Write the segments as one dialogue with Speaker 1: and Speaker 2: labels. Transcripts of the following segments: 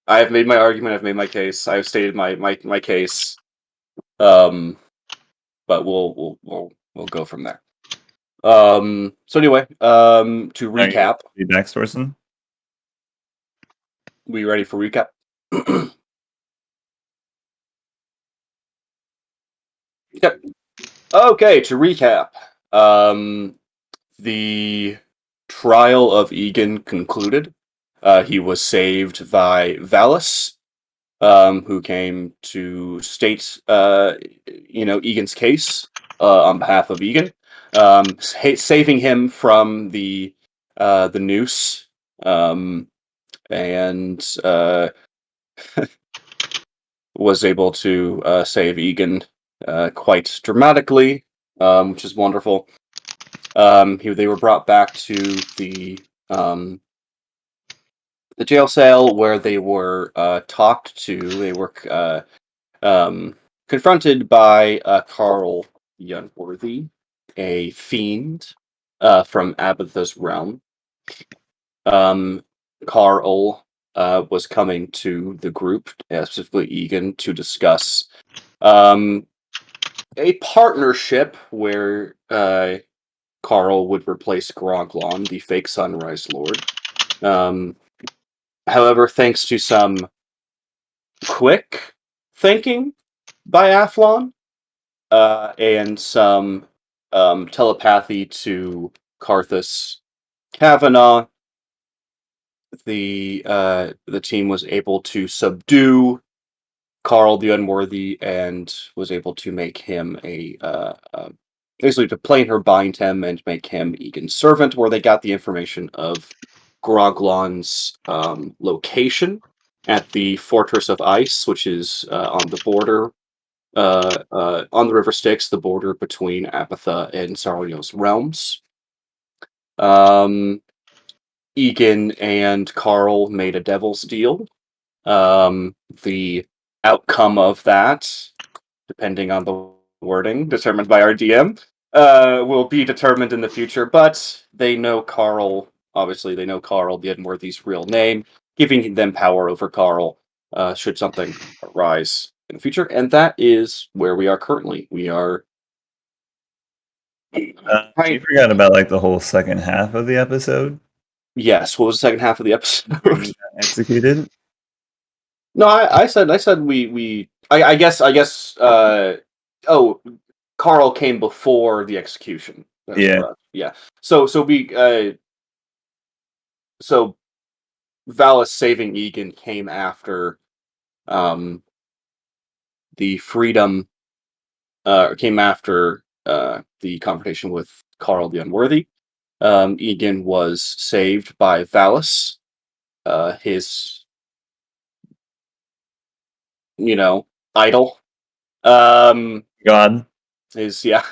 Speaker 1: I have made my argument. I've made my case. I've stated my case. But we'll go from there. So anyway, to
Speaker 2: Are you
Speaker 1: recap,
Speaker 2: the backstory?
Speaker 1: we ready for recap? Yep. Okay, to recap, the trial of Egan concluded. He was saved by Valus, who came to state, Egan's case on behalf of Egan, saving him from the noose, and was able to save Egan quite dramatically, which is wonderful. They were brought back to the jail cell where they were talked to. They were confronted by Carl the Unworthy, a fiend from Abatha's realm. Carl was coming to the group, specifically Egan, to discuss a partnership where Carl would replace Groglon, the fake Sunrise Lord. However, thanks to some quick thinking by Athlon and some telepathy to Karthus Kavanaugh, the team was able to subdue Carl the Unworthy and was able to make him basically to plain her bind him and make him Egan's servant, where they got the information of Groglon's location at the Fortress of Ice, which is on the border, on the River Styx, the border between Abatha and Sario's realms. Egan and Carl made a devil's deal. The outcome of that, depending on the wording determined by our DM, will be determined in the future. But they know Carl. Obviously, they know Carl the Unworthy's real name, giving them power over Carl should something arise in the future. And that is where we are currently. We are.
Speaker 2: You forgot about like the whole second half of the episode.
Speaker 1: Yes. What was the second half of the episode?
Speaker 2: Executed.
Speaker 1: No, I said we. I guess. Oh, Carl came before the execution. That's
Speaker 2: Yeah.
Speaker 1: correct. Yeah. So Valis saving Egan came after um the freedom came after the confrontation with Carl the Unworthy. Egan was saved by Valis, his idol.
Speaker 2: God.
Speaker 1: His yeah.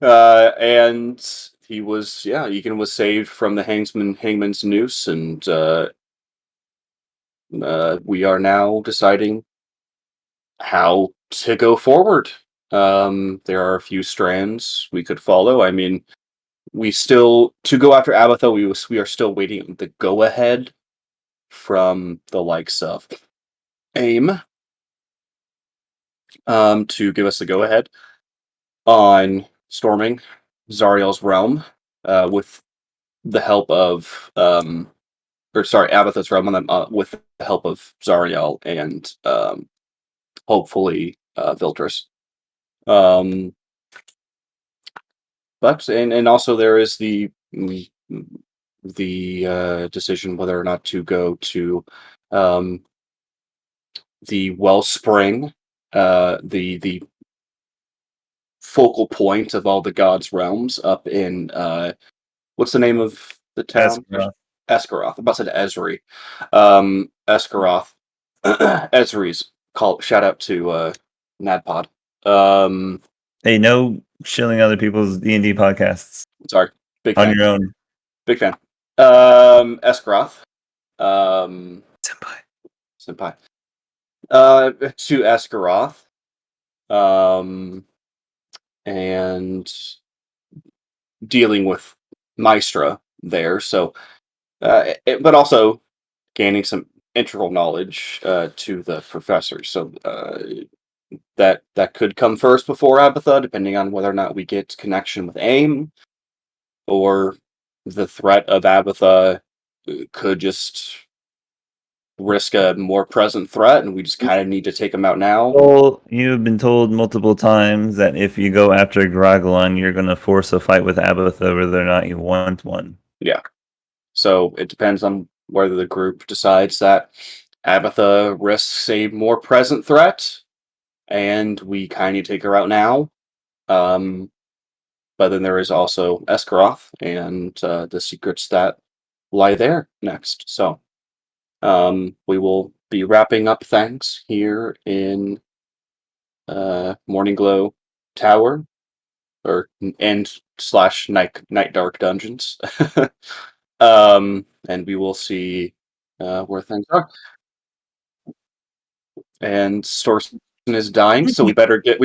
Speaker 1: And Egan was saved from the hangman's noose, and we are now deciding how to go forward. There are a few strands we could follow. I mean, we still to go after Abatha. We are still waiting on the go ahead from the likes of AIM, to give us the go ahead on storming Zariel's realm, with the help of Abatha's realm, with the help of Zariel and hopefully Viltris. But also there is the decision whether or not to go to the wellspring, the focal point of all the gods' realms up in what's the name of the town? Escaroth. I'm about to say Ezri. Escaroth. Ezri's call. Shout out to Nadpod.
Speaker 2: Hey, no shilling other people's D&D podcasts.
Speaker 1: Sorry, big
Speaker 2: on
Speaker 1: fan.
Speaker 2: Your own.
Speaker 1: Big fan. Escaroth. Senpai. To Escaroth. And dealing with Maestra there. So, but also gaining some integral knowledge to the professor. So that could come first before Abatha, depending on whether or not we get connection with AIM, or the threat of Abatha could just risk a more present threat, and we just kind of need to take him out now.
Speaker 2: Well, you've been told multiple times that if you go after Graglon, you're going to force a fight with Abatha whether or not you want one.
Speaker 1: Yeah. So it depends on whether the group decides that Abatha risks a more present threat, and we kind of need to take her out now. But then there is also Escaroth and the secrets that lie there next. So we will be wrapping up things here in Morning Glow Tower, or and slash Night Dark Dungeons. And we will see where things are. And Storson is dying, so we better get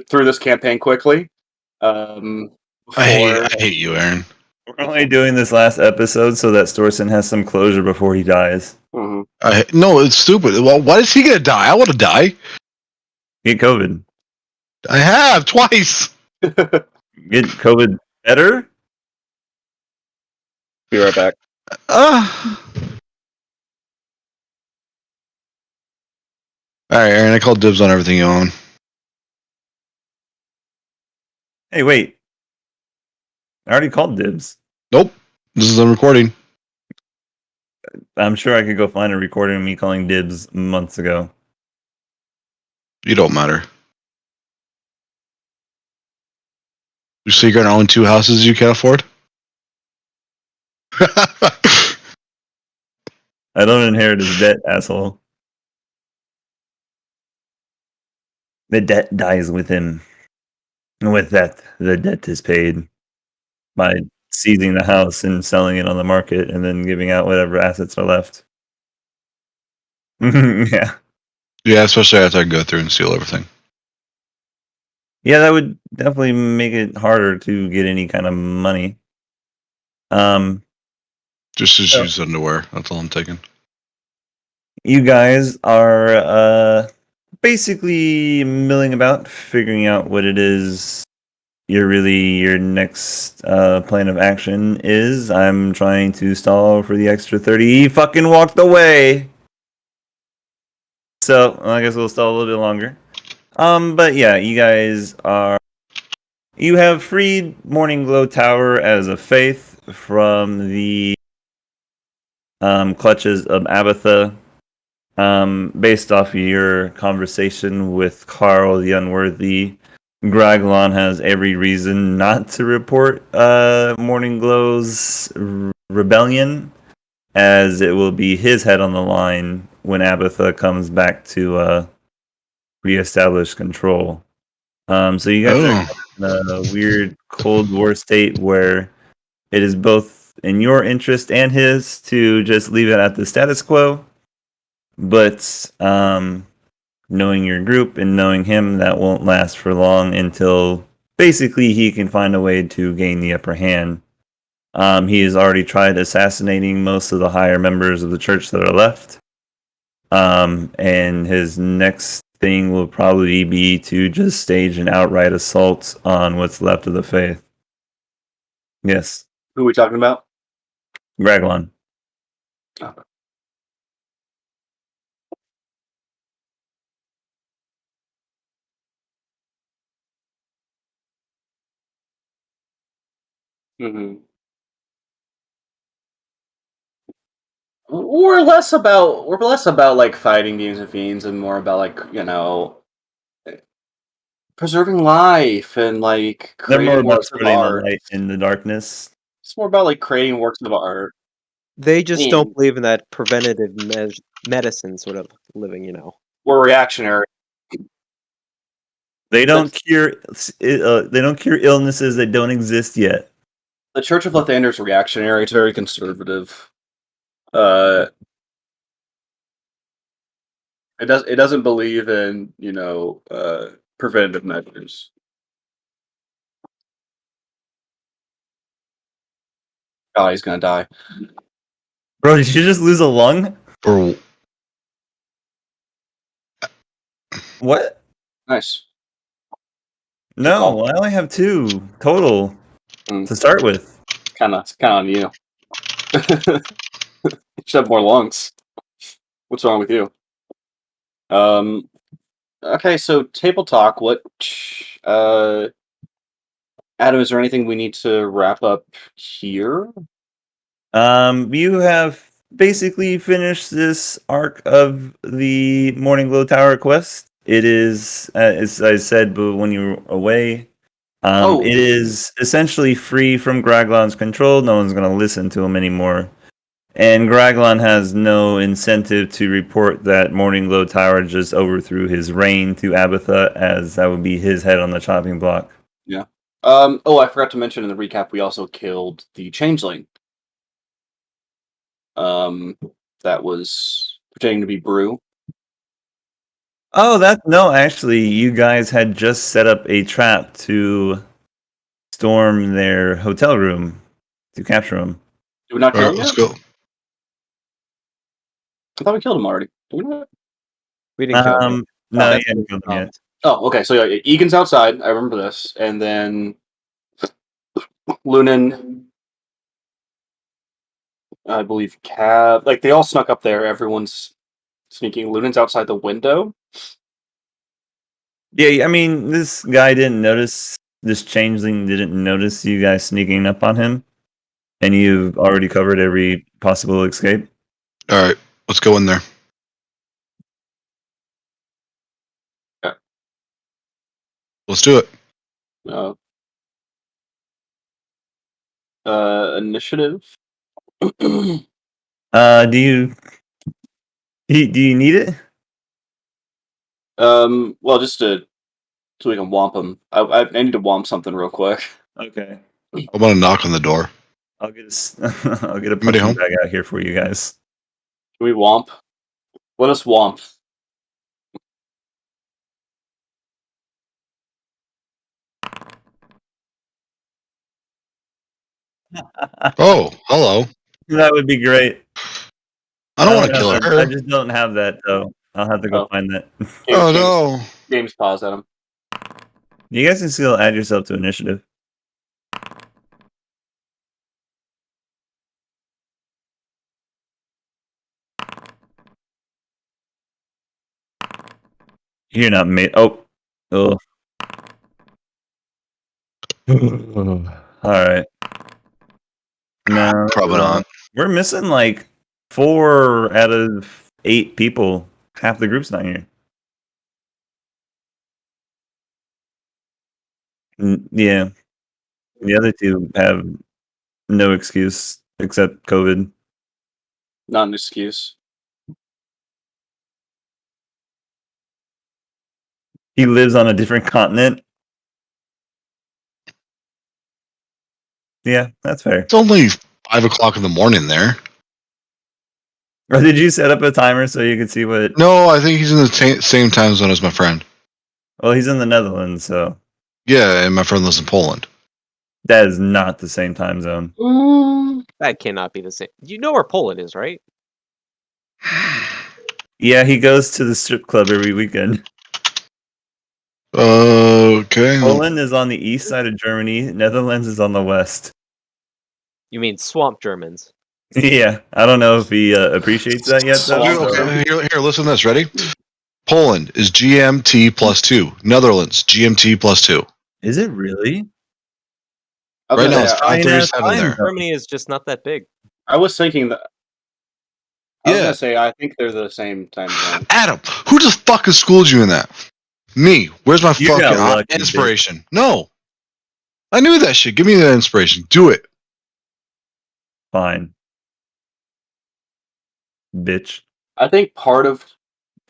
Speaker 1: through this campaign quickly. Before
Speaker 3: I hate you, Aaron.
Speaker 2: We're only doing this last episode so that Storson has some closure before he dies.
Speaker 1: Mhm.
Speaker 3: No, it's stupid. Well, why is he gonna die? I want to die.
Speaker 2: Get COVID.
Speaker 3: I have twice.
Speaker 2: Get COVID better?
Speaker 1: Be right back.
Speaker 3: All right, Aaron. I called dibs on everything you own.
Speaker 2: Hey, wait. I already called dibs.
Speaker 3: Nope. This is a recording.
Speaker 2: I'm sure I could go find a recording of me calling dibs months ago.
Speaker 3: You don't matter. You say you're gonna own 2 houses you can't afford?
Speaker 2: I don't inherit his debt, asshole. The debt dies with him. And with that, the debt is paid by seizing the house and selling it on the market and then giving out whatever assets are left. Yeah.
Speaker 3: Yeah, especially after I go through and steal everything.
Speaker 2: Yeah, that would definitely make it harder to get any kind of money.
Speaker 3: Just
Speaker 2: So-
Speaker 3: use underwear. That's all I'm taking.
Speaker 2: You guys are basically milling about, figuring out what it is your next plan of action is. I'm trying to stall for the extra 30. He fucking walked away. So I guess we'll stall a little bit longer. But yeah, you have freed Morning Glow Tower as a faith from the clutches of Abatha. Based off of your conversation with Carl the Unworthy, Graglon has every reason not to report Morning Glow's rebellion, as it will be his head on the line when Abatha comes back to reestablish control. So you guys are in a weird Cold War state where it is both in your interest and his to just leave it at the status quo. But knowing your group and knowing him, that won't last for long until basically he can find a way to gain the upper hand. He has already tried assassinating most of the higher members of the church that are left. And his next thing will probably be to just stage an outright assault on what's left of the faith. Yes,
Speaker 1: Who are we talking about?
Speaker 2: Graglon.
Speaker 1: Mm-hmm. We're less about like fighting demons and fiends, and more about like preserving life and like
Speaker 2: They're more
Speaker 1: creating
Speaker 2: about
Speaker 1: works of
Speaker 2: spreading the
Speaker 1: art.
Speaker 2: light in the darkness.
Speaker 1: It's more about like creating works of art.
Speaker 4: They just
Speaker 1: mean-
Speaker 4: don't believe in that preventative medicine sort of living,
Speaker 1: We're reactionary.
Speaker 2: They don't cure. They don't cure illnesses that don't exist yet.
Speaker 1: The Church of Lathander is reactionary. It's very conservative. It doesn't believe in preventative measures. God, he's gonna die.
Speaker 2: Bro, did you just lose a lung?
Speaker 3: Or
Speaker 2: What?
Speaker 1: Nice.
Speaker 2: No,
Speaker 1: call.
Speaker 2: I only have 2 total
Speaker 1: Hmm.
Speaker 2: to start with.
Speaker 1: Kind of on you. You should have more lungs. What's wrong with you? Okay, so table talk. What? Adam, is there anything we need to wrap up here?
Speaker 2: You have basically finished this arc of the Morning Glow Tower quest. It is, as I said, but when you were away,
Speaker 1: Oh.
Speaker 2: it is essentially free from Graglon's control. No one's going to listen to him anymore. And Graglon has no incentive to report that Morning Glow Tower just overthrew his reign to Abatha, as that would be his head on the chopping block.
Speaker 1: Yeah. Oh, I forgot to mention in the recap, we also killed the Changeling. That was pretending to be Brew.
Speaker 2: Oh, no, actually, you guys had just set up a trap to storm their hotel room to capture him.
Speaker 1: Did we not
Speaker 3: all
Speaker 1: kill
Speaker 3: right,
Speaker 1: him
Speaker 3: let's
Speaker 1: yet?
Speaker 3: go.
Speaker 1: I thought we killed him already. Did we not?
Speaker 4: We didn't kill him.
Speaker 2: No,
Speaker 4: That's
Speaker 2: you
Speaker 4: been
Speaker 2: haven't killed him yet.
Speaker 1: Oh, okay. So yeah, Egan's outside. I remember this, and then Lunan, I believe Cav. Like they all snuck up there. Everyone's sneaking. Lunan's outside the window.
Speaker 2: Yeah, I mean, this guy didn't notice, this changeling didn't notice you guys sneaking up on him, and you've already covered every possible escape.
Speaker 3: All right, let's go in there.
Speaker 1: Yeah.
Speaker 3: Let's do it.
Speaker 1: Initiative.
Speaker 2: Do you need it?
Speaker 1: Well, just to so we can womp him. I need to womp something real quick.
Speaker 2: Okay.
Speaker 3: I want to knock on the door.
Speaker 2: I'll get I'll get a
Speaker 3: Anybody
Speaker 2: punching
Speaker 3: home?
Speaker 2: bag out here for you guys.
Speaker 1: Can we womp? Let us womp.
Speaker 3: Oh, hello.
Speaker 2: That would be great.
Speaker 3: I don't want to kill
Speaker 2: I
Speaker 3: her.
Speaker 2: just don't have that, though. I'll have to go
Speaker 1: Oh.
Speaker 2: find that.
Speaker 3: Oh no.
Speaker 1: Games pause at him.
Speaker 2: You guys can still add yourself to initiative. You're not made. Oh. Oh. All right. No,
Speaker 3: Probably not.
Speaker 2: we're missing like 4 out of 8 people. Half the group's not here. Yeah. The other 2 have no excuse except COVID.
Speaker 1: Not an excuse.
Speaker 2: He lives on a different continent. Yeah, that's fair.
Speaker 3: It's only 5:00 in the morning there.
Speaker 2: Or did you set up a timer so you could see what?
Speaker 3: No, I think he's in the same time zone as my friend.
Speaker 2: Well, he's in the Netherlands, so
Speaker 3: Yeah, and my friend lives in Poland.
Speaker 2: that is not the same time zone.
Speaker 4: That cannot be the same. You know where Poland is, right?
Speaker 2: Yeah, he goes to the strip club every weekend.
Speaker 3: Okay.
Speaker 2: Poland is on the east side of Germany. Netherlands is on the west.
Speaker 4: You mean swamp Germans?
Speaker 2: Yeah, I don't know if he appreciates that yet, though.
Speaker 1: Swamp
Speaker 3: Okay, here, listen to this. Ready? Poland is GMT +2. Netherlands GMT +2.
Speaker 2: Is it really?
Speaker 3: Right now it's
Speaker 2: Fine ass
Speaker 3: 5:37
Speaker 2: time
Speaker 3: there.
Speaker 2: zone.
Speaker 4: Germany is just not that big.
Speaker 1: I was thinking that. I was
Speaker 3: Yeah.
Speaker 1: gonna say I think they're the same time zone.
Speaker 3: Adam, who the fuck has schooled you in that? Me. Where's my
Speaker 2: You got
Speaker 3: fucking
Speaker 2: lucky,
Speaker 3: inspiration? No. I knew that shit. Give me that inspiration. Do it.
Speaker 2: Fine. Bitch.
Speaker 1: I think part of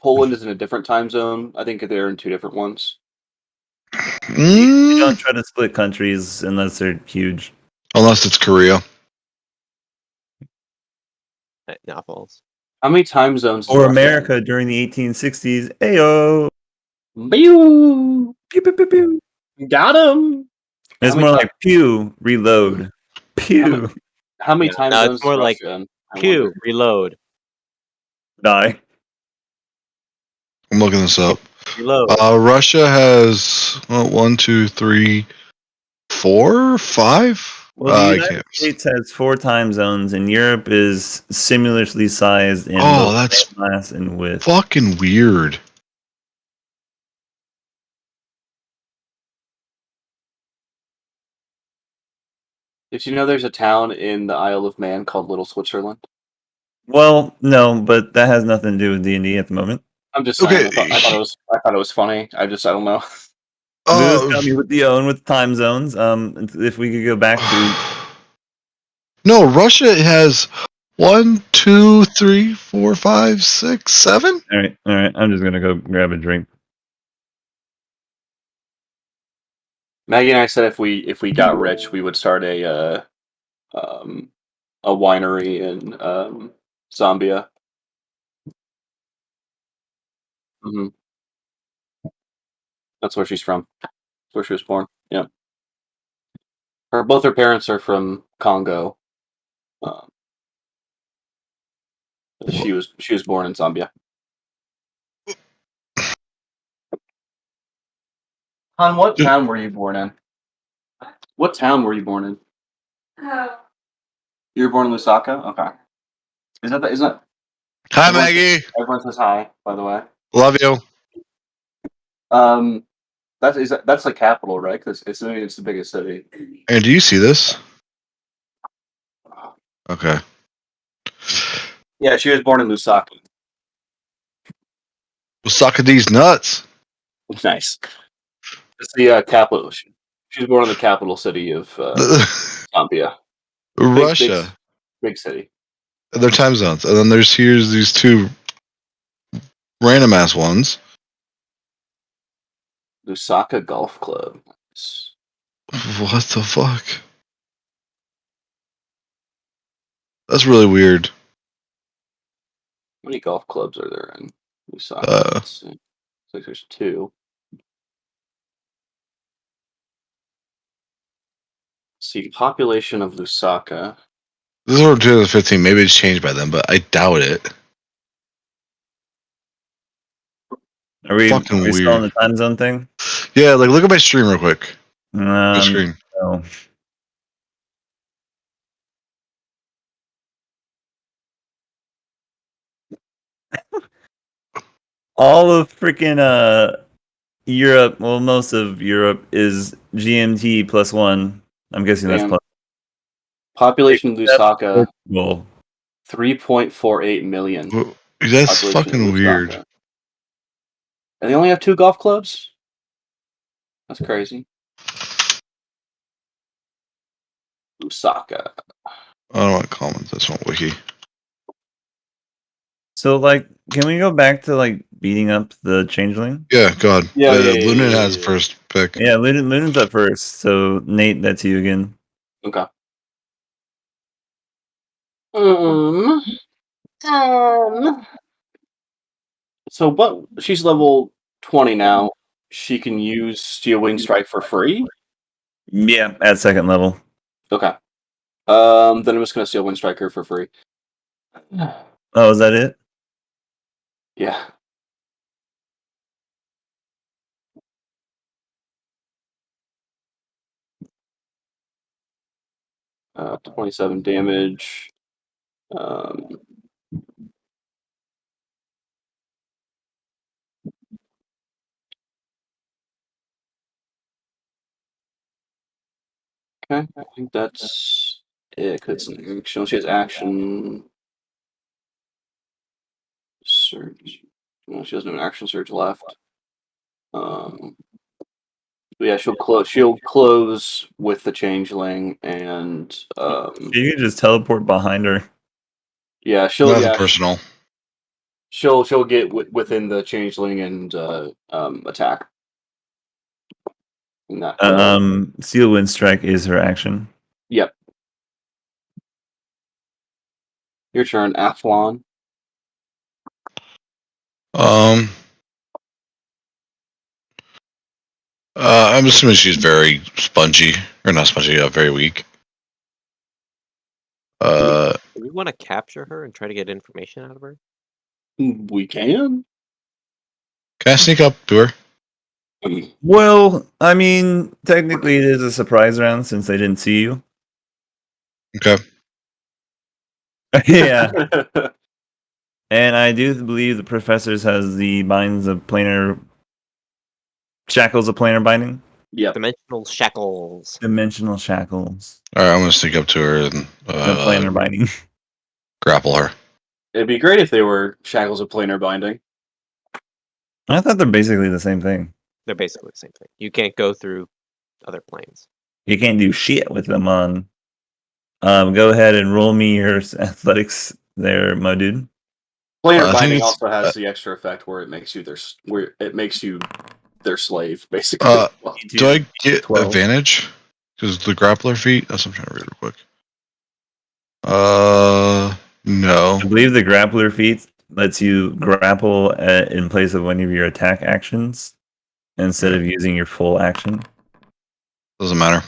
Speaker 1: Poland is in a different time zone. I think they're in 2 different ones.
Speaker 2: You don't try to split countries unless they're huge.
Speaker 3: Unless it's Korea.
Speaker 4: Not false.
Speaker 1: How many time zones? is
Speaker 2: Or
Speaker 1: Russia
Speaker 2: America during the 1860s. Ayo!
Speaker 1: in? Pew!
Speaker 2: Pew, pew, pew, pew.
Speaker 1: Got him.
Speaker 2: It's
Speaker 1: How many
Speaker 2: more
Speaker 1: ti-
Speaker 2: like pew, reload. Pew.
Speaker 1: How many
Speaker 4: Yeah,
Speaker 1: time
Speaker 4: no,
Speaker 1: zones?
Speaker 4: it's more
Speaker 1: is
Speaker 4: like
Speaker 1: Russia in? I
Speaker 4: Pew,
Speaker 1: wonder.
Speaker 4: reload.
Speaker 2: Die.
Speaker 3: I'm looking this up.
Speaker 4: Reload.
Speaker 3: Russia has 1, 2, 3, 4, 5.
Speaker 2: Well, the
Speaker 3: I
Speaker 2: United
Speaker 3: can't.
Speaker 2: States has 4 time zones, and Europe is similarly sized in
Speaker 3: Oh,
Speaker 2: both
Speaker 3: that's
Speaker 2: mass and width.
Speaker 3: fucking weird.
Speaker 1: Did you know there's a town in the Isle of Man called Little Switzerland?
Speaker 2: Well, no, but that has nothing to do with D&D at the moment.
Speaker 1: I'm just saying.
Speaker 3: Okay.
Speaker 1: I thought it was funny. I don't know.
Speaker 2: Lewis got me with the O and with time zones. If we could go back to
Speaker 3: No, Russia has 1, 2, 3, 4, 5, 6, 7.
Speaker 2: all right. I'm just gonna go grab a drink.
Speaker 1: Maggie and I said if we got rich, we would start a winery in Zambia. Hmm. That's where she's from. That's where she was born. Yeah. Both her parents are from Congo. Um, she was born in Zambia. Han, what town were you born in? What town were you born in? You were born in Lusaka? Okay. Isn't that
Speaker 3: Hi,
Speaker 1: everyone,
Speaker 3: Maggie.
Speaker 1: everyone says hi, by the way.
Speaker 3: Love you.
Speaker 1: That's the capital, right? 'Cause it's the biggest city.
Speaker 3: And do you see this? Okay.
Speaker 1: Yeah, she was born in Lusaka.
Speaker 3: Well, suck at these nuts.
Speaker 1: Nice. It's the capital. She was born in the capital city of Zambia.
Speaker 3: Russia.
Speaker 1: Big city.
Speaker 3: Their time zones. And then here's these two random ass ones.
Speaker 1: Lusaka Golf Club. Nice.
Speaker 3: What the fuck? That's really weird.
Speaker 1: How many golf clubs are there in Lusaka? Let's see. Looks like there's 2. Let's see, population of Lusaka.
Speaker 3: This is over 2015. Maybe it's changed by then, but I doubt it.
Speaker 2: Are we
Speaker 3: Fucking
Speaker 2: still on
Speaker 3: weird.
Speaker 2: the time zone thing?
Speaker 3: Yeah, like look at my stream real quick. My
Speaker 2: Um,
Speaker 3: screen.
Speaker 2: no. All of freaking Europe, well, most of Europe is GMT +1. I'm guessing that's
Speaker 1: Damn.
Speaker 2: plus.
Speaker 1: Population of
Speaker 2: Except
Speaker 1: Lusaka,
Speaker 2: Portugal.
Speaker 1: 3.48 million.
Speaker 3: Well, that's
Speaker 1: Population of
Speaker 3: fucking weird.
Speaker 1: Lusaka. And they only have 2 golf clubs? That's crazy. Lusaka.
Speaker 3: I don't want comments. That's not wiki.
Speaker 2: So, like, can we go back to like beating up the changeling?
Speaker 3: Yeah, God.
Speaker 1: Yeah,
Speaker 3: Lunan
Speaker 1: yeah.
Speaker 3: has first pick.
Speaker 2: Yeah, Lunen's up first. So, Nate, that's you again.
Speaker 1: Okay. So what? She's level 20 now. She can use Steel Wing Strike for free.
Speaker 2: Yeah, at second level.
Speaker 1: Okay. Then I'm just gonna Steel Wing Strike her for free.
Speaker 2: Oh, is that it?
Speaker 1: Yeah. Uh, 27 damage. Okay, I think that's it. 'Cause it's she has action surge. No, she doesn't have an action surge left. But yeah, she'll close. She'll close with the changeling, and
Speaker 2: You can just teleport behind her.
Speaker 1: yeah,
Speaker 3: Nothing personal.
Speaker 1: she'll get within the changeling and attack. In that,
Speaker 2: Steel Wind Strike is her action.
Speaker 1: Yep. Your turn, Athlon.
Speaker 3: I'm assuming she's very spongy, or not spongy, very weak.
Speaker 4: Do we want to capture her and try to get information out of her?
Speaker 1: We can.
Speaker 3: Can I sneak up to her?
Speaker 2: Well, I mean, technically it is a surprise round since they didn't see you.
Speaker 3: Okay.
Speaker 2: Yeah. And I do believe the professors has the binds of planar shackles of planar binding.
Speaker 1: Yep.
Speaker 4: Dimensional shackles.
Speaker 2: Dimensional shackles.
Speaker 3: All right, I'm gonna sneak up to her and
Speaker 2: The planar binding.
Speaker 3: grapple her.
Speaker 1: It'd be great if they were shackles of planar binding.
Speaker 2: I thought they're basically the same thing.
Speaker 4: They're basically the same thing. You can't go through other planes.
Speaker 2: You can't do shit with them on. Go ahead and roll me your athletics there, my dude.
Speaker 1: Planar
Speaker 3: I think
Speaker 1: binding
Speaker 3: it's-
Speaker 1: also has the extra effect where it makes you their slave, basically.
Speaker 3: Do I get
Speaker 2: 12.
Speaker 3: advantage? Because the grappler feat? That's what I'm trying to read real quick. No.
Speaker 2: I believe the grappler feat lets you grapple in place of one of your attack actions instead of using your full action.
Speaker 3: Doesn't matter.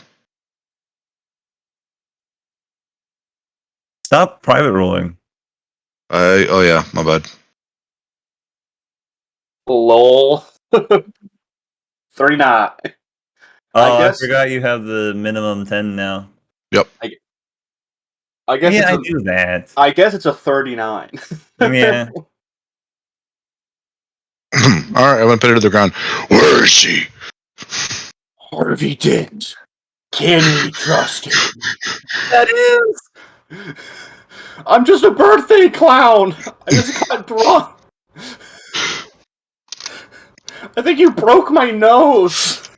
Speaker 2: Stop private rolling.
Speaker 3: Oh yeah, my bad.
Speaker 1: Lol. 39.
Speaker 2: Oh, I
Speaker 1: guess-
Speaker 2: forgot you have the minimum 10 now.
Speaker 1: I guess
Speaker 2: Yeah, I
Speaker 1: it's
Speaker 2: do that.
Speaker 1: I guess it's a 39.
Speaker 2: Yeah.
Speaker 3: All right, I'm gonna put her to the ground. Where is she?
Speaker 1: Harvey Dent. Can we trust him?
Speaker 2: That is.
Speaker 1: I'm just a birthday clown. I just got drunk. I think you broke my nose.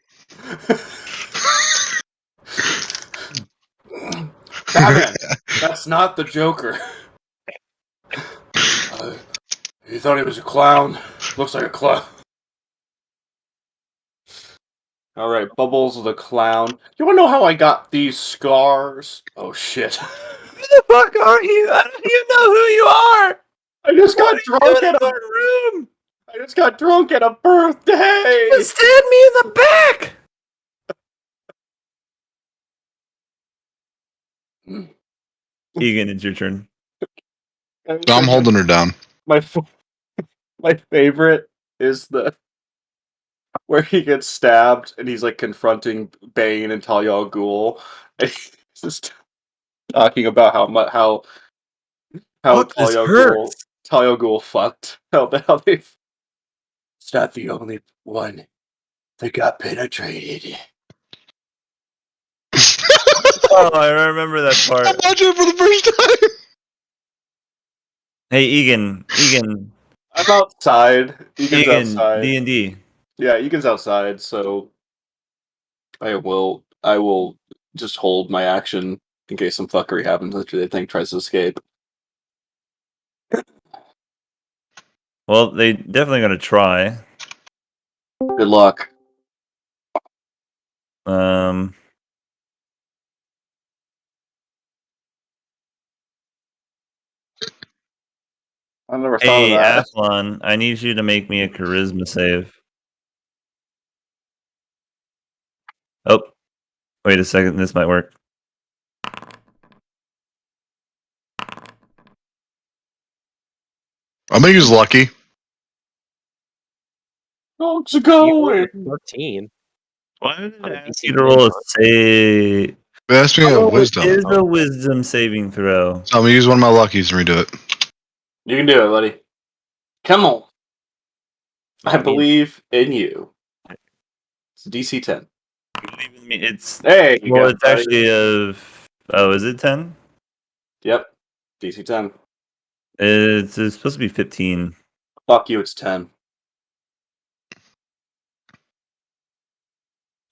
Speaker 1: Batman, that's not the Joker. He thought he was a clown. Looks like a clown. Alright, Bubbles the clown. You wanna know how I got these scars? Oh shit.
Speaker 2: Who the fuck are you? I don't even know who you are.
Speaker 1: I just got
Speaker 2: What are
Speaker 1: drunk
Speaker 2: you doing
Speaker 1: at
Speaker 2: in
Speaker 1: a
Speaker 2: our room?
Speaker 1: I just got drunk at a birthday.
Speaker 2: You stabbed me in the back. Egan, it's your turn.
Speaker 3: I'm holding her down.
Speaker 1: My favorite is the where he gets stabbed and he's like confronting Bane and Talia al Ghul, and he's just talking about how
Speaker 2: Fuck, this hurts.
Speaker 1: Talia al Ghul fucked. How they. It's not the only one that got penetrated.
Speaker 2: Oh, I remember that
Speaker 3: I'm
Speaker 2: part.
Speaker 3: watching it for the first time.
Speaker 2: Hey, Egan,
Speaker 1: I'm outside. Egan's outside.
Speaker 2: D&D.
Speaker 1: Yeah, Egan's outside, so I will just hold my action in case some fuckery happens after they think tries to escape.
Speaker 2: Well, they definitely gonna try.
Speaker 1: Good luck. I never thought
Speaker 2: Hey,
Speaker 1: of that.
Speaker 2: Athlon, I need you to make me a charisma save. Oh, wait a second. This might work.
Speaker 3: I'm gonna use lucky.
Speaker 1: How's it going?
Speaker 4: 14.
Speaker 2: Why did
Speaker 4: On
Speaker 2: I
Speaker 4: a
Speaker 2: ask
Speaker 4: DC
Speaker 2: you to roll a
Speaker 4: 10?
Speaker 2: save?
Speaker 3: Ask me a wisdom.
Speaker 2: It is a wisdom saving throw.
Speaker 3: So I'm gonna use one of my luckies and redo it.
Speaker 1: You can do it, buddy. Come on. I
Speaker 4: I mean-
Speaker 1: believe in you. It's DC 10.
Speaker 2: Believe in me. It's
Speaker 1: Hey, you
Speaker 2: well,
Speaker 1: got it,
Speaker 2: it's
Speaker 1: buddy.
Speaker 2: actually a. Oh, is it 10?
Speaker 1: Yep. DC 10.
Speaker 2: It's supposed to be 15.
Speaker 1: Fuck you, it's 10.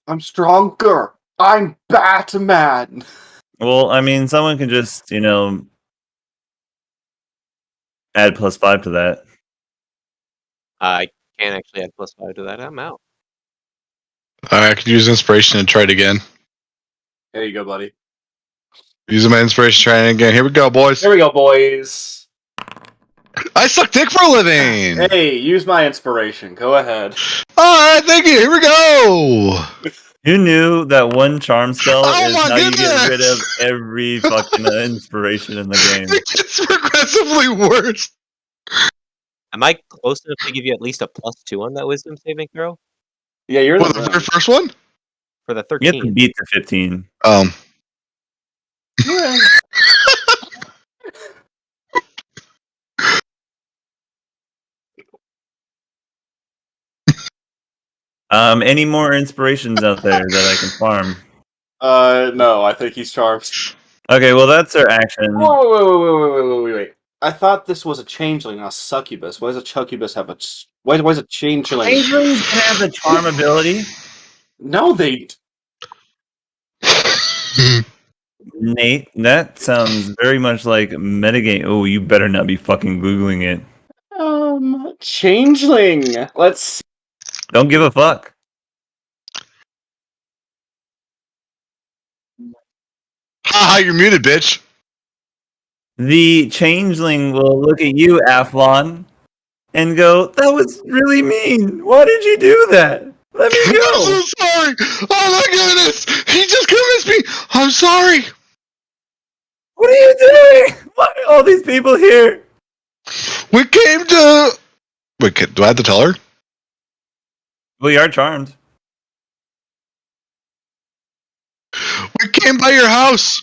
Speaker 1: I'm stronger. I'm Batman.
Speaker 2: Well, I mean, someone can just, add +5 to that.
Speaker 4: I can't actually add +5 to that. I'm out.
Speaker 3: Alright, I could use inspiration and try it again.
Speaker 1: There you go, buddy.
Speaker 3: Using my inspiration, trying it again. Here we go, boys.
Speaker 1: There we go, boys.
Speaker 3: I suck dick for a living.
Speaker 1: Hey, use my inspiration. Go ahead.
Speaker 3: Alright, thank you. Here we go.
Speaker 2: Who knew that one charm spell
Speaker 3: Oh
Speaker 2: is
Speaker 3: my
Speaker 2: how you get rid of
Speaker 3: goodness!
Speaker 2: every fucking inspiration in the game?
Speaker 3: It gets progressively worse.
Speaker 4: Am I close enough to give you at least a +2 on that wisdom saving throw?
Speaker 1: Yeah, you're
Speaker 3: For
Speaker 1: the
Speaker 3: the very
Speaker 1: moon.
Speaker 3: first one?
Speaker 4: For the
Speaker 2: You have to
Speaker 4: 13.
Speaker 2: beat the 15.
Speaker 1: Hooray.
Speaker 2: Any more inspirations out there that I can farm?
Speaker 1: No, I think he's charmed.
Speaker 2: Okay, well that's their action.
Speaker 1: Wait. I thought this was a changeling, not a succubus. Why does a succubus have a... Why is a changeling...
Speaker 2: Changelings can have the charm ability.
Speaker 1: No, they...
Speaker 2: Nate, that sounds very much like metagame. Oh, you better not be fucking googling it.
Speaker 1: Changeling! Let's...
Speaker 2: Don't give a fuck.
Speaker 3: Haha, you're muted, bitch.
Speaker 2: The changeling will look at you, Athlon, and go, "That was really mean. Why did you do that? Let me
Speaker 3: I'm
Speaker 2: go."
Speaker 3: so sorry. Oh my goodness. He just convinced me. I'm sorry.
Speaker 2: What are you doing? Why are all these people here?
Speaker 3: We came to... Wait, do I have to tell her?
Speaker 2: We are charmed.
Speaker 3: We came by your house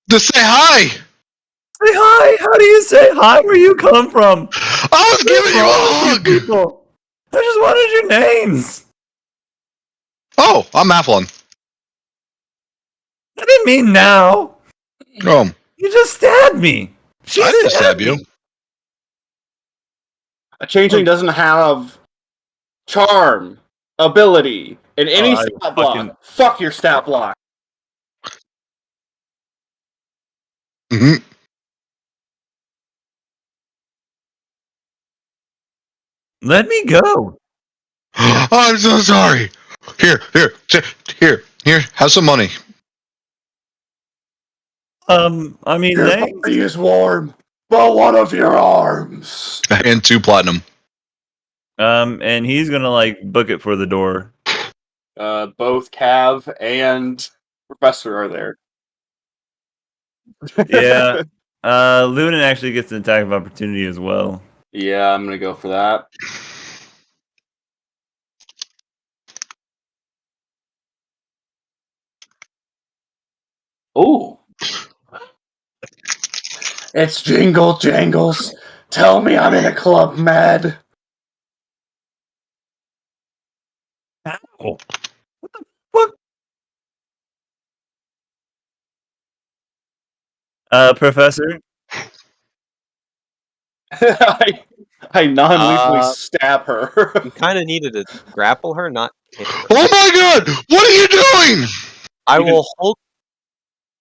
Speaker 3: to say hi.
Speaker 2: Say hi. How do you say hi? Where you come from?
Speaker 3: I was giving you a
Speaker 2: You
Speaker 3: hug.
Speaker 2: people. I just wanted your names.
Speaker 3: Oh, I'm Athlon.
Speaker 2: I didn't mean now.
Speaker 3: Oh,
Speaker 2: You just stabbed me. She
Speaker 3: I didn't
Speaker 2: stabbed
Speaker 3: stab you.
Speaker 2: me.
Speaker 1: A changeling doesn't have charm, ability, in any
Speaker 2: I
Speaker 1: stat block.
Speaker 2: fucking-
Speaker 1: Fuck your stat block.
Speaker 3: Mm-hmm.
Speaker 2: Let me go.
Speaker 3: I'm so sorry. Here. Have some money.
Speaker 2: I mean,
Speaker 1: Your
Speaker 2: thanks.
Speaker 1: body is warm, but one of your arms.
Speaker 3: And 2 platinum.
Speaker 2: And he's gonna like book it for the door.
Speaker 1: Both Cav and Professor are there.
Speaker 2: Yeah. Lunan actually gets an attack of opportunity as well.
Speaker 1: Yeah, I'm gonna go for that. Ooh. It's Jingle Jangles. Tell me I'm in a club mad.
Speaker 2: Ow. What the fuck? Professor?
Speaker 1: I non-lethally
Speaker 4: Uh,
Speaker 1: stab her.
Speaker 4: You kind of needed to grapple her, not hit her.
Speaker 3: Oh my god! What are you doing?
Speaker 4: I
Speaker 1: You can-
Speaker 4: will hold.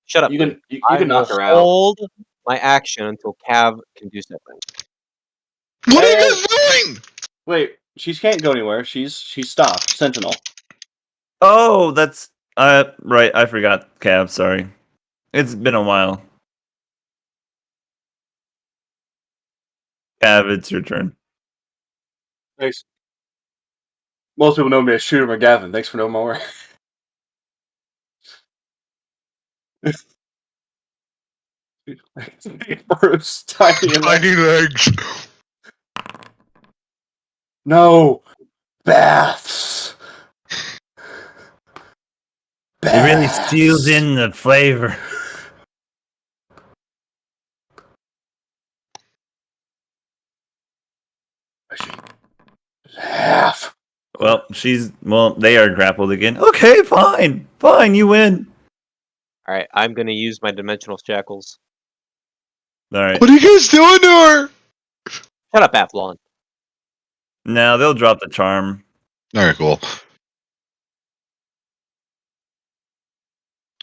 Speaker 4: Shut up.
Speaker 1: You
Speaker 4: dude.
Speaker 1: can
Speaker 4: I
Speaker 1: can knock
Speaker 4: will
Speaker 1: her out.
Speaker 4: hold my action until Cav can do something.
Speaker 3: What are you
Speaker 1: Hey.
Speaker 3: guys doing?
Speaker 1: Wait, she can't go anywhere. She's stopped. Sentinel.
Speaker 2: Oh, that's right, I forgot, Cav, sorry. It's been a while. Cav, it's your turn.
Speaker 1: Thanks. Most people know me as Shooter McGavin. Thanks for knowing my work. Bruce, tiny and
Speaker 3: Tiny legs.
Speaker 1: no baths.
Speaker 2: It really steals in the flavor.
Speaker 1: Half.
Speaker 2: Well, they are grappled again. Okay, fine. Fine, you win.
Speaker 4: All right, I'm gonna use my dimensional shackles.
Speaker 2: Alright.
Speaker 3: What are you guys doing to her?
Speaker 4: Shut up, Athlon.
Speaker 2: Now they'll drop the charm.
Speaker 3: Alright, cool.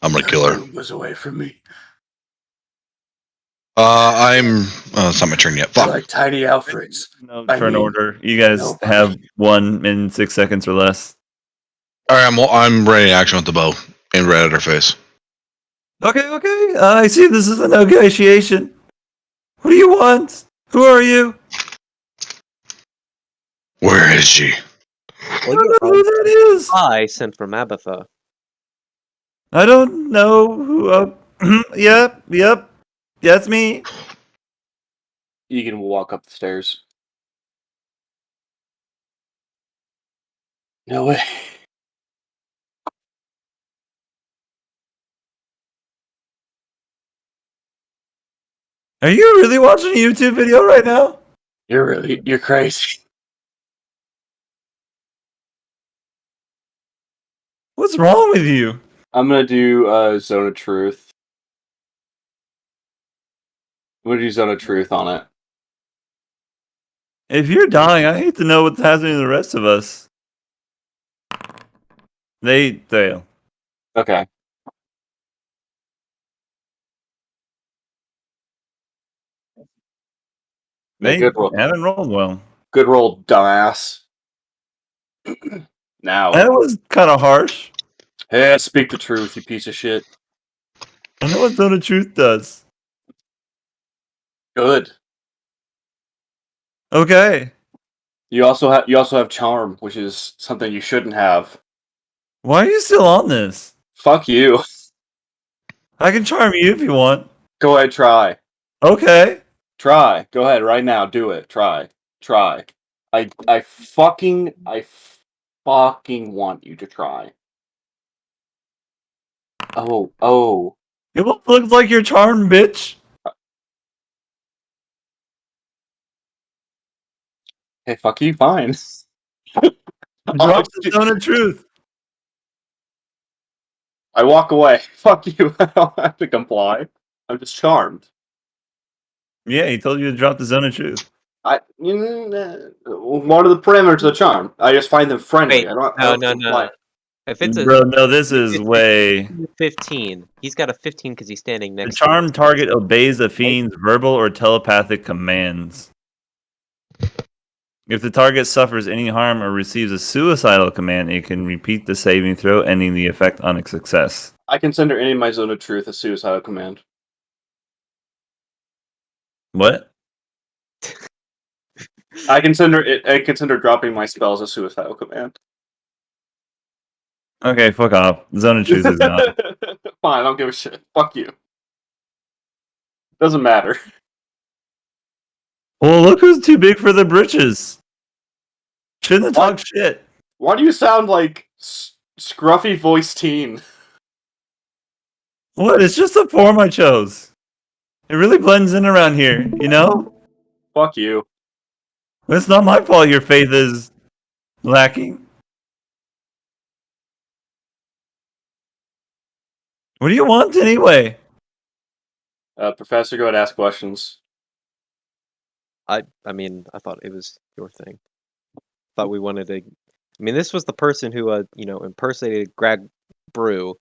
Speaker 3: I'm gonna kill her.
Speaker 1: Was away from me.
Speaker 3: It's not my turn yet. Fuck.
Speaker 1: Like tiny Alfreds.
Speaker 2: No
Speaker 1: I
Speaker 2: turn
Speaker 1: mean,
Speaker 2: order. You guys
Speaker 1: nobody.
Speaker 2: have 1 in 6 seconds or less.
Speaker 3: Alright, I'm ready to action with the bow. And right at her face.
Speaker 2: Okay. I see this is a negotiation. What do you want? Who are you?
Speaker 3: Where is she?
Speaker 2: I don't know who that is.
Speaker 4: I sent from Abatha.
Speaker 2: I don't know who. Yep. That's me.
Speaker 1: Egan will walk up the stairs. No way.
Speaker 2: Are you really watching a YouTube video right now?
Speaker 1: You're crazy.
Speaker 2: What's wrong with you?
Speaker 1: I'm gonna do Zone of Truth. I'm gonna do Zone of Truth on it.
Speaker 2: If you're dying, I hate to know what's happening to the rest of us. They fail.
Speaker 1: Okay. Yeah,
Speaker 2: They
Speaker 1: good roll.
Speaker 2: haven't rolled well.
Speaker 1: Good roll, dumbass. Now.
Speaker 2: That was kind of harsh.
Speaker 1: Hey, speak the truth, you piece of shit.
Speaker 2: I know what Zone of Truth does.
Speaker 1: Good.
Speaker 2: Okay.
Speaker 1: You also have charm, which is something you shouldn't have.
Speaker 2: Why are you still on this?
Speaker 1: Fuck you.
Speaker 2: I can charm you if you want.
Speaker 1: Go ahead, try.
Speaker 2: Okay.
Speaker 1: Try. Go ahead right now. Do it. Try. Try. I fucking want you to try. Oh.
Speaker 2: It looks like you're charmed, bitch.
Speaker 1: Hey, fuck you. Fine.
Speaker 2: Drop the Zone of Truth.
Speaker 1: I walk away. Fuck you. I don't have to comply. I'm just charmed.
Speaker 2: Yeah, he told you to drop the Zone of Truth.
Speaker 1: What are the parameters of the charm? I just find them friendly.
Speaker 4: Wait,
Speaker 1: I don't
Speaker 4: no.
Speaker 1: comply.
Speaker 4: If it's a
Speaker 2: Bro, no, this
Speaker 4: if
Speaker 2: is
Speaker 4: it's
Speaker 2: way...
Speaker 4: 15, he's got a 15 because he's standing
Speaker 2: The
Speaker 4: next to
Speaker 2: charmed target obeys the fiend's verbal or telepathic commands. If the target suffers any harm or receives a suicidal command, it can repeat the saving throw, ending the effect on a success.
Speaker 1: I consider any of my Zone of Truth a suicidal command.
Speaker 2: What?
Speaker 1: I consider dropping my spells a suicidal command.
Speaker 2: Okay, fuck off. Zone of Truth is not.
Speaker 1: Fine, I don't give a shit. Fuck you. Doesn't matter.
Speaker 2: Well, look who's too big for the britches. Shouldn't have talked shit.
Speaker 1: Why do you sound like scruffy voiced teen?
Speaker 2: What? It's just a form I chose. It really blends in around here, you know?
Speaker 1: Fuck you.
Speaker 2: It's not my fault your faith is lacking. What do you want anyway?
Speaker 1: Professor, go ahead and ask questions.
Speaker 4: I mean, I thought it was your thing. Thought we wanted to. I mean, this was the person who impersonated Greg Brew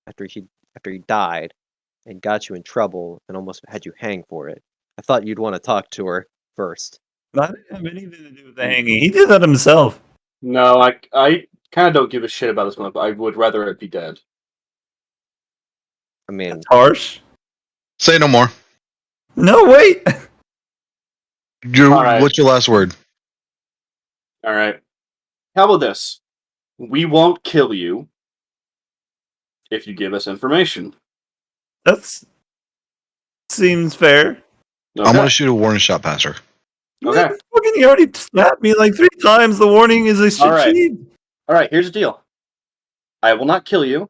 Speaker 4: after he died and got you in trouble and almost had you hang for it. I thought you'd want to talk to her first.
Speaker 2: I didn't have anything to do with the hanging. He did that himself.
Speaker 1: No, I kind of don't give a shit about this one, but I would rather it be dead.
Speaker 4: I mean,
Speaker 2: That's harsh.
Speaker 3: Say no more.
Speaker 2: No, wait.
Speaker 1: All right.
Speaker 3: What's your last word?
Speaker 1: All right. How about this? We won't kill you if you give us information.
Speaker 2: That seems fair.
Speaker 1: Okay.
Speaker 3: I'm gonna shoot a warning shot past her.
Speaker 1: Okay.
Speaker 2: Man, fucking, he already slapped me like 3 times. The warning is a shit
Speaker 1: All right.
Speaker 2: sheet.
Speaker 1: All right. Here's the deal. I will not kill you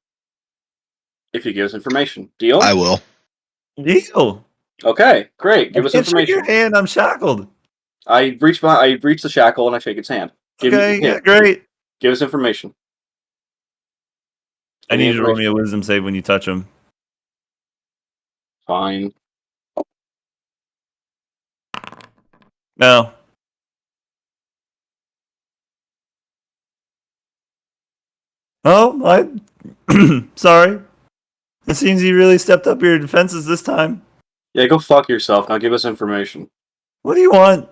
Speaker 1: if you give us information. Deal?
Speaker 3: I will.
Speaker 2: Deal.
Speaker 1: Okay. Great. Give
Speaker 2: I
Speaker 1: us
Speaker 2: can't shake
Speaker 1: information.
Speaker 2: your hand. I'm shackled.
Speaker 1: I reach the shackle and I shake its hand.
Speaker 2: Okay, yeah, great.
Speaker 1: Give us information.
Speaker 2: I
Speaker 1: Any
Speaker 2: need you to roll
Speaker 1: information?
Speaker 2: me a wisdom save when you touch him.
Speaker 1: Fine.
Speaker 2: No. Oh, sorry. It seems you really stepped up your defenses this time.
Speaker 1: Yeah, go fuck yourself. Now give us information.
Speaker 2: What do you want?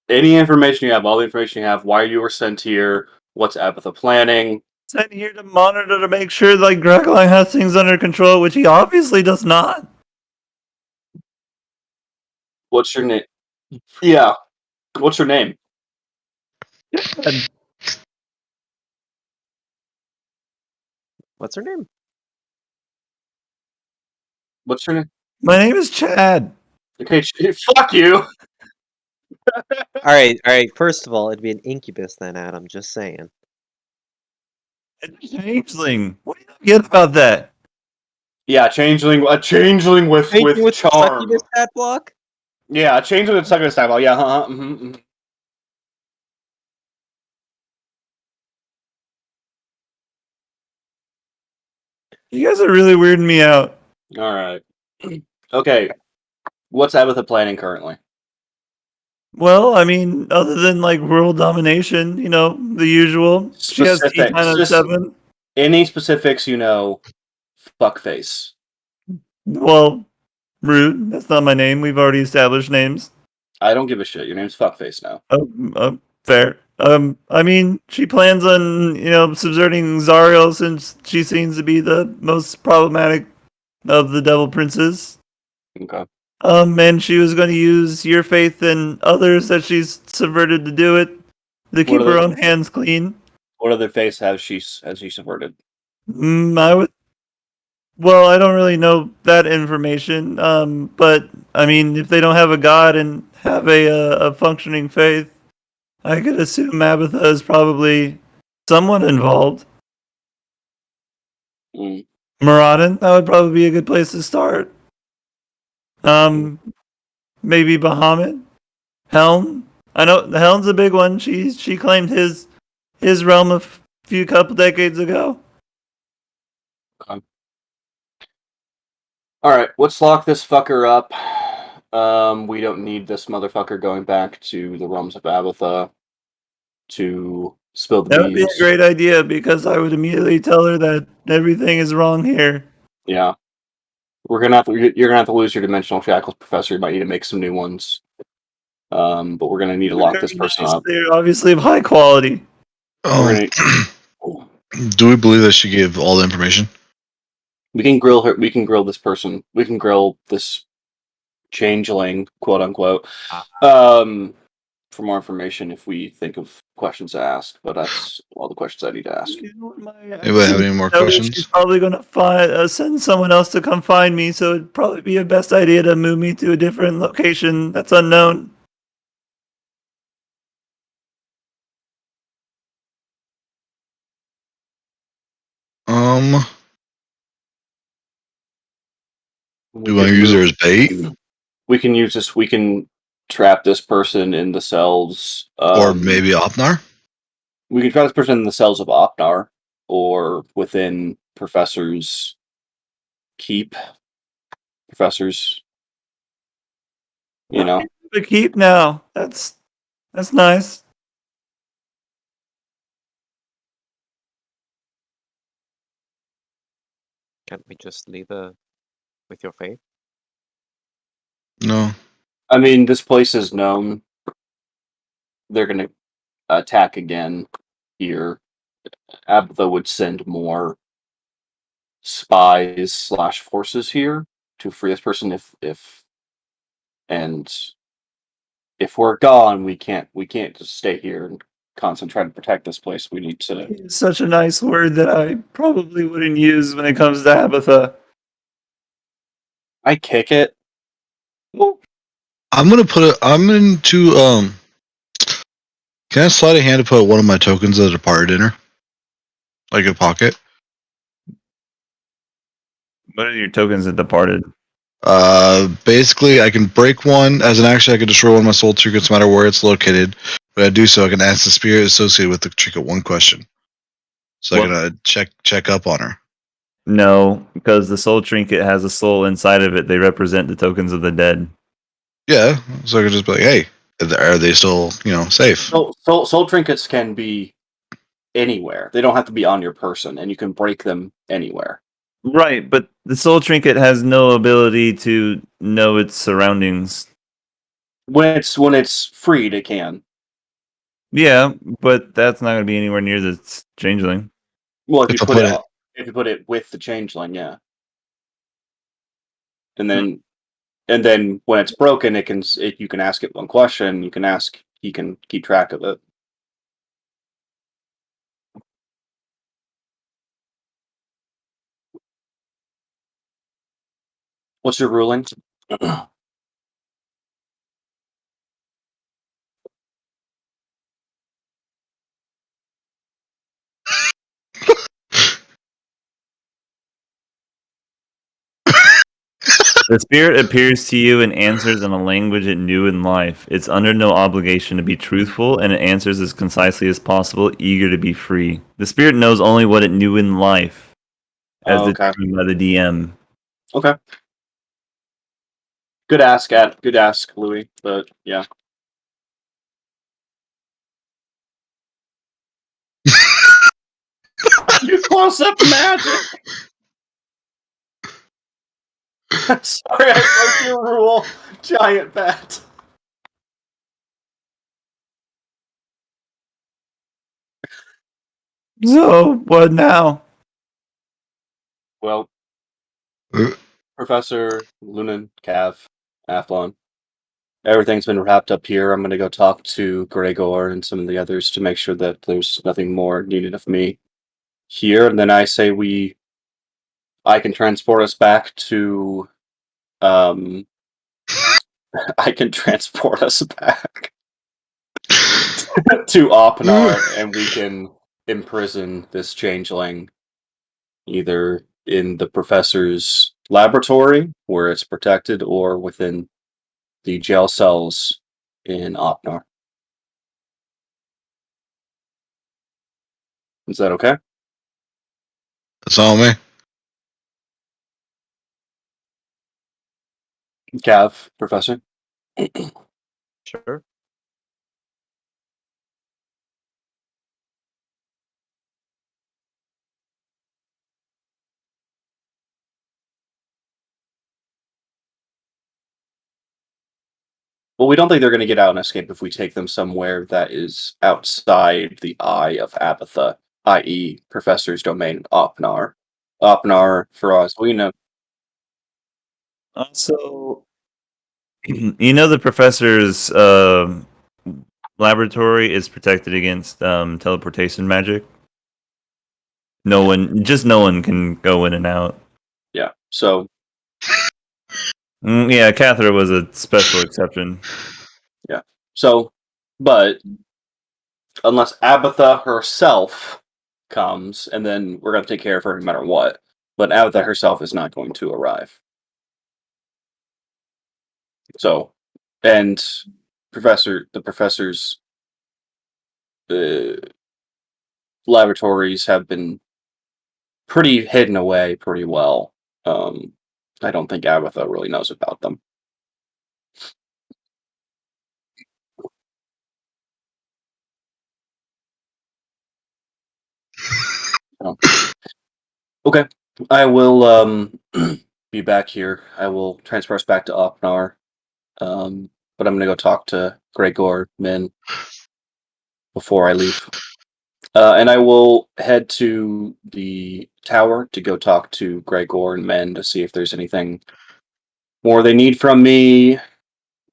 Speaker 1: Any information you have, all the information you have, why you were sent here, what's Abatha planning.
Speaker 2: Sent here to monitor to make sure like Gregline has things under control, which he obviously does not.
Speaker 1: What's your name? Yeah. What's your name?
Speaker 4: what's her name?
Speaker 1: What's your name?
Speaker 2: My name is Chad.
Speaker 1: Okay, fuck you.
Speaker 4: All right. First of all, it'd be an incubus then, Adam. Just saying.
Speaker 2: A changeling. What do you get about that?
Speaker 1: Yeah, a changeling with
Speaker 4: Anything with the
Speaker 1: charm.
Speaker 4: succubus stat block?
Speaker 1: Yeah, a changeling with succubus style. Yeah,
Speaker 2: You guys are really weirding me out.
Speaker 1: All right. Okay, what's Abatha planning currently?
Speaker 2: Well, I mean, other than like world domination, the usual. She has T
Speaker 1: Specifics.
Speaker 2: times
Speaker 1: Just
Speaker 2: 7.
Speaker 1: any specifics, fuckface.
Speaker 2: Well, rude. That's not my name. We've already established names.
Speaker 1: I don't give a shit. Your name's fuckface now.
Speaker 2: Fair. I mean, she plans on, subverting Zariel since she seems to be the most problematic of the Devil Princes.
Speaker 1: Okay.
Speaker 2: And she was going to use your faith and others that she's subverted to do it, to keep her own hands clean.
Speaker 1: What other face has she subverted?
Speaker 2: Well, I don't really know that information. But I mean, if they don't have a god and have a functioning faith, I could assume Abatha is probably someone involved.
Speaker 1: Mm.
Speaker 2: Muradin, that would probably be a good place to start. Maybe Bahamut, Helm. I know the Helm's a big one. She claimed his realm a few couple decades ago.
Speaker 1: Okay. All right, let's lock this fucker up. We don't need this motherfucker going back to the realms of Abatha to spill the
Speaker 2: That would be
Speaker 1: beans.
Speaker 2: a great idea because I would immediately tell her that everything is wrong here.
Speaker 1: Yeah. You're gonna have to lose your dimensional shackles, Professor. You might need to make some new ones. But we're gonna need to lock this person up.
Speaker 2: They're obviously of high quality.
Speaker 1: We're
Speaker 3: Oh, do we believe that she gave all the information?
Speaker 1: We can grill her. We can grill this person. We can grill this changeling, quote unquote, for more information if we think of questions to ask. But that's all the questions I need to ask.
Speaker 3: Anybody have any more questions?
Speaker 2: She's probably going to send someone else to come find me, so it'd probably be a best idea to move me to a different location that's unknown.
Speaker 3: Do I use her as bait?
Speaker 1: We can use this. We can trap this person in the cells,
Speaker 3: or maybe Opnar?
Speaker 1: We can trap this person in the cells of Opnar, or within Professor's keep. Professors,
Speaker 2: The keep now. That's nice.
Speaker 4: Can't we just leave her with your faith?
Speaker 3: No.
Speaker 1: I mean, this place is known. They're going to attack again here. Abatha would send more spies / forces here to free this person if we're gone, we can't just stay here and constantly try to protect this place. We need to.
Speaker 2: It's such a nice word that I probably wouldn't use when it comes to Abatha.
Speaker 1: I kick it.
Speaker 2: Well,
Speaker 3: I'm going to can I slide a hand to put one of my tokens of the departed in her? Like a pocket?
Speaker 2: what are your tokens that departed?
Speaker 3: Basically, I can break one. As an action, I can destroy one of my soul trinkets no matter where it's located. But I do so, I can ask the spirit associated with the trinket one question. So I'm going to check up on her.
Speaker 2: No, because the soul trinket has a soul inside of it. They represent the tokens of the dead.
Speaker 3: Yeah, so I could just be like, hey, are they still, safe?
Speaker 1: Soul trinkets can be anywhere. They don't have to be on your person, and you can break them anywhere.
Speaker 2: Right, but the soul trinket has no ability to know its surroundings.
Speaker 1: When it's freed, it can.
Speaker 2: Yeah, but that's not going to be anywhere near the changeling.
Speaker 1: Well, if you put it with the changeling, yeah. And then when it's broken, you can ask it one question. You can ask. He can keep track of it. What's your ruling?
Speaker 2: The spirit appears to you and answers in a language it knew in life. It's under no obligation to be truthful, and it answers as concisely as possible, eager to be free. The spirit knows only what it knew in life, as
Speaker 1: Oh, okay.
Speaker 2: determined by the DM.
Speaker 1: Okay. Good ask, Louis. But yeah. You close up magic. Sorry, I broke your rule. Giant bat.
Speaker 2: So, what now?
Speaker 1: Well, Professor, Lunan, Cav, Athlon. Everything's been wrapped up here. I'm going to go talk to Gregor and some of the others to make sure that there's nothing more needed of me here. And then I say I can transport us back to, I can transport us back to Opnar, and we can imprison this changeling either in the professor's laboratory, where it's protected, or within the jail cells in Opnar. Is that okay?
Speaker 3: That's all me.
Speaker 1: Cav, Professor?
Speaker 4: Sure.
Speaker 1: Well, we don't think they're going to get out and escape if we take them somewhere that is outside the eye of Abatha, i.e., Professor's domain, Opnar. Opnar, for us, we know.
Speaker 2: Also, you know the professor's laboratory is protected against teleportation magic. No one can go in and out.
Speaker 1: Yeah, so
Speaker 2: Yeah, Cathra was a special exception.
Speaker 1: but unless Abatha herself comes, and then we're going to take care of her no matter what. But Abatha herself is not going to arrive. So, and the professor's laboratories have been pretty hidden away pretty well. I don't think Abatha really knows about them. Oh. Okay, I will be back here. I will transfer us back to Opnar. But I'm gonna go talk to Gregor Min before I leave. And I will head to the tower to go talk to Gregor and Men to see if there's anything more they need from me,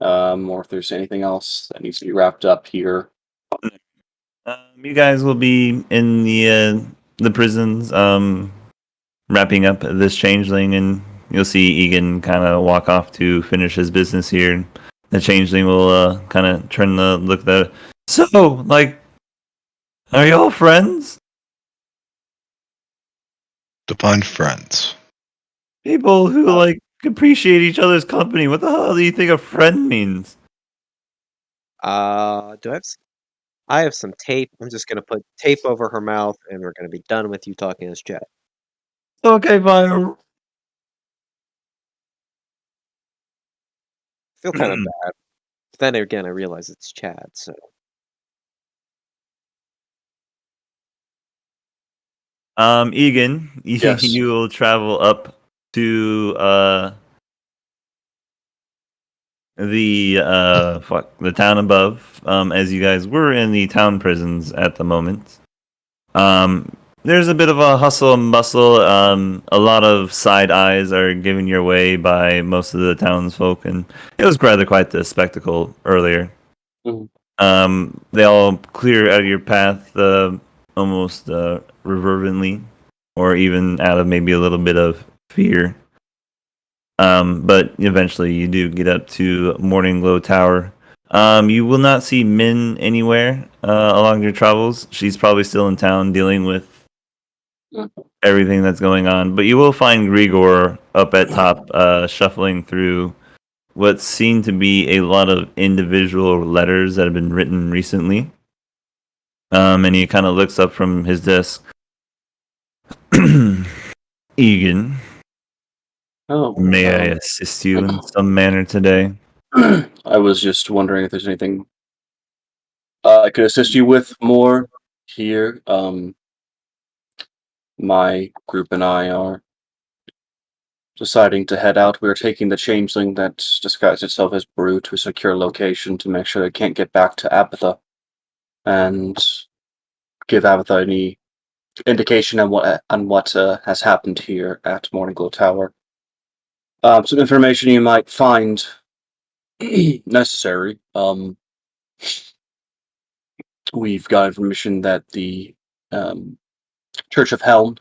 Speaker 1: or if there's anything else that needs to be wrapped up here.
Speaker 2: You guys will be in the prisons, wrapping up this changeling, and you'll see Egan kind of walk off to finish his business here. The changeling will kind of turn the look at the. So, like, are y'all friends?
Speaker 3: Define friends.
Speaker 2: People who like appreciate each other's company. What the hell do you think a friend means?
Speaker 4: Do I have? I have some tape. I'm just gonna put tape over her mouth, and we're gonna be done with you talking as chat.
Speaker 2: Okay, fine.
Speaker 4: Feel kind of bad. But then again, I realize it's Chad, so
Speaker 2: Egan,
Speaker 1: Yes.
Speaker 2: you will travel up to the town above. As you guys were in the town prisons at the moment. There's a bit of a hustle and bustle. A lot of side eyes are given your way by most of the townsfolk, and it was rather quite the spectacle earlier.
Speaker 1: Mhm.
Speaker 2: They all clear out of your path almost reverently, or even out of maybe a little bit of fear. But eventually you do get up to Morning Glow Tower. You will not see Min anywhere along your travels. She's probably still in town dealing with everything that's going on. But you will find Grigor up at top, shuffling through what seem to be a lot of individual letters that have been written recently. And he kind of looks up from his desk. Egan,
Speaker 1: Oh,
Speaker 2: may I assist you in some manner today?
Speaker 1: I was just wondering if there's anything I could assist you with more here. My group and I are deciding to head out. We're taking the changeling that disguised itself as Brew to a secure location to make sure it can't get back to Abatha and give Abatha any indication on what has happened here at Morningglow Tower. Some information you might find necessary. We've got information that the Church of Helm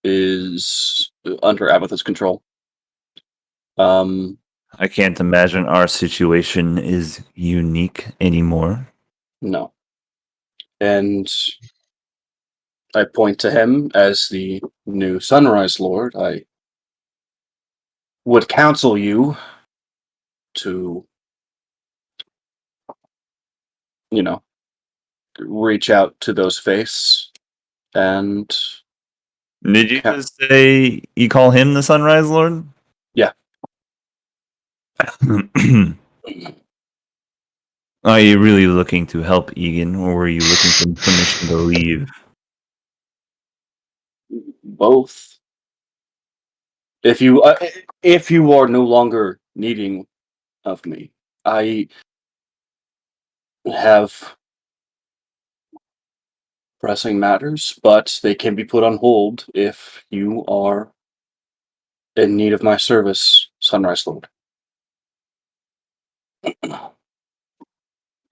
Speaker 1: is under Abatha's control.
Speaker 2: I can't imagine our situation is unique anymore.
Speaker 1: No. And I point to him as the new Sunrise Lord. I would counsel you to, you know, reach out to those faiths and
Speaker 2: Did you just say you call him the Sunrise Lord?
Speaker 1: Yeah.
Speaker 2: Are you really looking to help Egan, or were you looking for permission to leave?
Speaker 1: both. If you are no longer needing of me, I have pressing matters, but they can be put on hold if you are in need of my service, Sunrise Lord.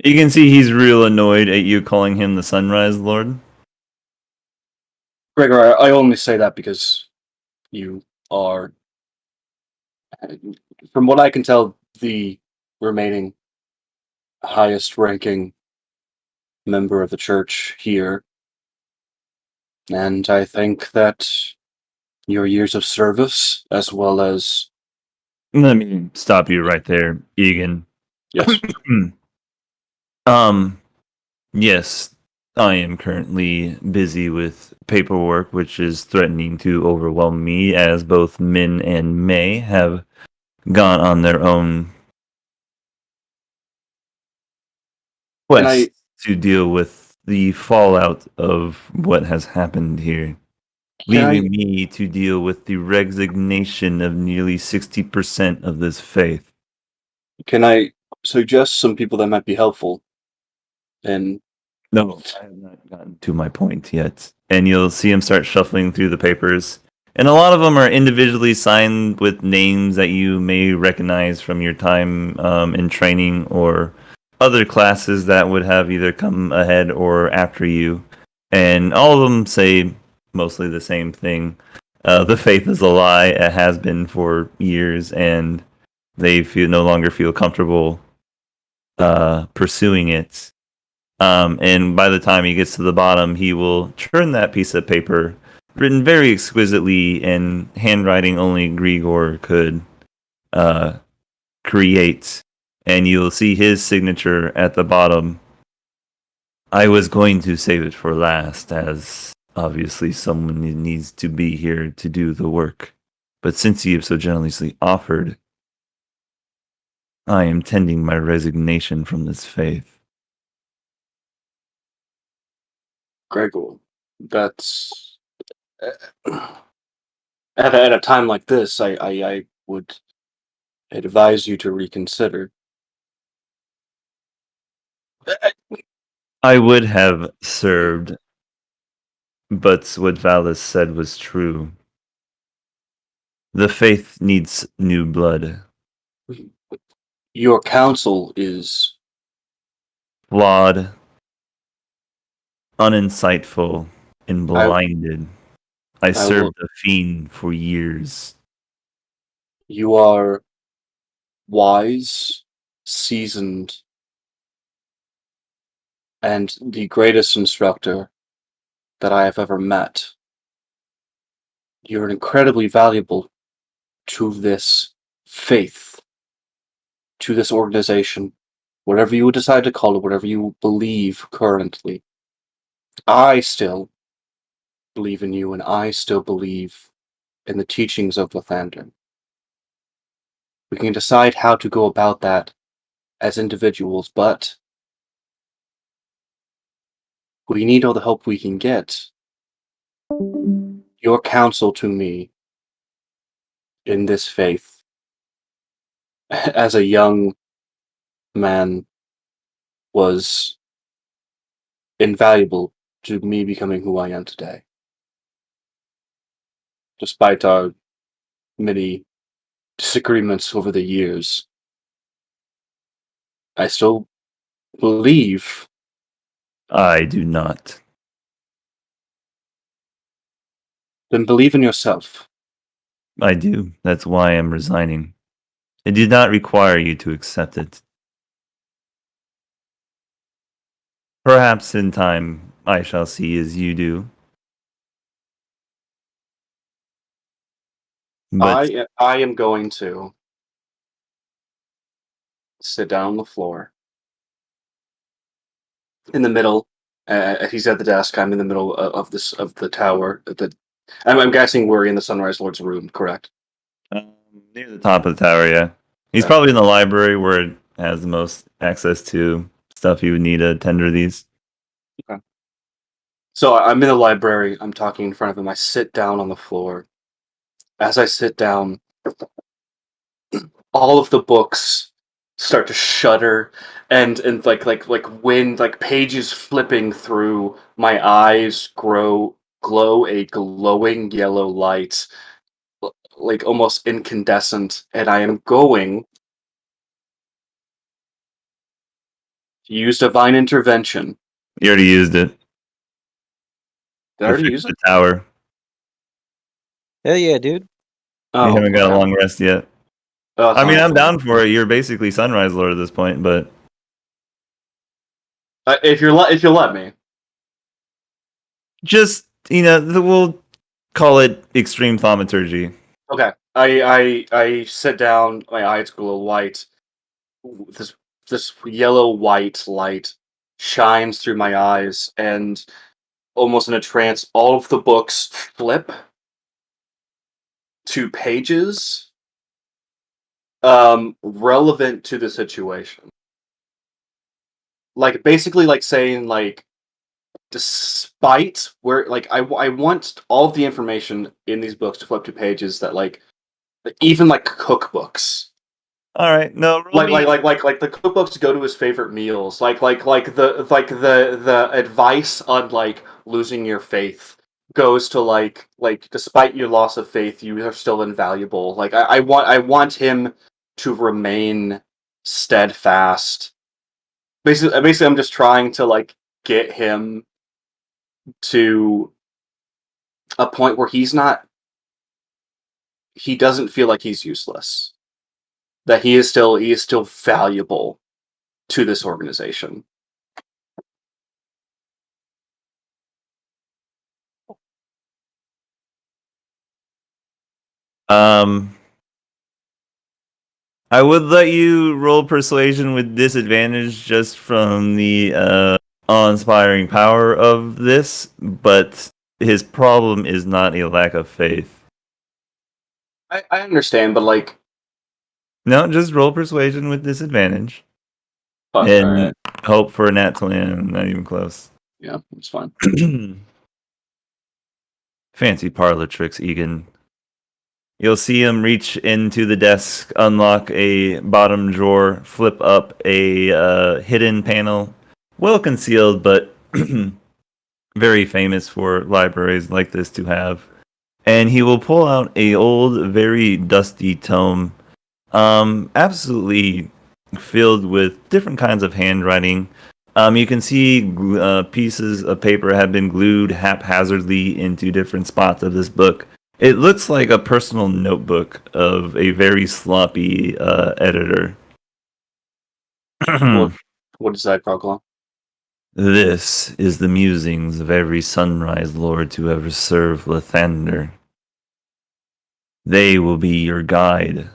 Speaker 2: You can see he's real annoyed at you calling him the Sunrise Lord.
Speaker 1: Gregor, I only say that because you are, from what I can tell, the remaining highest ranking member of the church here. And I think that your years of service, as well as...
Speaker 2: Let me stop you right there, Egan.
Speaker 1: Yes.
Speaker 2: Yes, I am currently busy with paperwork, which is threatening to overwhelm me, as both Min and May have gone on their own
Speaker 1: And I...
Speaker 2: quest to deal with the fallout of what has happened here, leaving me to deal with the resignation of nearly 60% of this faith.
Speaker 1: Can I suggest some people that might be helpful? And
Speaker 2: No, I have not gotten to my point yet. And you'll see him start shuffling through the papers. And a lot of them are individually signed with names that you may recognize from your time in training or other classes that would have either come ahead or after you. And all of them say mostly the same thing. The faith is a lie. It has been for years, and they no longer feel comfortable pursuing it. And by the time he gets to the bottom, he will turn that piece of paper, written very exquisitely in handwriting only Grigor could create, and you'll see his signature at the bottom. I was going to save it for last, as obviously someone needs to be here to do the work. But since you have so generously offered, I am tending my resignation from this faith.
Speaker 1: Gregor, that's... at a time like this, I would advise you to reconsider.
Speaker 2: I would have served, but what Valis said was true. The faith needs new blood.
Speaker 1: Your counsel is...
Speaker 2: Flawed, uninsightful, and blinded. I served a fiend for years.
Speaker 1: You are wise, seasoned, and the greatest instructor that I have ever met. You're incredibly valuable to this faith, to this organization, whatever you would decide to call it, whatever you believe currently. I still believe in you, and I still believe in the teachings of Lathander. We can decide how to go about that as individuals, but we need all the help we can get. Your counsel to me in this faith, as a young man, was invaluable to me becoming who I am today. Despite our many disagreements over the years, I still believe.
Speaker 2: I do not.
Speaker 1: Then believe in yourself.
Speaker 2: I do. That's why I'm resigning. It did not require you to accept it. Perhaps in time I shall see as you do. But
Speaker 1: I am going to sit down on the floor in the middle. He's at the desk. I'm in the middle of the tower. I'm guessing we're in the Sunrise Lord's room, correct?
Speaker 2: near the top of the tower, yeah. He's
Speaker 1: Okay.
Speaker 2: probably in the library where it has the most access to stuff you would need to tender these.
Speaker 1: Okay. So I'm in the library. I'm talking in front of him. I sit down on the floor. As I sit down, all of the books start to shudder, and like wind, like pages flipping through. My eyes glow a glowing yellow light, like almost incandescent, and I am going to use divine intervention.
Speaker 2: You already used it
Speaker 1: Did I
Speaker 2: to
Speaker 1: already
Speaker 2: fix
Speaker 1: use
Speaker 2: the
Speaker 1: it?
Speaker 2: tower.
Speaker 4: Hell yeah, dude.
Speaker 2: You
Speaker 1: Oh,
Speaker 2: haven't got a
Speaker 1: okay.
Speaker 2: long rest yet.
Speaker 1: Oh,
Speaker 2: I mean,
Speaker 1: fine,
Speaker 2: I'm
Speaker 1: fine.
Speaker 2: down for it. You're basically Sunrise Lord at this point, but
Speaker 1: If you'll let me.
Speaker 2: just, we'll call it extreme thaumaturgy.
Speaker 1: Okay. I sit down. My eyes glow white. This yellow white light shines through my eyes, and almost in a trance, all of the books flip to pages relevant to the situation. Like basically like saying like, despite where, like, I want all of the information in these books to flip to pages that like even like cookbooks.
Speaker 2: All right, no, roll me.
Speaker 1: Like the cookbooks go to his favorite meals. The advice on like losing your faith goes to like despite your loss of faith, you are still invaluable. Like I want him to remain steadfast. Basically, I'm just trying to like get him to a point where he doesn't feel like he's useless. That he is still valuable to this organization.
Speaker 2: I would let you roll persuasion with disadvantage just from the awe-inspiring power of this, but his problem is not a lack of faith.
Speaker 1: I understand, but like,
Speaker 2: No, just roll persuasion with disadvantage
Speaker 1: fuck,
Speaker 2: and
Speaker 1: alright.
Speaker 2: hope for a nat 20. Not even close.
Speaker 1: Yeah, it's fine.
Speaker 2: Fancy parlor tricks, Egan. You'll see him reach into the desk, unlock a bottom drawer, flip up a hidden panel, well concealed, but very famous for libraries like this to have. And he will pull out a old, very dusty tome, absolutely filled with different kinds of handwriting. You can see pieces of paper have been glued haphazardly into different spots of this book. It looks like a personal notebook of a very sloppy editor.
Speaker 1: What does that gargle?
Speaker 2: This is the musings of every sunrise lord to ever serve Lathander. They will be your guide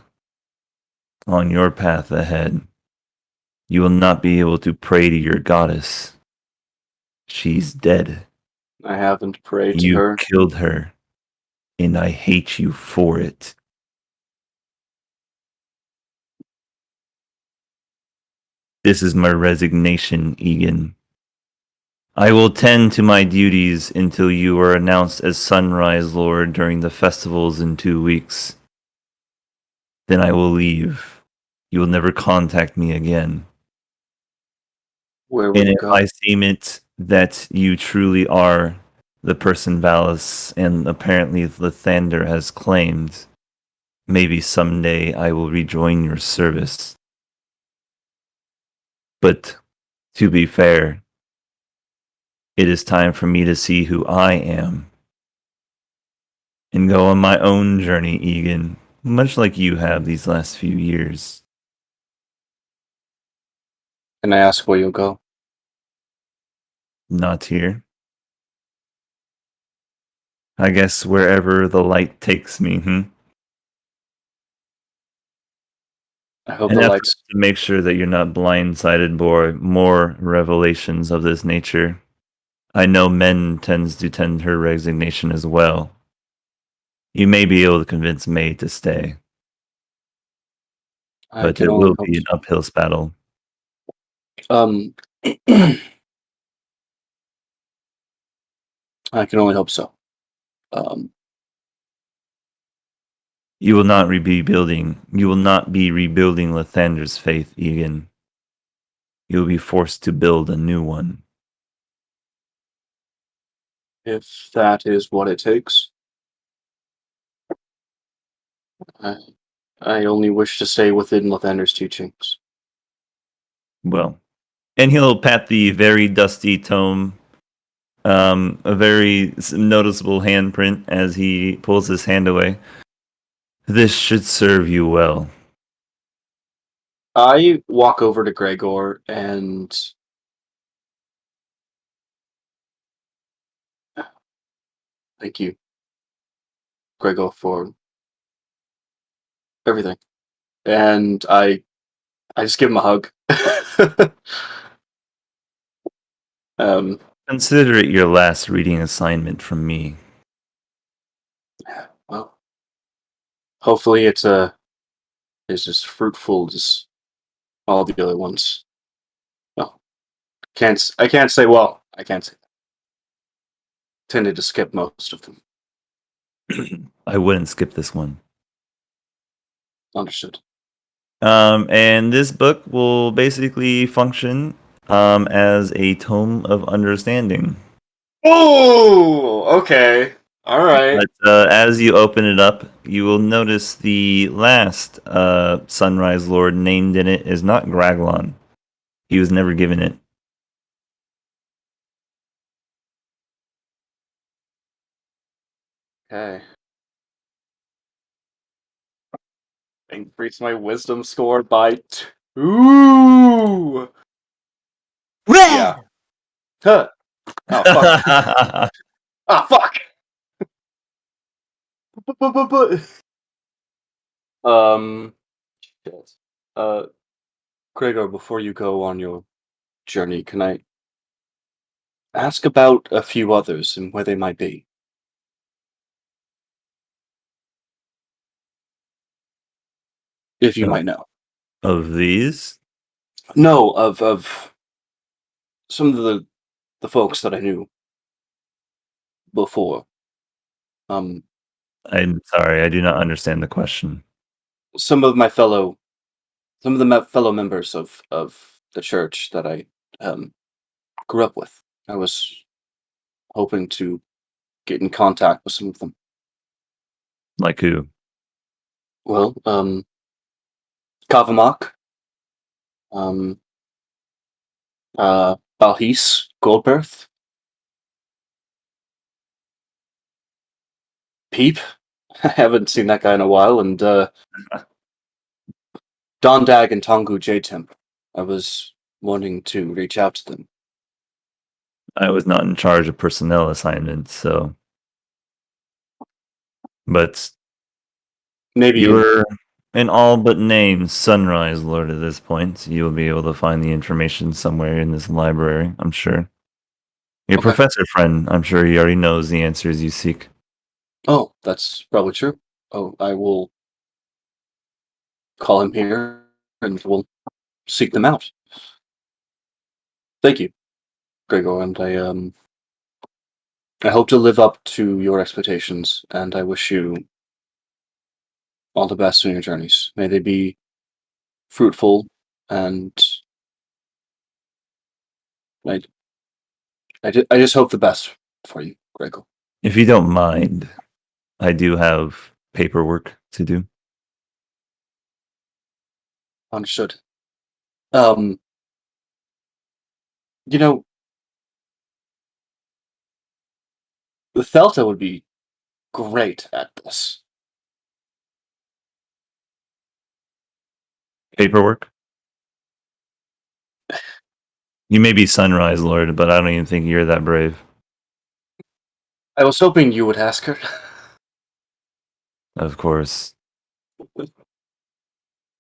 Speaker 2: on your path ahead. You will not be able to pray to your goddess. She's dead.
Speaker 1: I haven't prayed to
Speaker 2: You
Speaker 1: her.
Speaker 2: killed her, and I hate you for it. This is my resignation, Egan. I will tend to my duties until you are announced as Sunrise Lord during the festivals in 2 weeks. Then I will leave. You will never contact me again.
Speaker 1: Where will
Speaker 2: And
Speaker 1: you
Speaker 2: if
Speaker 1: go?
Speaker 2: I seem it that you truly are the person Valis and apparently Lathander has claimed, maybe someday I will rejoin your service. But to be fair, it is time for me to see who I am and go on my own journey, Egan, much like you have these last few years.
Speaker 1: Can I ask where you'll go?
Speaker 2: Not here. I guess wherever the light takes me,
Speaker 1: I hope
Speaker 2: An
Speaker 1: the
Speaker 2: effort
Speaker 1: lights.
Speaker 2: to make sure that you're not blindsided by more revelations of this nature. I know Men tends to tend her resignation as well. You may be able to convince May to stay,
Speaker 1: I
Speaker 2: but
Speaker 1: can
Speaker 2: it
Speaker 1: only
Speaker 2: will
Speaker 1: hope.
Speaker 2: be an uphill battle.
Speaker 1: I can only hope so. Um,
Speaker 2: You will not be rebuilding Lathander's faith, Egan. You will be forced to build a new one.
Speaker 1: if that is what it takes, I, I only wish to stay within Lathander's teachings.
Speaker 2: Well, and he'll pat the very dusty tome, a very noticeable handprint as he pulls his hand away. This should serve you well.
Speaker 1: I walk over to Gregor and thank you, Gregor, for everything. And I just give him a hug. um,
Speaker 2: Consider it your last reading assignment from me.
Speaker 1: well, hopefully it's as fruitful as all the other ones. Well, I can't say. Well, I can't say. Tended to skip most of them.
Speaker 2: I wouldn't skip this one.
Speaker 1: Understood.
Speaker 2: And this book will basically function as a tome of understanding.
Speaker 1: Oh, okay. All right.
Speaker 2: But as you open it up, you will notice the last Sunrise Lord named in it is not Graglon. He was never given it.
Speaker 1: Okay. Increase my wisdom score by 2. Yeah. Huh. Oh fuck. Ah fuck. Um. Shit. Gregor, before you go on your journey, can I ask about a few others and where they might be? If you
Speaker 2: Oh.
Speaker 1: might know.
Speaker 2: Of these?
Speaker 1: No, of some of the folks that I knew before. Um,
Speaker 2: I'm sorry, I do not understand the question.
Speaker 1: some of my fellow, some of the fellow members of the church that I grew up with. I was hoping to get in contact with some of them.
Speaker 2: Like who?
Speaker 1: Well, Kavamak, um, Balhis, Goldberth, Peep. I haven't seen that guy in a while, and Dondag and Tongu J Temp. I was wanting to reach out to them.
Speaker 2: I was not in charge of personnel assignments, so. But
Speaker 1: Maybe
Speaker 2: you were in all but name Sunrise Lord at this point. You will be able to find the information somewhere in this library, I'm sure. Your
Speaker 1: Okay.
Speaker 2: professor friend, I'm sure he already knows the answers you seek.
Speaker 1: Oh, that's probably true. Oh, I will call him here and we'll seek them out. Thank you, Gregor, and I hope to live up to your expectations, and I wish you all the best in your journeys. May they be fruitful, and I, I just hope the best for you, Gregor.
Speaker 2: If you don't mind, I do have paperwork to do.
Speaker 1: Understood. Um, you know, the Thelta would be great at this.
Speaker 2: Paperwork? You may be Sunrise Lord, but I don't even think you're that brave.
Speaker 1: I was hoping you would ask her.
Speaker 2: Of course.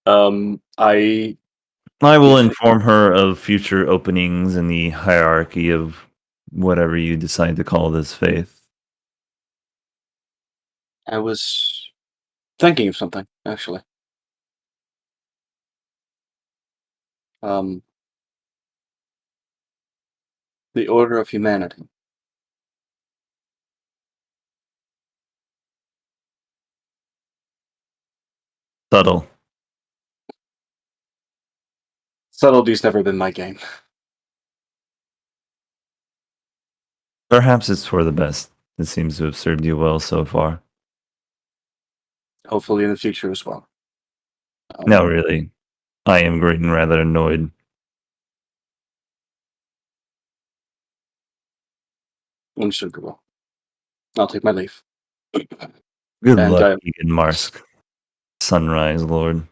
Speaker 1: I
Speaker 2: I will
Speaker 1: if
Speaker 2: inform her of future openings in the hierarchy of whatever you decide to call this faith.
Speaker 1: I was thinking of something actually. Um, the Order of Humanity.
Speaker 2: Subtle.
Speaker 1: Subtlety's never been my game.
Speaker 2: Perhaps it's for the best. It seems to have served you well so far.
Speaker 1: Hopefully in the future as well.
Speaker 2: No, really. I am getting rather annoyed.
Speaker 1: Understood, Gregor. I'll take my leave.
Speaker 2: Good
Speaker 1: And
Speaker 2: luck, Egan Marsk. Sunrise Lord.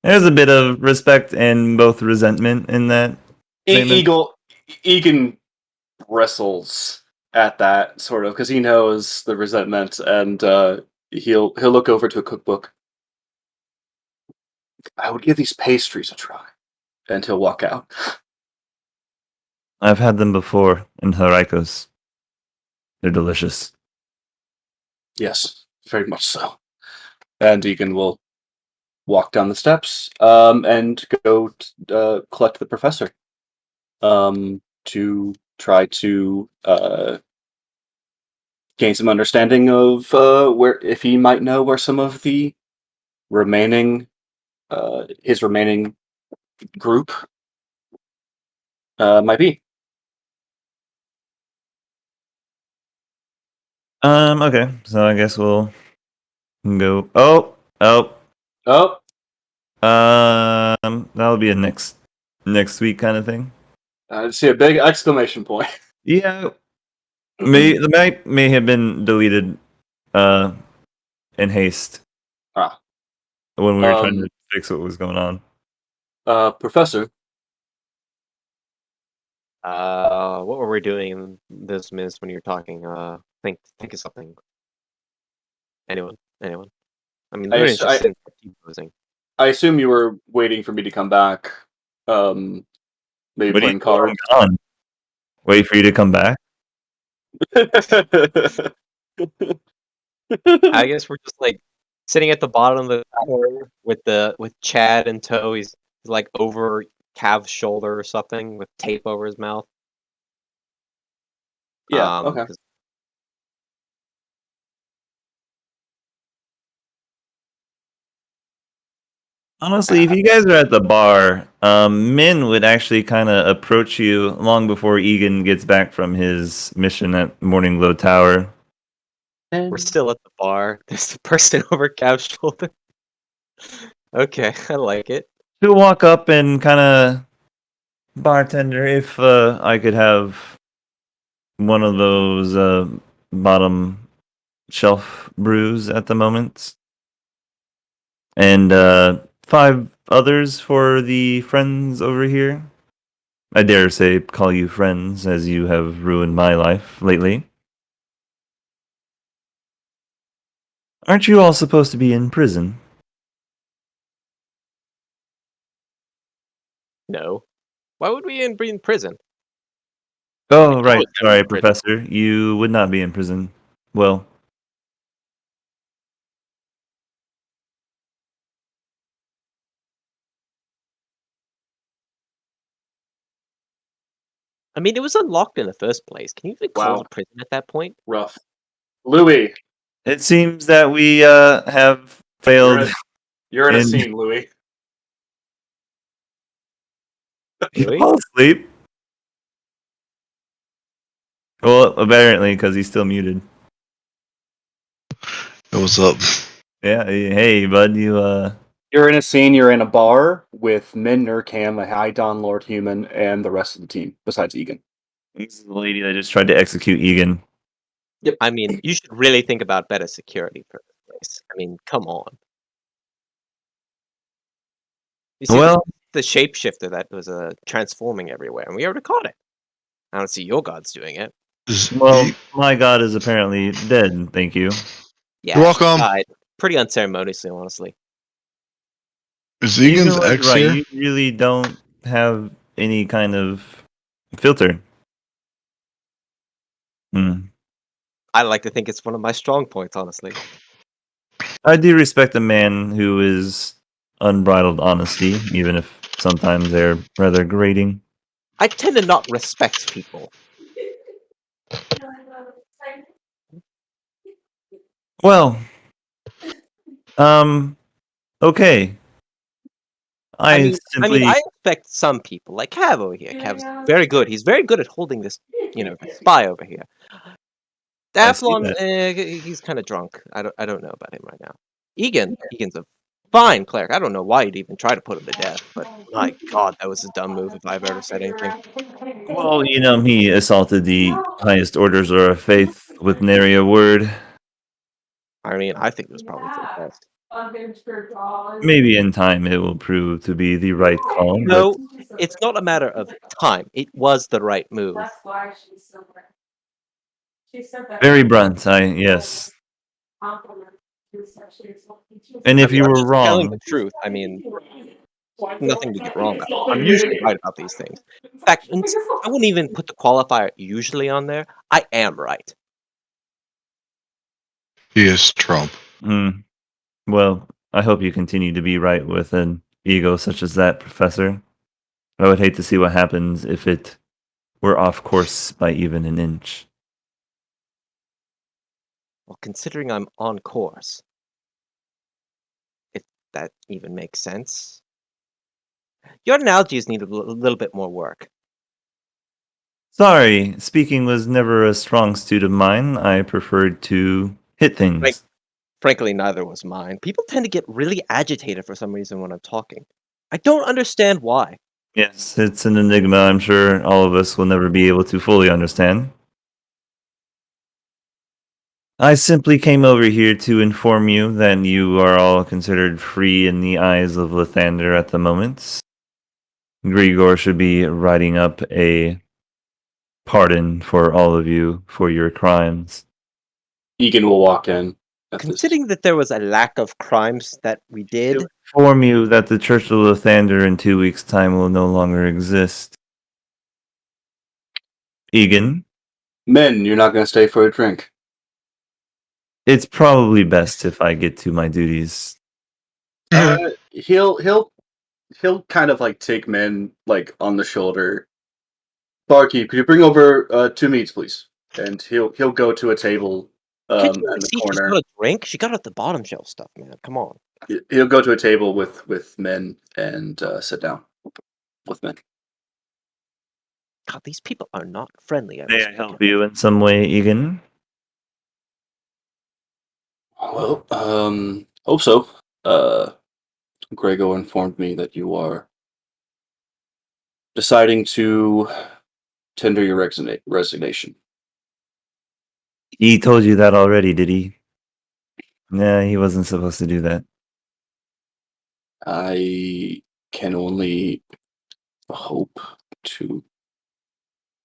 Speaker 2: There's a bit of respect and both resentment in that statement.
Speaker 1: Egan bristles at that sort of because he knows the resentment, and he'll look over to a cookbook. I would give these pastries a try, and he'll walk out.
Speaker 2: I've had them before in Haraikos. They're delicious.
Speaker 1: Yes, very much so. And Egan will walk down the steps and go collect the professor to try to gain some understanding of where, if he might know where some of the remaining his remaining group might be.
Speaker 2: Okay. So I guess we'll go. Oh.
Speaker 1: Oh,
Speaker 2: That'll be a next week kind of thing.
Speaker 1: I see a big exclamation point.
Speaker 2: Yeah. The map may have been deleted uh in haste
Speaker 1: Ah,
Speaker 2: when we were trying to
Speaker 1: um,
Speaker 2: fix what was going on.
Speaker 1: Professor,
Speaker 4: What were we doing in this minute when you were talking? Think of something. Anyone? I mean,
Speaker 1: I,
Speaker 4: literally
Speaker 1: ass-
Speaker 4: just
Speaker 1: I
Speaker 4: sitting there keep posing.
Speaker 1: I assume you were waiting for me to come back. Maybe
Speaker 2: What are you
Speaker 1: playing
Speaker 2: doing?
Speaker 1: cards.
Speaker 2: On? Wait for you to come back?
Speaker 4: I guess we're just like sitting at the bottom of the tower with Chad in tow. He's like over Cav's shoulder or something with tape over his mouth.
Speaker 1: Yeah. Okay.
Speaker 4: 'Cause
Speaker 2: Honestly, if you guys are at the bar, Min would actually kind of approach you long before Egan gets back from his mission at Morning Glow Tower.
Speaker 4: we're still at the bar. There's the person over Cav's shoulder. Okay, I like it.
Speaker 2: He'll walk up and kind of bartender, if I could have one of those bottom shelf brews at the moment, and 5 others for the friends over here. I dare say, call you friends, as you have ruined my life lately. Aren't you all supposed to be in prison?
Speaker 4: No. Why would we be in prison?
Speaker 2: Oh,
Speaker 4: I
Speaker 2: right.
Speaker 4: was gonna be
Speaker 2: Sorry,
Speaker 4: in prison.
Speaker 2: Professor. You would not be in prison. Well,
Speaker 4: I mean, it was unlocked in the first place. Can you even call
Speaker 1: Wow.
Speaker 4: it a prison at that point?
Speaker 1: Rough. Louis,
Speaker 2: it seems that we have
Speaker 1: you're
Speaker 2: failed
Speaker 1: in, you're in a
Speaker 2: in.
Speaker 1: scene, Louis.
Speaker 2: You
Speaker 4: Louis?
Speaker 2: fall asleep? Well, apparently, because he's still muted.
Speaker 3: Hey, what's up?
Speaker 2: Yeah, hey, bud,
Speaker 1: You're in a scene. You're in a bar with Min Nurkam, a High Dawn Lord Human, and the rest of the team, besides Egan.
Speaker 2: this is the lady that just tried to execute Egan.
Speaker 4: I mean, you should really think about better security for this place. I mean, come on. You see
Speaker 2: Well,
Speaker 4: the shapeshifter that was transforming everywhere, and we already caught it. I don't see your gods doing it.
Speaker 3: Is
Speaker 2: well, my god is apparently dead, thank you.
Speaker 4: Yeah,
Speaker 3: You're
Speaker 4: she
Speaker 3: welcome.
Speaker 4: died pretty unceremoniously, honestly.
Speaker 3: Is
Speaker 2: Egan
Speaker 3: Egan's
Speaker 2: was
Speaker 3: ex
Speaker 2: right,
Speaker 3: here?
Speaker 2: you really don't have any kind of filter. Hmm.
Speaker 4: I like to think it's one of my strong points, honestly.
Speaker 2: I do respect a man who is unbridled honesty, even if sometimes they're rather grating.
Speaker 4: I tend to not respect people.
Speaker 2: Well, okay. I
Speaker 4: I mean,
Speaker 2: simply
Speaker 4: I expect some people, like Cav over here. Cav's very good. He's very good at holding this, the spy over here.
Speaker 2: I see
Speaker 4: Daphlon,
Speaker 2: that.
Speaker 4: he's kind of drunk. I don't know about him right now. Egan's a fine cleric. I don't know why you'd even try to put him to death, but my God, that was a dumb move if I've ever said anything.
Speaker 2: Well, he assaulted the highest orders of our faith with nary a word.
Speaker 4: I mean, I think it was probably for the best.
Speaker 2: Maybe in time it will prove to be the right call, but
Speaker 4: No, it's not a matter of time. It was the right move.
Speaker 2: very blunt, yes. And
Speaker 4: I
Speaker 2: if
Speaker 4: mean,
Speaker 2: you
Speaker 4: I'm
Speaker 2: were
Speaker 4: just telling the
Speaker 2: wrong,
Speaker 4: truth. I mean, nothing to get wrong about. I'm usually right about these things. In fact, I wouldn't even put the qualifier usually on there. I am right.
Speaker 3: He is Trump.
Speaker 2: well, I hope you continue to be right with an ego such as that, Professor. I would hate to see what happens if it were off course by even an inch.
Speaker 4: Well, considering I'm on course, if that even makes sense. Your analogies need a little bit more work.
Speaker 2: Sorry, speaking was never a strong suit of mine. I preferred to hit things.
Speaker 4: Frankly, neither was mine. People tend to get really agitated for some reason when I'm talking. I don't understand why.
Speaker 2: Yes, it's an enigma I'm sure all of us will never be able to fully understand. I simply came over here to inform you that you are all considered free in the eyes of Lathander at the moment. Grigor should be writing up a pardon for all of you for your crimes.
Speaker 1: Egan will walk in. At this.
Speaker 4: Considering that there was a lack of crimes that we did,
Speaker 2: Inform you that the Church of Lathander in 2 weeks' time will no longer exist. Egan,
Speaker 1: Men, you're not going to stay for a drink.
Speaker 2: it's probably best if I get to my duties.
Speaker 1: He'll kind of like take Men like on the shoulder. Barkeep, could you bring over 2 meats, please? And he'll go to a table
Speaker 4: can't
Speaker 1: in
Speaker 4: you really
Speaker 1: the
Speaker 4: see she's
Speaker 1: corner.
Speaker 4: got a drink? She got out the bottom shelf stuff, man. Come on.
Speaker 1: He'll go to a table with Men and sit down with Men.
Speaker 4: God, these people are not friendly.
Speaker 2: May I help you in some way, Egan?
Speaker 1: Well, hope so. Grego informed me that you are deciding to tender your resignation.
Speaker 2: He told you that already, did he? Nah, he wasn't supposed to do that.
Speaker 1: I can only hope to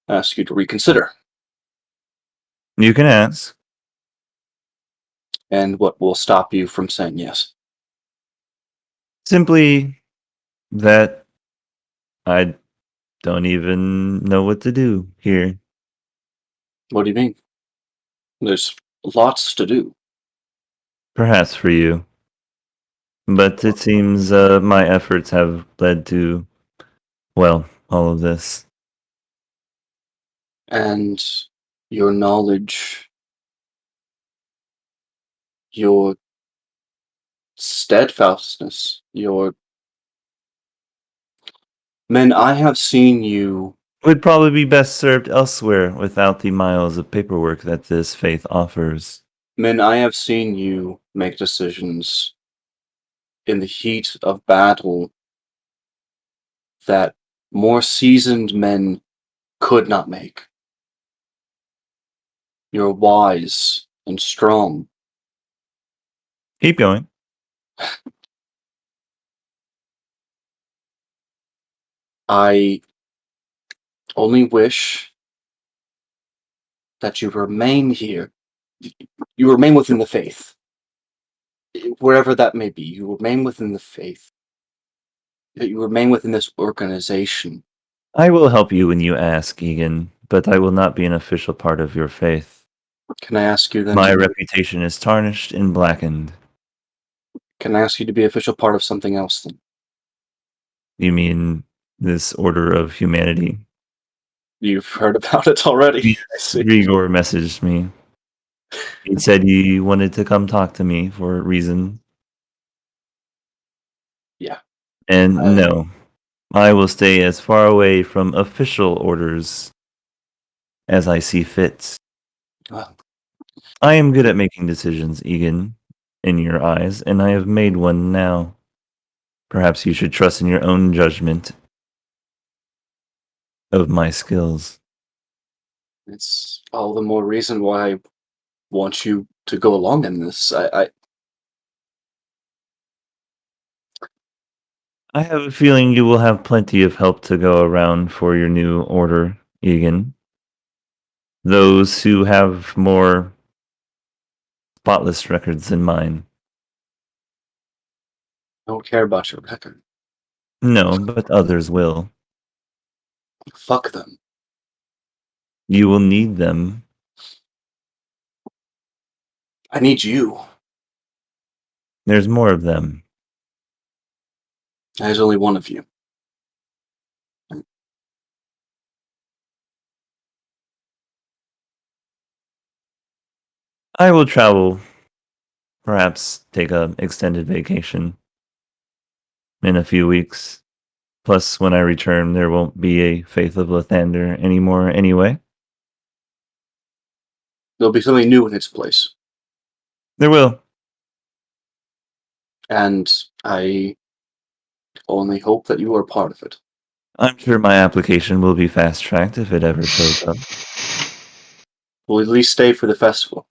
Speaker 1: ask you to reconsider.
Speaker 2: You can ask.
Speaker 1: And what will stop you from saying yes?
Speaker 2: Simply that I don't even know what to do here.
Speaker 1: What do you mean? There's lots to do.
Speaker 2: Perhaps for you. But it seems my efforts have led to, well, all of this.
Speaker 1: And your knowledge, your steadfastness, your... Men, I have seen you...
Speaker 2: Would probably be best served elsewhere without the miles of paperwork that this faith offers.
Speaker 1: Men, I have seen you make decisions in the heat of battle that more seasoned men could not make. You're wise and strong.
Speaker 2: Keep going.
Speaker 1: I only wish that you remain here. You remain within the faith. Wherever that may be, you remain within the faith. That you remain within this organization.
Speaker 2: I will help you when you ask, Egan, but I will not be an official part of your faith.
Speaker 1: Can I ask you then
Speaker 2: My
Speaker 1: to...
Speaker 2: reputation is tarnished and blackened.
Speaker 1: Can I ask you to be official part of something else then?
Speaker 2: You mean this order of humanity?
Speaker 1: You've heard about it already. I see.
Speaker 2: Grigor messaged me. He said he wanted to come talk to me for a reason.
Speaker 1: Yeah.
Speaker 2: And no, I will stay as far away from official orders as I see fit.
Speaker 1: Well,
Speaker 2: I am good at making decisions, Egan, in your eyes, and I have made one now. Perhaps you should trust in your own judgment of my skills.
Speaker 1: it's all the more reason why I want you to go along in this.
Speaker 2: I have a feeling you will have plenty of help to go around for your new order, Egan. Those who have more spotless records than mine.
Speaker 1: don't care about your record.
Speaker 2: No, but others will.
Speaker 1: Fuck them.
Speaker 2: You will need them.
Speaker 1: I need you.
Speaker 2: There's more of them.
Speaker 1: There's only one of you.
Speaker 2: I will travel. Perhaps take a extended vacation in a few weeks. Plus, when I return, there won't be a Faith of Lathander anymore anyway.
Speaker 1: There'll be something new in its place.
Speaker 2: There will.
Speaker 1: And I only hope that you are part of it.
Speaker 2: I'm sure my application will be fast-tracked if it ever shows up.
Speaker 1: We'll at least stay for the festival.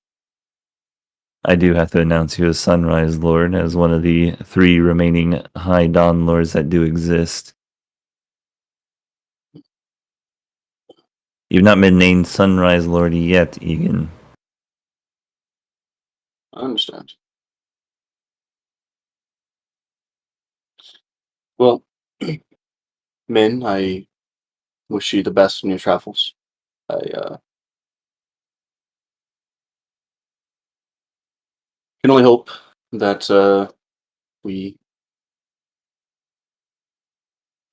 Speaker 2: I do have to announce you as Sunrise Lord, as one of the 3 remaining High Dawn Lords that do exist. You've not been named Sunrise Lord yet, Egan.
Speaker 1: I understand. Well, Min, I wish you the best in your travels. I can only hope that we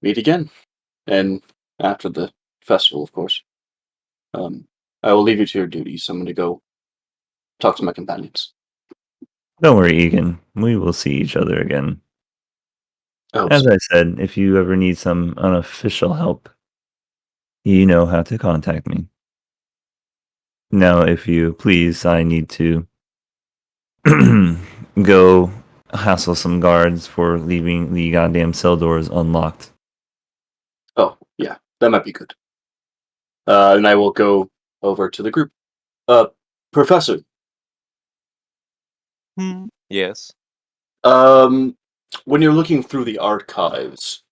Speaker 1: meet again. And after the festival, of course. I will leave you to your duties. I'm going to go talk to my companions.
Speaker 2: Don't worry, Egan. We will see each other again.
Speaker 1: I hope
Speaker 2: As
Speaker 1: so.
Speaker 2: I said, if you ever need some unofficial help, you know how to contact me. Now, if you please, I need to go hassle some guards for leaving the goddamn cell doors unlocked.
Speaker 1: Oh, yeah, that might be good. And I will go over to the group. Professor,
Speaker 4: Yes.
Speaker 1: when you're looking through the archives,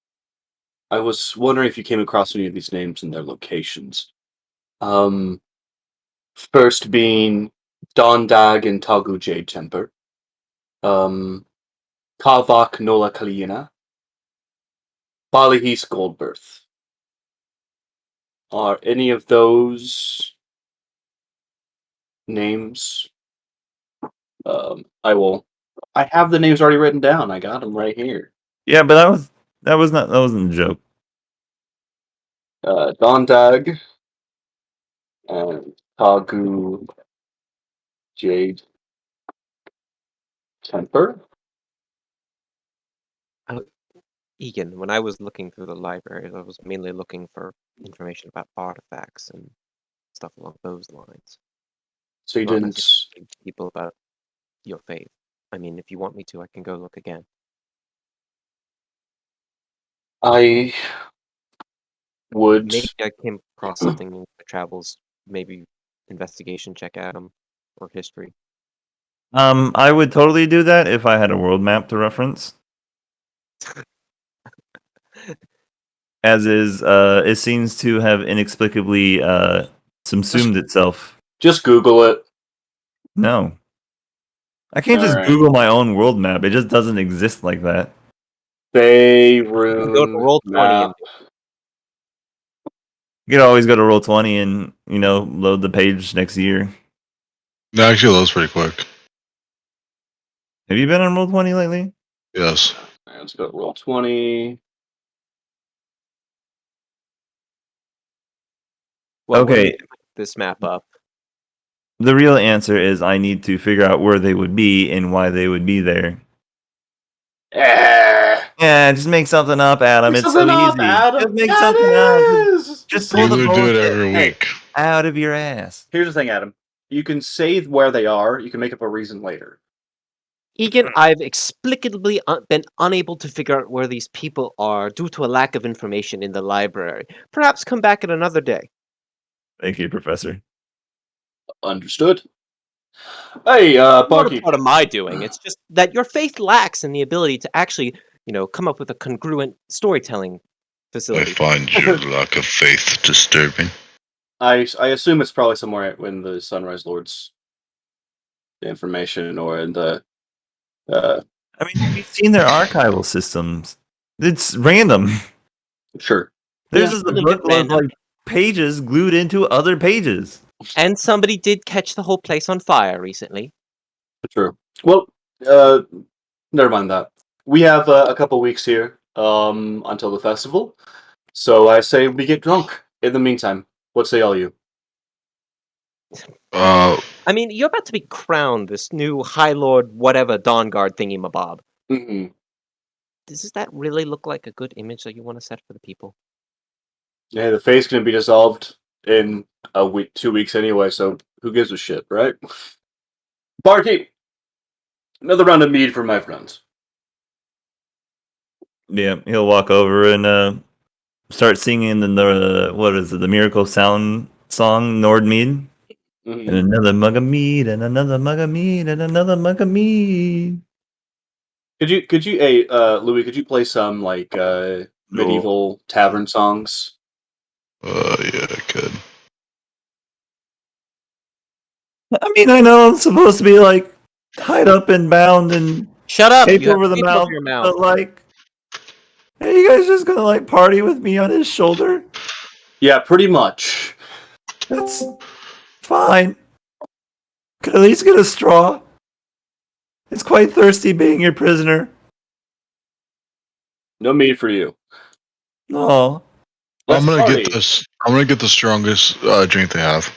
Speaker 1: I was wondering if you came across any of these names and their locations. First being Dondag and Tagu Jade Temper. Kavak Nola Kalina. Balihis Goldbirth. Are any of those names? I will. I have the names already written down. I got them right here.
Speaker 2: Yeah, but that wasn't a joke.
Speaker 1: Dondag and Tagu Jade Temper.
Speaker 4: Egan, when I was looking through the library, I was mainly looking for information about artifacts and stuff along those lines.
Speaker 1: So you
Speaker 4: Not
Speaker 1: didn't.
Speaker 4: necessarily people about your faith. I mean, if you want me to, I can go look again.
Speaker 1: I would.
Speaker 4: Maybe I came across something in my travels, maybe investigation check Adam or history.
Speaker 2: I would totally do that if I had a world map to reference. As is, it seems to have inexplicably subsumed itself.
Speaker 1: Just Google it.
Speaker 2: No. I can't just
Speaker 1: Alright.
Speaker 2: Google my own world map. It just doesn't exist like that.
Speaker 4: Go to
Speaker 1: Faerun
Speaker 4: Roll20 and
Speaker 1: map.
Speaker 2: You could always go to Roll20 and, load the page next year.
Speaker 3: It actually loads pretty quick.
Speaker 2: Have you been on Roll20 lately?
Speaker 3: Yes.
Speaker 1: Alright, let's go to Roll20.
Speaker 4: well, when
Speaker 2: Okay.
Speaker 4: you put this map up,
Speaker 2: The real answer is I need to figure out where they would be and why they would be there. Yeah, just make something up, Adam.
Speaker 1: Make
Speaker 2: It's so
Speaker 1: something up,
Speaker 2: easy.
Speaker 1: Adam.
Speaker 2: Just make
Speaker 1: Yeah,
Speaker 2: something
Speaker 1: it
Speaker 2: up.
Speaker 1: is.
Speaker 2: Just
Speaker 1: say
Speaker 2: pull
Speaker 3: You
Speaker 2: the
Speaker 3: would do it
Speaker 2: bullshit
Speaker 3: every
Speaker 1: Hey.
Speaker 3: week.
Speaker 2: out of your ass.
Speaker 1: Here's the thing, Adam. You can say where they are. You can make up a reason later.
Speaker 4: Egan, I've explicitly been unable to figure out where these people are due to a lack of information in the library. Perhaps come back at another day.
Speaker 2: Thank you, Professor.
Speaker 1: Understood. Hey,
Speaker 4: What
Speaker 1: Barkeep.
Speaker 4: part am I doing? It's just that your faith lacks in the ability to actually, come up with a congruent storytelling
Speaker 3: I
Speaker 4: facility.
Speaker 3: find your lack of faith disturbing.
Speaker 1: I assume it's probably somewhere in the Sunrise Lords information or in the.
Speaker 2: I mean, we've seen their archival systems. It's random.
Speaker 1: Sure.
Speaker 2: There's
Speaker 4: Yeah,
Speaker 2: just
Speaker 4: a
Speaker 2: a
Speaker 4: little bit
Speaker 2: booklet of
Speaker 4: random.
Speaker 2: pages glued into other pages.
Speaker 4: And somebody did catch the whole place on fire recently.
Speaker 1: True. Well, never mind that. We have a couple weeks here until the festival, so I say we get drunk. In the meantime, what say all you?
Speaker 4: I mean, you're about to be crowned this new High Lord whatever Dawn Guard thingy mabob.
Speaker 1: Mm-hmm.
Speaker 4: Does that really look like a good image that you want to set for the people?
Speaker 1: Yeah, the fate's gonna be dissolved in a week, 2 weeks anyway. So who gives a shit, right? Barkeep, another round of mead for my friends.
Speaker 2: Yeah, he'll walk over and start singing the Miracle Sound song, Nordmead.
Speaker 1: Mm-hmm.
Speaker 2: And another mug of mead, and another mug of mead, and another mug of mead.
Speaker 1: Could you, hey, Louis, could you play some like medieval tavern songs?
Speaker 3: Yeah, I could.
Speaker 2: I mean, I know I'm supposed to be like tied up and bound and
Speaker 4: Shut up!
Speaker 2: tape
Speaker 4: You have
Speaker 2: over the
Speaker 4: tape
Speaker 2: mouth,
Speaker 4: over your mouth.
Speaker 2: but like, are you guys just gonna like party with me on his shoulder?
Speaker 1: Yeah, pretty much.
Speaker 2: That's fine. Could at least get a straw. It's quite thirsty being your prisoner.
Speaker 1: No mead for you.
Speaker 2: Oh,
Speaker 1: Let's
Speaker 3: I'm gonna
Speaker 1: party.
Speaker 3: get this. I'm gonna get the strongest drink they have.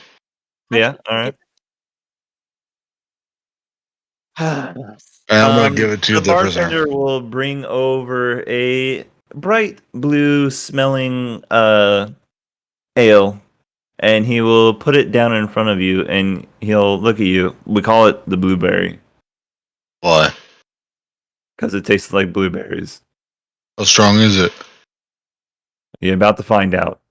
Speaker 2: yeah, all right.
Speaker 3: And I'm gonna give it to
Speaker 2: The
Speaker 3: the prisoner.
Speaker 2: bartender will bring over a bright blue smelling ale, and he will put it down in front of you, and he'll look at you. We call it the blueberry
Speaker 3: Why?
Speaker 2: because it tastes like blueberries.
Speaker 3: How strong is it?
Speaker 2: You're about to find out.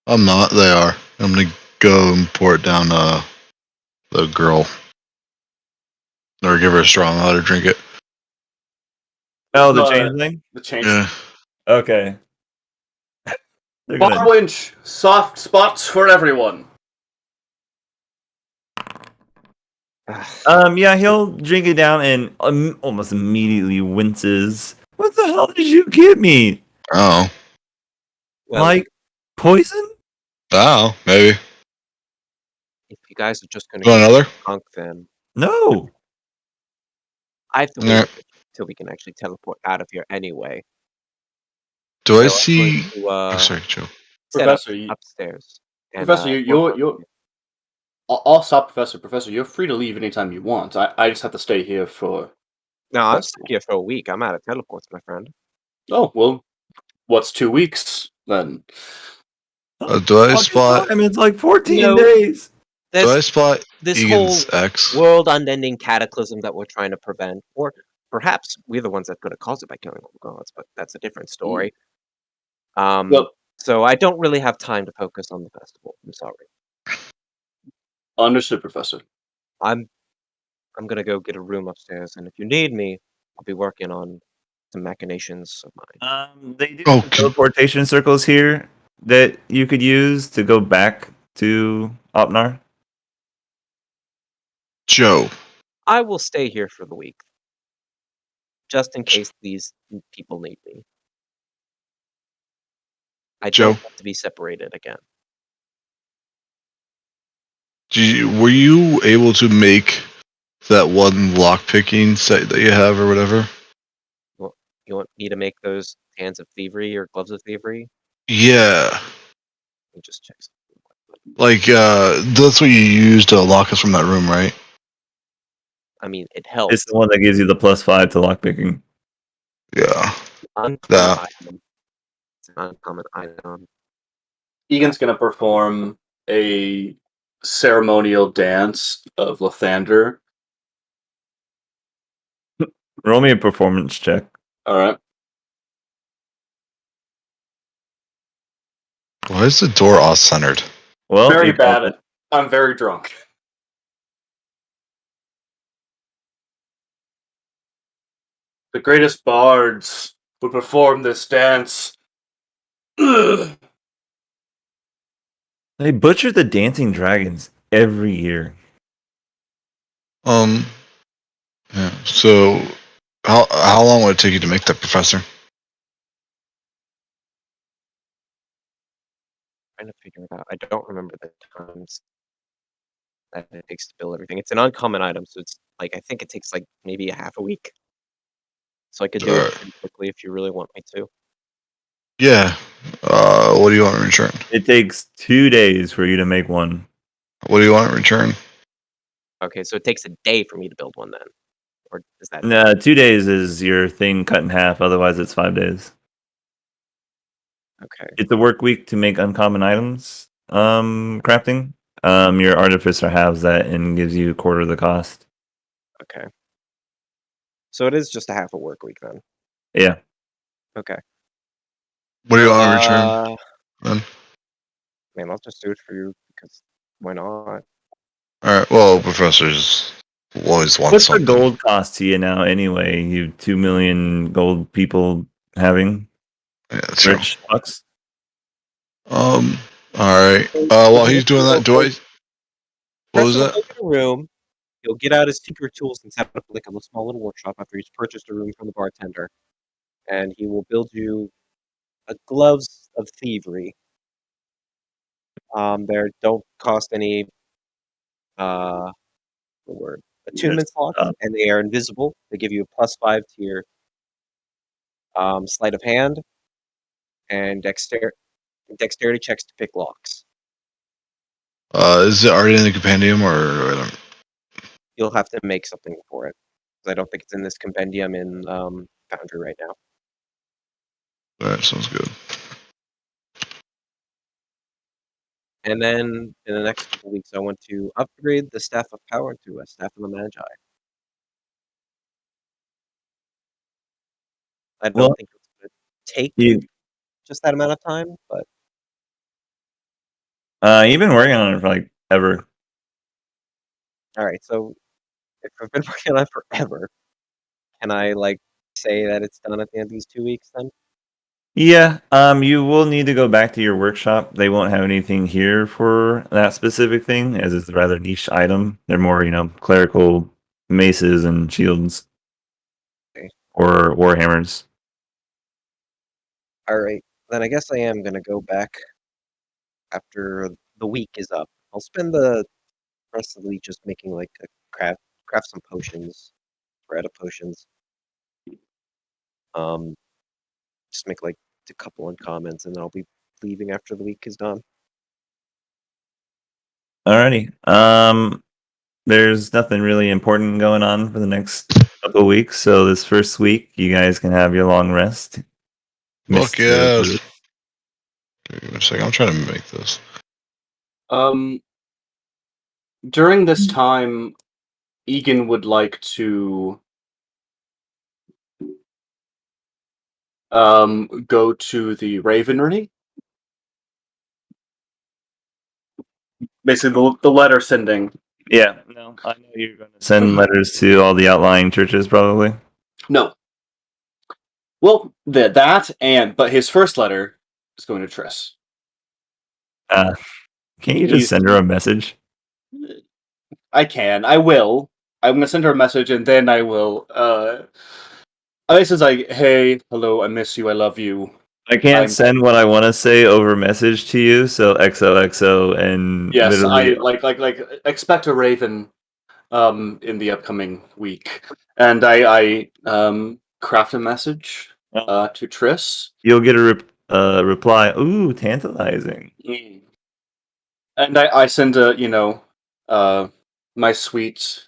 Speaker 3: I'm not. They are. I'm gonna go and pour it down the girl, or give her a straw and let her drink it.
Speaker 2: Oh, the change thing?
Speaker 1: The change.
Speaker 3: Yeah.
Speaker 2: Okay. They're gonna.
Speaker 1: Barwinch, soft spots for everyone.
Speaker 2: Yeah, he'll drink it down and almost immediately winces. What the hell did you give me?
Speaker 3: Oh.
Speaker 4: Well,
Speaker 2: Like poison?
Speaker 3: Oh, maybe.
Speaker 4: if you guys are just going
Speaker 3: Want
Speaker 4: to
Speaker 3: another?
Speaker 4: drunk, then
Speaker 2: No.
Speaker 4: I have to
Speaker 3: Yeah.
Speaker 4: wait until we can actually teleport out of here anyway.
Speaker 3: Do I
Speaker 4: So I'm going
Speaker 3: see?
Speaker 4: to
Speaker 3: Oh, sorry, Joe.
Speaker 4: set up
Speaker 1: Professor,
Speaker 4: upstairs. And,
Speaker 1: Professor,
Speaker 4: work on
Speaker 1: you're.
Speaker 4: it.
Speaker 1: I'll stop, Professor. Professor, you're free to leave anytime you want. I just have to stay here for.
Speaker 4: No, I'm
Speaker 1: festival.
Speaker 4: stuck here for a week. I'm out of teleports, my friend.
Speaker 1: Oh well, what's 2 weeks then?
Speaker 3: Do I
Speaker 2: Fucking
Speaker 3: spot?
Speaker 2: time, it's like 14
Speaker 4: No.
Speaker 2: days.
Speaker 3: Do I
Speaker 4: There's
Speaker 3: spot
Speaker 4: this
Speaker 3: Egan's
Speaker 4: whole
Speaker 3: ex?
Speaker 4: world-unending cataclysm that we're trying to prevent, or perhaps we're the ones that could have caused it by killing all the gods, but that's a different story.
Speaker 1: Well,
Speaker 4: So I don't really have time to focus on the festival. I'm sorry.
Speaker 1: understood, Professor.
Speaker 4: I'm gonna go get a room upstairs, and if you need me, I'll be working on some machinations of mine.
Speaker 2: They do
Speaker 3: Oh,
Speaker 2: have teleportation circles here that you could use to go back to Opnar.
Speaker 3: Joe.
Speaker 4: I will stay here for the week, just in case these people need me. I
Speaker 3: Joe.
Speaker 4: don't want to be separated again.
Speaker 3: Were you able to make that one lock picking set that you have or whatever?
Speaker 4: Well, you want me to make those hands of thievery or gloves of thievery?
Speaker 3: Yeah.
Speaker 4: Let me just check something.
Speaker 3: Like that's what you used to lock us from that room, right?
Speaker 4: I mean, it
Speaker 2: It's
Speaker 4: helps.
Speaker 2: the one that gives you the +5 to lockpicking.
Speaker 3: Yeah.
Speaker 4: Uncommon
Speaker 3: That.
Speaker 4: item. It's an uncommon item.
Speaker 1: Egan's gonna perform a ceremonial dance of Lathander.
Speaker 2: Roll me a performance check.
Speaker 1: All right.
Speaker 3: Why is the door off centered?
Speaker 2: Well,
Speaker 1: Very
Speaker 2: you failed
Speaker 1: bad.
Speaker 2: it.
Speaker 1: I'm very drunk. The greatest bards would perform this dance. Ugh.
Speaker 2: They butcher the dancing dragons every year.
Speaker 3: Yeah. So how long would it take you to make that, Professor?
Speaker 4: Trying to figure it out. I don't remember the times that it takes to build everything. It's an uncommon item, so it's like I think it takes like maybe a half a week. So I could do it pretty quickly if you really want me to.
Speaker 3: Yeah. What do you want in return?
Speaker 2: It takes 2 days for you to make one.
Speaker 3: What do you want in return?
Speaker 4: Okay, so it takes a day for me to build one then, or is that
Speaker 2: 2 days is your thing cut in half. Otherwise, it's 5 days.
Speaker 4: okay?
Speaker 2: It's a work week to make uncommon items. Crafting. Your artificer halves that and gives you a quarter of the cost.
Speaker 4: Okay. So it is just a half a work week then.
Speaker 2: Yeah.
Speaker 4: Okay.
Speaker 3: What do you want in
Speaker 4: Uh,
Speaker 3: return? Then?
Speaker 4: man, I'll just do it for you because why not?
Speaker 3: All right. Well, professors always want
Speaker 2: What's
Speaker 3: something.
Speaker 2: the gold cost to you now anyway? You 2 million gold people having
Speaker 3: Yeah, that's true.
Speaker 2: rich bucks.
Speaker 3: All right. While he's doing that, do I? What was
Speaker 4: Professor will
Speaker 3: that?
Speaker 4: go get a room. He'll get out his secret tools and set up like a small little workshop after he's purchased a room from the bartender, and he will build you a gloves of thievery. They don't cost any the word attunement slots, and they are invisible. They give you a +5 to your sleight of hand and dexterity checks to pick locks.
Speaker 3: Is it already in the compendium or? I don't...
Speaker 4: You'll have to make something for it. 'Cause I don't think it's in this compendium in Foundry right now.
Speaker 3: All right, sounds good.
Speaker 4: And then in the next couple weeks, I want to upgrade the Staff of Power to a Staff of the Magi. I don't
Speaker 2: Well,
Speaker 4: think it's going to take
Speaker 2: you
Speaker 4: just that amount of time, but
Speaker 2: you've been working on it for like ever.
Speaker 4: all right. So if I've been working on it forever, can I like say that it's done at the end of these 2 weeks then?
Speaker 2: Yeah, you will need to go back to your workshop. They won't have anything here for that specific thing, as it's a rather niche item. They're more, clerical maces and shields
Speaker 4: Okay.
Speaker 2: or warhammers.
Speaker 4: All right, then I guess I am gonna go back after the week is up. I'll spend the rest of the week just making like a craft some potions, bread of potions. Um, just make like a couple uncommons, and then I'll be leaving after the week is done.
Speaker 2: Alrighty. There's nothing really important going on for the next couple of weeks, so this first week you guys can have your long rest.
Speaker 3: Fuck
Speaker 2: Mr.
Speaker 3: yes.
Speaker 2: Lewis.
Speaker 3: Give me a second. I'm trying to make this.
Speaker 1: During this time, Egan would like to go to the Ravenry. Basically, the letter sending.
Speaker 2: Yeah, no, I know you're going to send letters to all the outlying churches, probably.
Speaker 1: No. Well, but his first letter is going to Triss.
Speaker 2: Can't you just send her a message?
Speaker 1: I can. I will. I'm gonna send her a message, and then I will. I says like, "Hey, hello, I miss you, I love you."
Speaker 2: I can't
Speaker 1: I'm-
Speaker 2: send what I want to say over message to you, so XOXO and
Speaker 1: Yes,
Speaker 2: literally.
Speaker 1: I expect a raven, in the upcoming week, and I craft a message, to Triss.
Speaker 2: You'll get a reply. Ooh, tantalizing.
Speaker 1: And I send my sweet.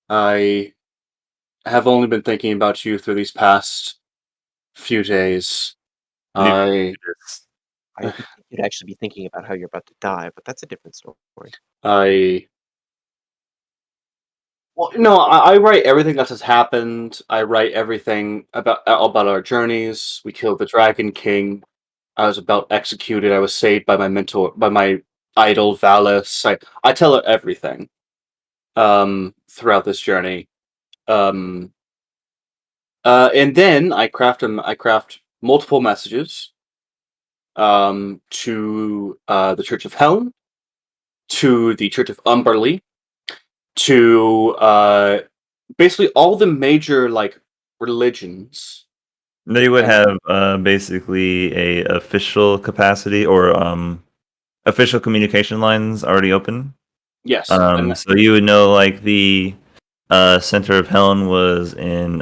Speaker 1: I have only been thinking about you through these past few days. I
Speaker 4: I think you'd actually be thinking about how you're about to die, but that's a different story.
Speaker 1: Well, no, I write everything that has happened. I write everything about our journeys. We killed the Dragon King. I was about executed. I was saved by my mentor, by my idol Valus. I tell her everything. Throughout this journey. And then I craft multiple messages. To the Church of Helm, to the Church of Umberley, to basically all the major religions.
Speaker 2: They would
Speaker 1: And-
Speaker 2: have basically a official capacity or official communication lines already open.
Speaker 1: Yes,
Speaker 2: So you would know like the center of Helen was in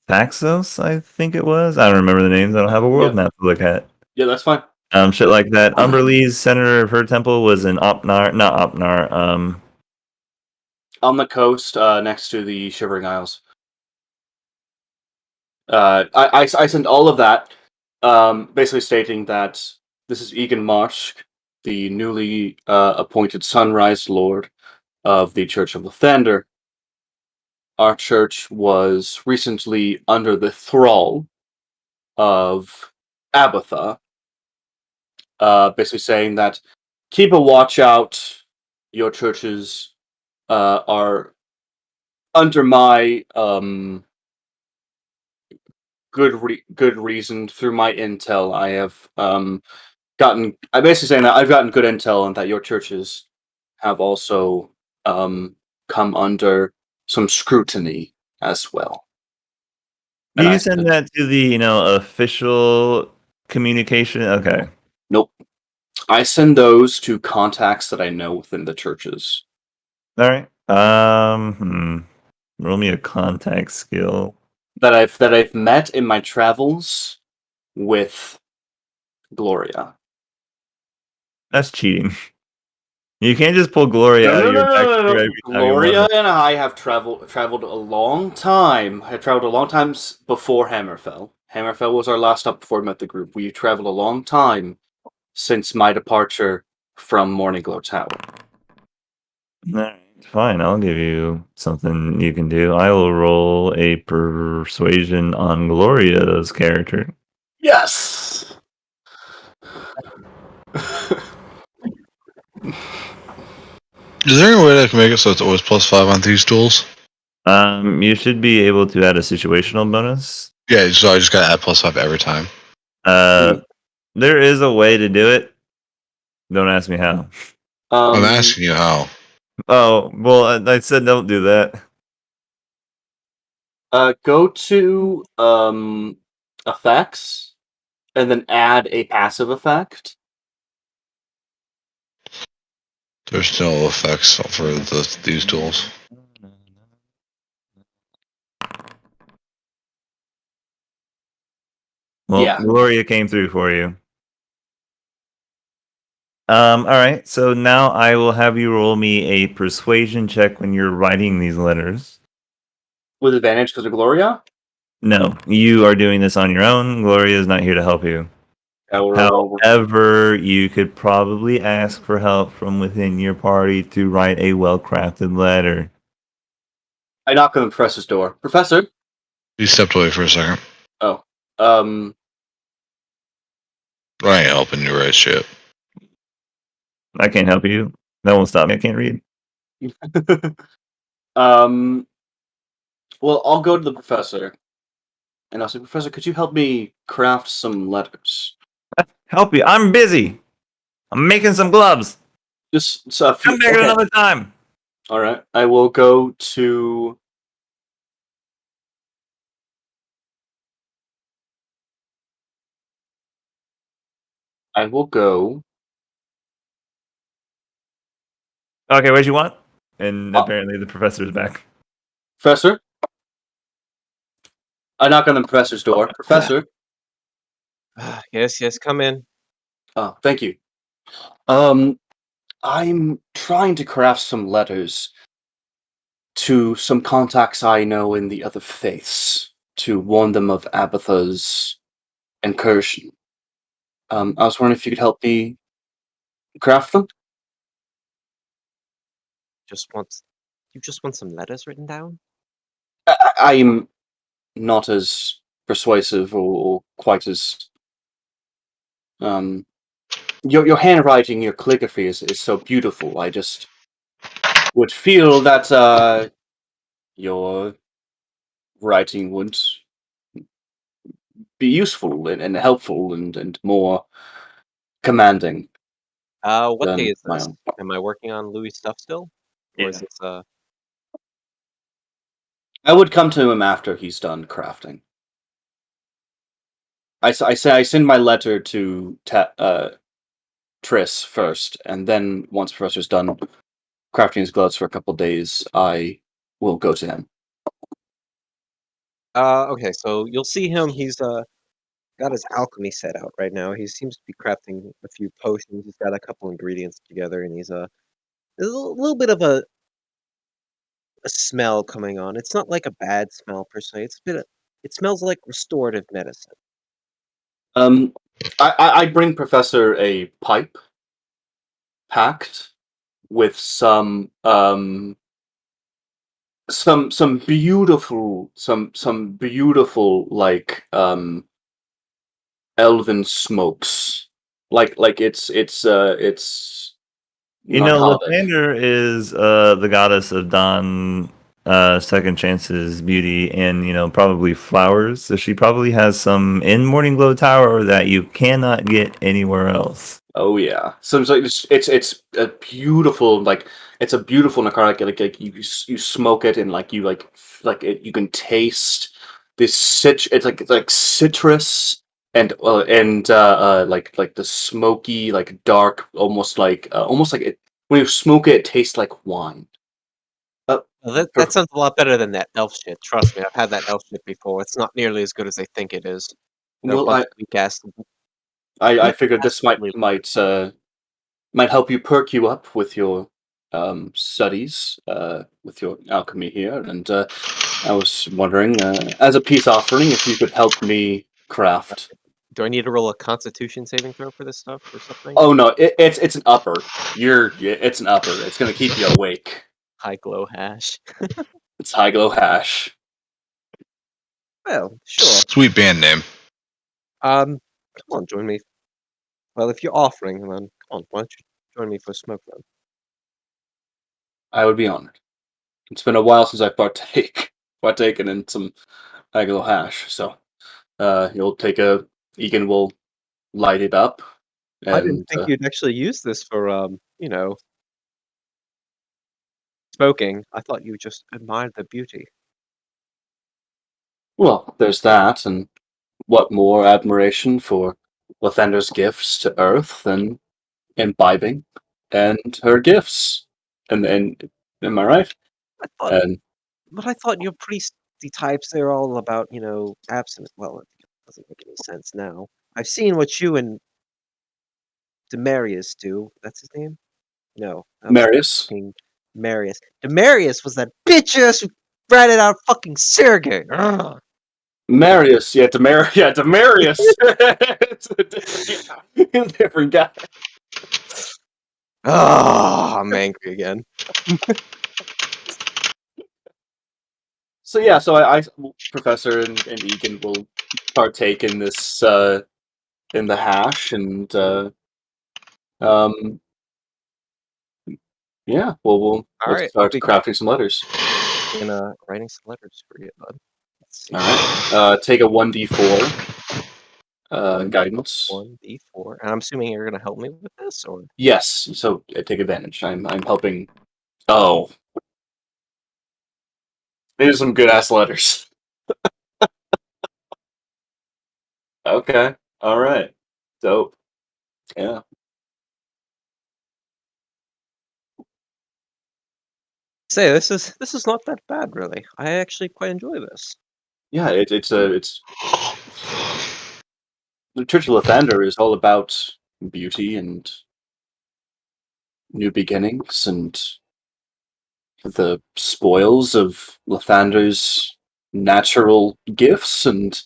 Speaker 2: Thaxos, I think it was. I don't remember the names. I don't have a world map to look at.
Speaker 1: yeah, that's fine.
Speaker 2: Shit like that. Umberley's center of her temple was in Opnar, not Opnar.
Speaker 1: On the coast, next to the Shivering Isles. I sent all of that, basically stating that this is Egan Marsh, the newly appointed Sunrise Lord of the Church of the Thunder. Our church was recently under the thrall of Abatha, basically saying that keep a watch out. Your churches are under my good reason through my intel. I have I'm basically saying that I've gotten good intel and that your churches have also come under some scrutiny as well.
Speaker 2: Do
Speaker 1: And I
Speaker 2: you send that to the official communication? Okay.
Speaker 1: Nope. I send those to contacts that I know within the churches.
Speaker 2: All right. Roll me a contact skill.
Speaker 1: That I've met in my travels with Gloria.
Speaker 2: That's cheating. You can't just pull Gloria out of your back every time you
Speaker 1: Gloria
Speaker 2: want
Speaker 1: and I have traveled a long time. I traveled a long time before Hammerfell. Hammerfell was our last stop before we met the group. We traveled a long time since my departure from Morningglow Tower.
Speaker 2: Alright, fine. I'll give you something you can do. I will roll a persuasion on Gloria's character.
Speaker 1: Yes.
Speaker 3: Is there any way that I can make it so it's always +5 on these tools?
Speaker 2: You should be able to add a situational bonus.
Speaker 3: Yeah, so I just got to add +5 every time.
Speaker 2: There is a way to do it. Don't ask me how.
Speaker 3: I'm asking you how.
Speaker 2: Oh, well, I said don't do that.
Speaker 1: Go to effects, and then add a passive effect.
Speaker 3: There's no effects for these tools.
Speaker 2: Well,
Speaker 1: Yeah.
Speaker 2: Gloria came through for you. All right, so now I will have you roll me a persuasion check when you're writing these letters.
Speaker 1: With advantage because of Gloria?
Speaker 2: No, you are doing this on your own. Gloria is not here to help you.
Speaker 1: Or
Speaker 2: However, you could probably ask for help from within your party to write a well-crafted letter.
Speaker 1: I knock on the professor's door. Professor?
Speaker 3: He stepped away for a second.
Speaker 1: Oh.
Speaker 3: I ain't helping you write shit.
Speaker 2: I can't help you. That won't stop me. I can't read.
Speaker 1: Well, I'll go to the professor. And I'll say, Professor, could you help me craft some letters?
Speaker 2: Help you. I'm busy. I'm making some gloves.
Speaker 1: Just a few.
Speaker 2: Come back
Speaker 1: Okay.
Speaker 2: another time.
Speaker 1: All right. I will go to. I will go.
Speaker 2: Okay, what do you want? And
Speaker 1: Oh.
Speaker 2: apparently the professor is back.
Speaker 1: Professor? I knock on the professor's door. Professor?
Speaker 4: Yes, come in.
Speaker 1: Oh, thank you. I'm trying to craft some letters to some contacts I know in the other faiths to warn them of Abatha's incursion. I was wondering if you could help me craft them.
Speaker 4: You just want some letters written down?
Speaker 1: I'm not as persuasive or quite as your handwriting, your calligraphy is so beautiful. I just would feel that your writing would be useful and helpful and more commanding
Speaker 4: What day
Speaker 1: than
Speaker 4: is
Speaker 1: my
Speaker 4: this?
Speaker 1: own.
Speaker 4: Am I working on Louis' stuff still? Or is
Speaker 2: Yeah.
Speaker 4: this
Speaker 1: I would come to him after he's done crafting. I say I send my letter to Triss first, and then once Professor's done crafting his gloves for a couple days, I will go to him.
Speaker 4: okay, so you'll see him, he's got his alchemy set out right now. He seems to be crafting a few potions. He's got a couple ingredients together, and there's a little bit of a smell coming on. It's not like a bad smell per se. It smells like restorative medicine.
Speaker 1: Um, I bring Professor a pipe packed with some beautiful like elven smokes. Like it's
Speaker 2: You know,
Speaker 1: narcotic.
Speaker 2: Lathander is the goddess of dawn, second chances, beauty, and probably flowers. So she probably has some in Morning Glow Tower that you cannot get anywhere else.
Speaker 1: Oh yeah. So it's like it's a beautiful it's a beautiful narcotic like you smoke it and like it you can taste this it's like citrus and like the smoky like dark almost like it when you smoke it tastes like wine. Uh,
Speaker 4: Well, that
Speaker 1: per-
Speaker 4: sounds a lot better than that elf shit. Trust me, I've had that elf shit before. It's not nearly as good as they think it is. They're a
Speaker 1: well
Speaker 4: bunch of
Speaker 1: I
Speaker 4: weak
Speaker 1: figured
Speaker 4: ass
Speaker 1: this
Speaker 4: bullies.
Speaker 1: might help you perk you up with your studies with your alchemy here, and I was wondering, as a peace offering, if you could help me craft.
Speaker 4: Do I need to roll a Constitution saving throw for this stuff or something?
Speaker 1: Oh no, it's an upper. It's an upper. It's gonna keep you awake.
Speaker 4: High glow hash.
Speaker 1: It's high glow hash.
Speaker 4: Well, sure.
Speaker 3: Sweet band name.
Speaker 4: Come on, join me. Well, if you're offering, then come on, why don't you join me for a smoke then?
Speaker 1: I would be honored. It's been a while since I've partaken in some high glow hash, so You'll take a. Egan will light it up,
Speaker 4: I didn't
Speaker 1: and
Speaker 4: think you'd actually use this for, smoking. I thought you just admired the beauty.
Speaker 1: well, there's that, and what more admiration for Lathander's gifts to Earth than imbibing and her gifts? And am I right?
Speaker 4: I thought
Speaker 1: And
Speaker 4: but I thought your priesty types, they're all about, abstinence. Well, it doesn't make any sense now. I've seen what you and Demarius do. That's his name? No, that was
Speaker 1: Marius,
Speaker 4: fucking Marius. Demarius was that bitch ass who ratted out fucking Sergey. Ugh.
Speaker 1: Marius, yeah, Demarius. It's a different guy.
Speaker 4: Ah, I'm angry again.
Speaker 1: So yeah, so Professor and Egan will partake in this in the hash, and um, yeah, we'll
Speaker 4: Alright, I'll
Speaker 1: start
Speaker 4: be
Speaker 1: crafting some letters.
Speaker 4: in, writing some letters for you, bud. Let's see.
Speaker 1: All right, take a 1d4 guidance.
Speaker 4: 1d4. And I'm assuming you're gonna help me with this, or
Speaker 1: Yes, so take advantage. I'm helping. Oh, these are some good ass letters. Okay, all right, dope. Yeah,
Speaker 4: say this is not that bad, really. I actually quite enjoy this.
Speaker 1: yeah. It's the Church of Lathander is all about beauty and new beginnings and the spoils of Lathander's natural gifts. And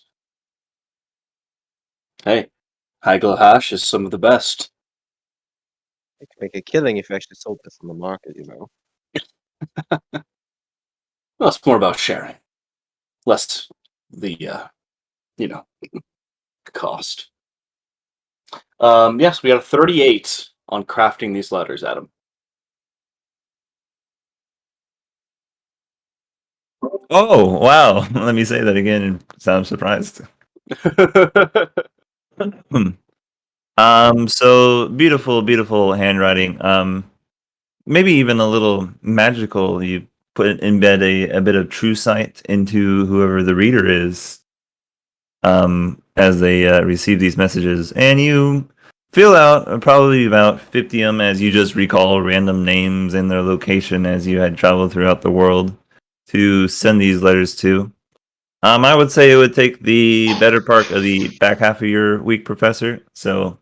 Speaker 1: hey, Hash is some of the best.
Speaker 4: You could make a killing if you actually sold this on the market.
Speaker 1: Well, it's more about sharing, less the you know cost. Yes, we got a 38 on crafting these letters, Adam.
Speaker 2: Oh, wow. Let me say that again and sound surprised. Hmm. So beautiful, beautiful handwriting. Maybe even a little magical. You embed a bit of true sight into whoever the reader is, as they receive these messages, and you fill out probably about 50 of them as you just recall random names and their location as you had traveled throughout the world to send these letters to. I would say it would take the better part of the back half of your week, Professor. So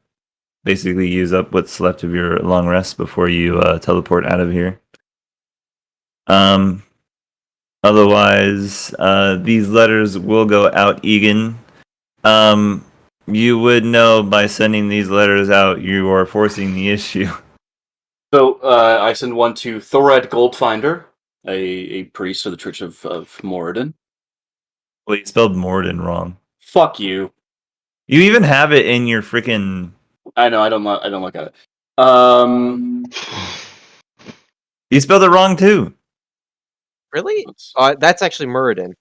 Speaker 2: basically, use up what's left of your long rest before you teleport out of here. Um, Otherwise, these letters will go out, Egan. Um, you would know by sending these letters out, you are forcing the issue.
Speaker 1: So I send one to Thored Goldfinder, a priest of the Church of Moradin.
Speaker 2: Well, you spelled Morden wrong.
Speaker 1: Fuck you.
Speaker 2: You even have it in your freaking.
Speaker 1: I know. I don't look at it.
Speaker 2: You spelled it wrong too.
Speaker 4: Really?
Speaker 1: Let's-
Speaker 4: That's actually Muradin.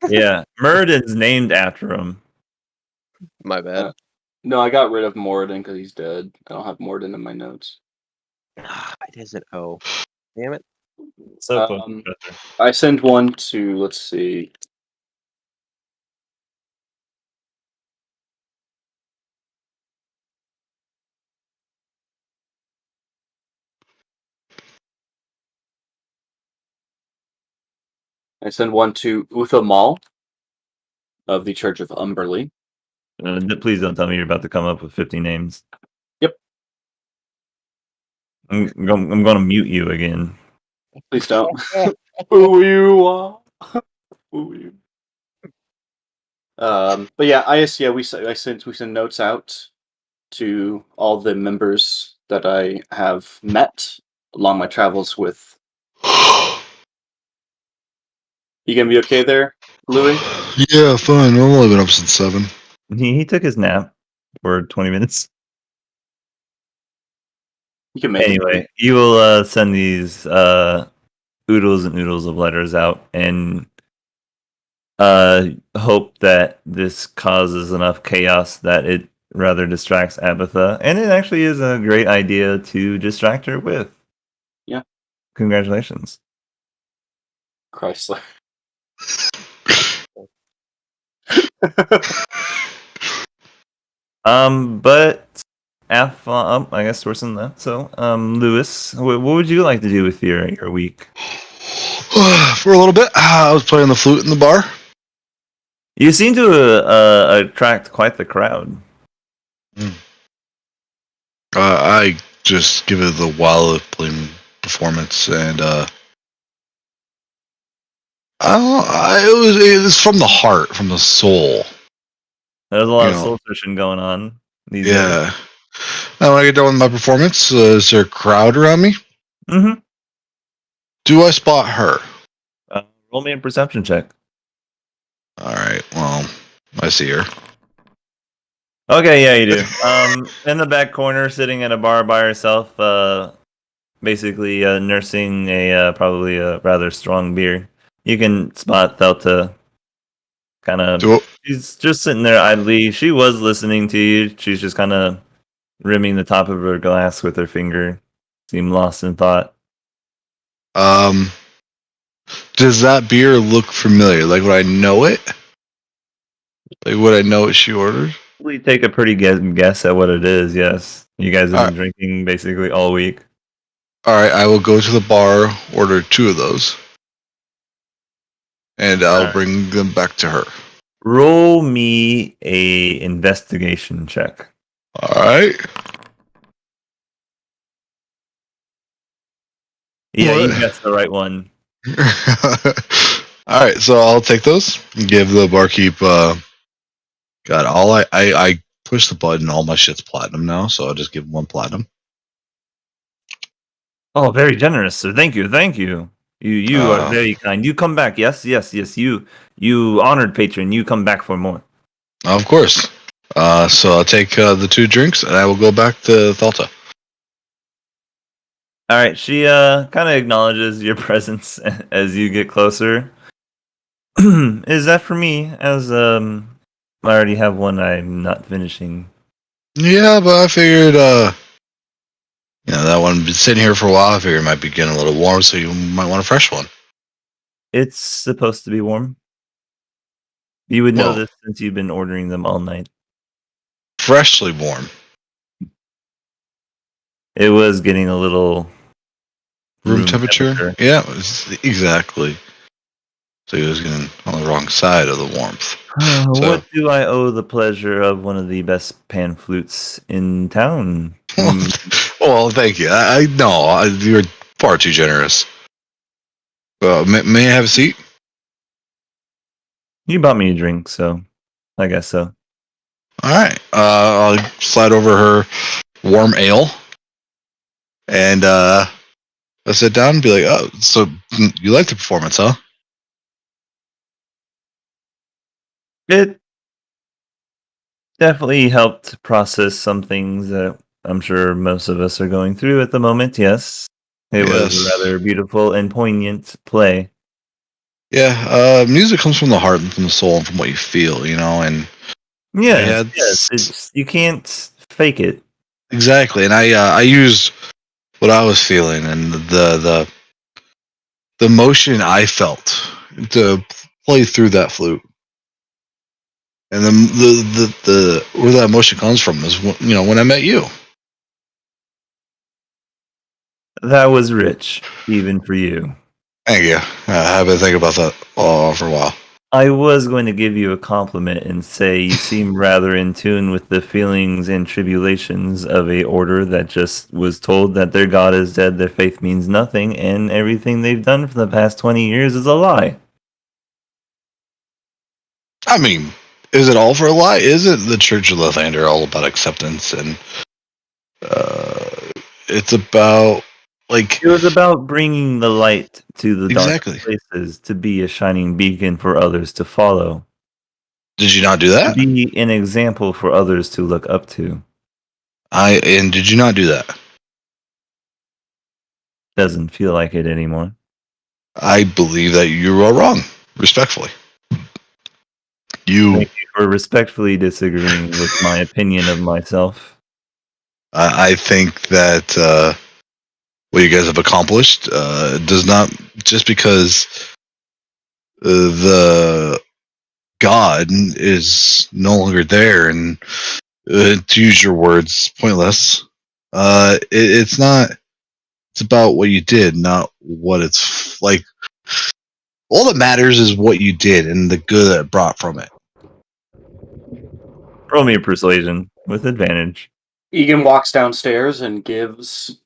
Speaker 2: Yeah, Murden's named after him.
Speaker 4: My bad.
Speaker 1: No, I got rid of Moradin because he's dead. I don't have Moradin in my notes.
Speaker 4: It is an O. Damn it.
Speaker 2: So close,
Speaker 1: Um,
Speaker 2: Professor.
Speaker 1: I send one to, let's see. I send one to Utha Mal of the Church of Umberley.
Speaker 2: Please don't tell me you're about to come up with 50 names.
Speaker 1: Yep.
Speaker 2: I'm going to mute you again.
Speaker 1: Please don't. Who you are. Who you. But yeah, I send notes out to all the members that I have met along my travels with. You gonna be okay there, Louis?
Speaker 3: Yeah, fine. I've only been up since 7.
Speaker 2: He took his nap for 20 minutes.
Speaker 1: You can make it.
Speaker 2: Anyway, you will send these oodles and oodles of letters out, and hope that this causes enough chaos that it rather distracts Abatha, and it actually is a great idea to distract her with.
Speaker 1: Yeah.
Speaker 2: Congratulations.
Speaker 1: Chrysler.
Speaker 2: But I guess Thorson left. So, Lewis, what would you like to do with your week?
Speaker 3: For a little bit, I was playing the flute in the bar.
Speaker 2: You seem to attract quite the crowd.
Speaker 3: I just give it the wild playing performance, and I don't know, it was from the heart, from the soul.
Speaker 2: There's a lot
Speaker 3: You
Speaker 2: of
Speaker 3: know,
Speaker 2: soul searching going on these days.
Speaker 3: yeah. Now when I get done with my performance, is there a crowd around me?
Speaker 2: Mm-hmm.
Speaker 3: Do I spot her?
Speaker 2: Roll me a perception check.
Speaker 3: All right. Well, I see her.
Speaker 2: Okay, yeah, you do. In the back corner, sitting at a bar by herself, basically nursing a probably a rather strong beer. You can spot Thelta kind of.
Speaker 3: Do
Speaker 2: She's just sitting there idly. She was listening to you. She's just kind of rimming the top of her glass with her finger. Seemed lost in thought.
Speaker 3: Does that beer look familiar? Like, would I know it? Like, would I know what she ordered?
Speaker 2: We take a pretty guess at what it is. Yes, you guys have been drinking basically all week.
Speaker 3: All right. I will go to the bar, order 2 of those, and I'll bring them back to her.
Speaker 2: Roll me a investigation check.
Speaker 3: All right.
Speaker 2: Yeah,
Speaker 3: What?
Speaker 2: you guessed the right one.
Speaker 3: All right, so I'll take those. Give the barkeep. God, I push the button. All my shit's platinum now, so I'll just give him 1 platinum.
Speaker 2: Oh, very generous, sir. Thank you, thank you. You are very kind. You come back. Yes. You honored patron. You come back for more.
Speaker 3: Of course. So I'll take the 2 drinks, and I will go back to Thalta.
Speaker 2: All right. She kind of acknowledges your presence as you get closer. Is that for me? As I already have one I'm not finishing.
Speaker 3: Yeah, but I figured, that one been sitting here for a while. I figured it might be getting a little warm, so you might want a fresh one.
Speaker 2: It's supposed to be warm. You would know
Speaker 3: Well,
Speaker 2: this since you've been ordering them all night.
Speaker 3: freshly warm.
Speaker 2: It was getting a little
Speaker 3: Room temperature? Yeah, exactly. So he was getting on the wrong side of the warmth.
Speaker 2: What do I owe the pleasure of one of the best pan flutes in town?
Speaker 3: Well, thank you. I no, you're far too generous. May I have a seat?
Speaker 2: You bought me a drink, so I guess so.
Speaker 3: All right. I'll slide over her warm ale, and I'll sit down and be like, "Oh, so you like the performance, huh?"
Speaker 2: It definitely helped process some things that I'm sure most of us are going through at the moment. Yes, it was a rather beautiful and poignant play.
Speaker 3: Yeah, music comes from the heart and from the soul and from what you feel, and
Speaker 2: yes, you can't fake it.
Speaker 3: Exactly, and I used what I was feeling and the emotion I felt to play through that flute, and then the where that emotion comes from is when I met you.
Speaker 2: That was rich, even for you.
Speaker 3: Thank you. I've been thinking about that for a while.
Speaker 2: I was going to give you a compliment and say you seem rather in tune with the feelings and tribulations of a order that just was told that their god is dead, their faith means nothing, and everything they've done for the past 20 years is a lie.
Speaker 3: I mean, is it all for a lie? Isn't the Church of Lathander all about acceptance and it's about
Speaker 2: it was about bringing the light to the dark
Speaker 3: exactly
Speaker 2: places to be a shining beacon for others to follow.
Speaker 3: Did you not do that?
Speaker 2: To be an example for others to look up to.
Speaker 3: And did you not do that?
Speaker 2: Doesn't feel like it anymore.
Speaker 3: I believe that you are wrong, respectfully. You,
Speaker 2: Thank you for respectfully disagreeing with my opinion of myself.
Speaker 3: I think that what you guys have accomplished does not just because the God is no longer there, and to use your words, pointless. It's not. It's about what you did, not what it's like. All that matters is what you did and the good that it brought from it.
Speaker 2: Roll me a persuasion with advantage.
Speaker 1: Egan walks downstairs and gives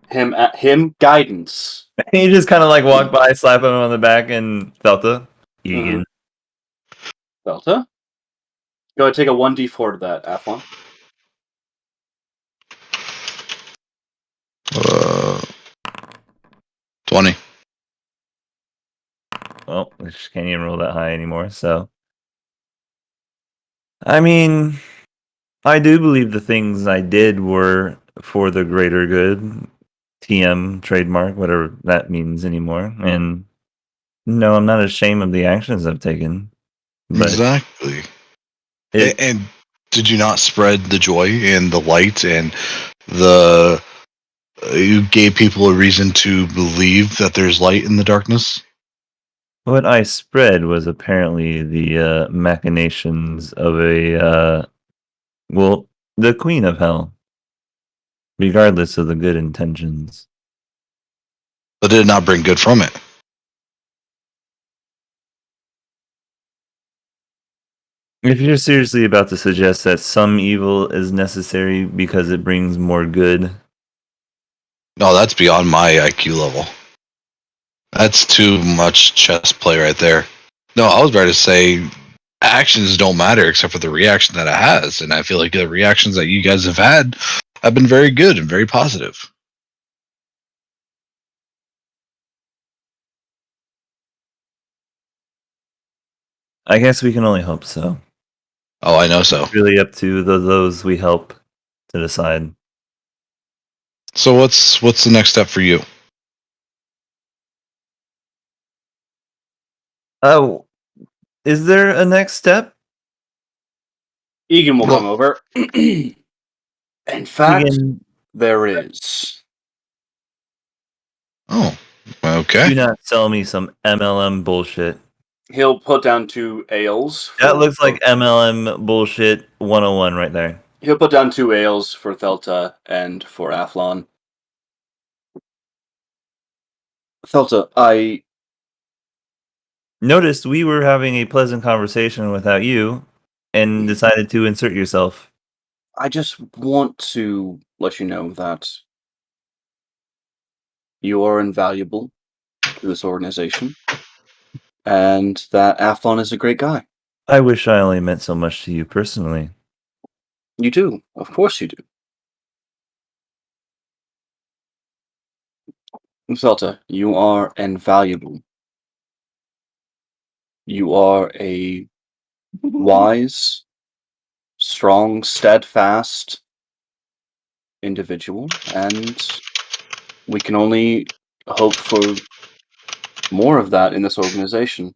Speaker 1: him guidance.
Speaker 2: You just kind of like walk by, slap him on the back, and Felta, Egan.
Speaker 1: Delta, go ahead, take a 1d4 to that, Athlon.
Speaker 3: 20.
Speaker 2: Well, I just can't even roll that high anymore. So, I mean, I do believe the things I did were for the greater good. TM trademark, whatever that means anymore. And no, I'm not ashamed of the actions I've taken. But
Speaker 3: Exactly.
Speaker 2: it,
Speaker 3: And did you not spread the joy and the light and the you gave people a reason to believe that there's light in the darkness?
Speaker 2: what I spread was apparently the machinations of the Queen of Hell, regardless of the good intentions.
Speaker 3: But did it not bring good from it?
Speaker 2: If you're seriously about to suggest that some evil is necessary because it brings more good,
Speaker 3: No, that's beyond my IQ level. That's too much chess play right there. No, I was about to say actions don't matter except for the reaction that it has, and I feel like the reactions that you guys have had have been very good and very positive.
Speaker 2: I guess we can only hope so.
Speaker 3: Oh, I know so.
Speaker 2: It's really up to those we help to decide.
Speaker 3: So what's the next step for you?
Speaker 2: Oh, is there a next step?
Speaker 1: Egan will
Speaker 3: Well-
Speaker 1: come over. In fact,
Speaker 2: Egan,
Speaker 1: there is.
Speaker 3: Oh, okay.
Speaker 2: do not sell me some MLM bullshit.
Speaker 1: He'll put down 2 ales.
Speaker 2: That looks like MLM bullshit 101 right there.
Speaker 1: He'll put down 2 ales for Thelta and for Athlon. Thelta, I
Speaker 2: Noticed we were having a pleasant conversation without you and decided to insert yourself.
Speaker 1: just want to let you know that you are invaluable to this organization, and that Athlon is a great guy.
Speaker 2: I wish I only meant so much to you personally.
Speaker 1: You do. Of course you do. Thelta, you are invaluable. You are a wise, strong, steadfast individual, and we can only hope for more of that in this organization.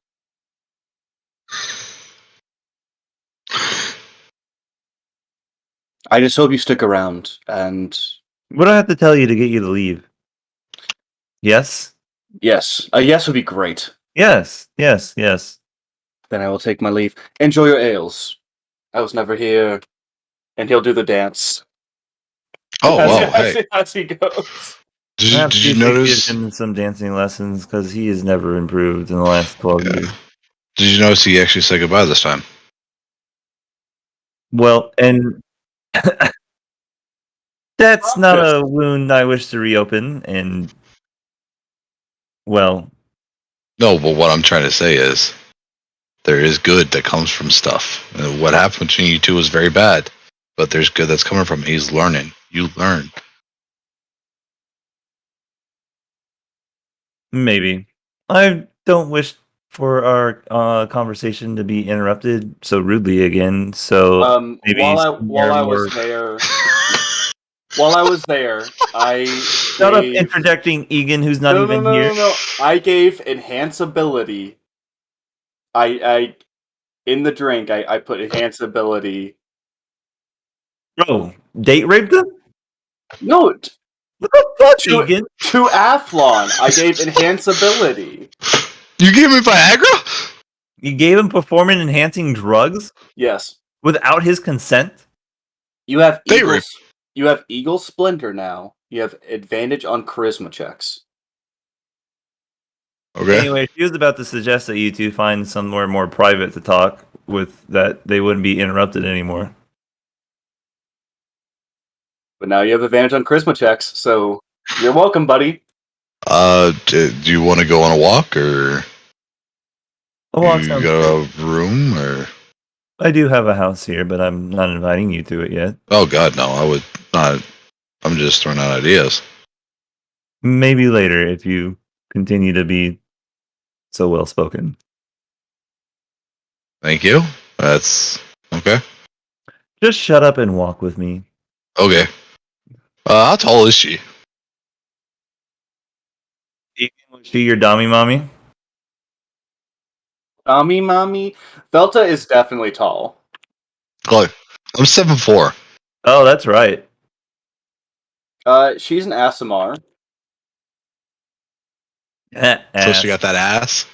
Speaker 1: I just hope you stick around, and
Speaker 2: What do I have to tell you to get you to leave? Yes?
Speaker 1: yes, a yes would be great.
Speaker 2: Yes, yes, yes.
Speaker 1: Then I will take my leave. Enjoy your ales. I was never here. And he'll do the dance.
Speaker 3: Oh,
Speaker 1: as,
Speaker 3: wow.
Speaker 1: as,
Speaker 3: Hey,
Speaker 1: as he goes.
Speaker 3: did you notice?
Speaker 2: Give him some dancing lessons because he has never improved in the last 12
Speaker 3: Yeah.
Speaker 2: years.
Speaker 3: Did you notice he actually said goodbye this time?
Speaker 2: Well, and that's not
Speaker 1: Yes.
Speaker 2: a wound I wish to reopen. And, well,
Speaker 3: No, but what I'm trying to say is there is good that comes from stuff. What happened between you two was very bad, but there's good that's coming from it. He's learning. You learn.
Speaker 2: maybe. I don't wish for our conversation to be interrupted so rudely again. So maybe
Speaker 1: While
Speaker 2: somewhere
Speaker 1: I
Speaker 2: more.
Speaker 1: was there, I
Speaker 2: Shut up,
Speaker 1: gave
Speaker 2: interjecting Egan, who's not even here.
Speaker 1: no. I gave enhance ability I in the drink I put enhance ability.
Speaker 2: Bro, date raped him?
Speaker 1: No,
Speaker 2: What the fuck,
Speaker 1: to
Speaker 2: Egan?
Speaker 1: to Athlon, I gave enhance ability.
Speaker 3: You gave me Viagra?
Speaker 2: You gave him performance enhancing drugs
Speaker 1: Yes,
Speaker 2: without his consent?
Speaker 1: you have
Speaker 3: Date rape.
Speaker 1: Eagles. You have Eagle Splendor now. You have advantage on charisma checks.
Speaker 3: Okay.
Speaker 2: Anyway, she was about to suggest that you two find somewhere more private to talk with that they wouldn't be interrupted anymore.
Speaker 1: But now you have advantage on charisma checks, so you're welcome, buddy.
Speaker 3: Do you want to go on a walk, or
Speaker 2: A walk
Speaker 3: you
Speaker 2: sounds
Speaker 3: got
Speaker 2: great.
Speaker 3: a room, or?
Speaker 2: I do have a house here, but I'm not inviting you to it yet.
Speaker 3: Oh God, no! I would not. I'm just throwing out ideas.
Speaker 2: Maybe later if you continue to be so well spoken.
Speaker 3: Thank you. That's okay.
Speaker 2: Just shut up and walk with me.
Speaker 3: Okay. How tall is she?
Speaker 2: Was she your dummy mommy?
Speaker 1: Mommy. Velta is definitely tall.
Speaker 3: Look, I'm 7'4".
Speaker 2: Oh, that's right.
Speaker 1: She's an Asimar.
Speaker 3: So she got that ass.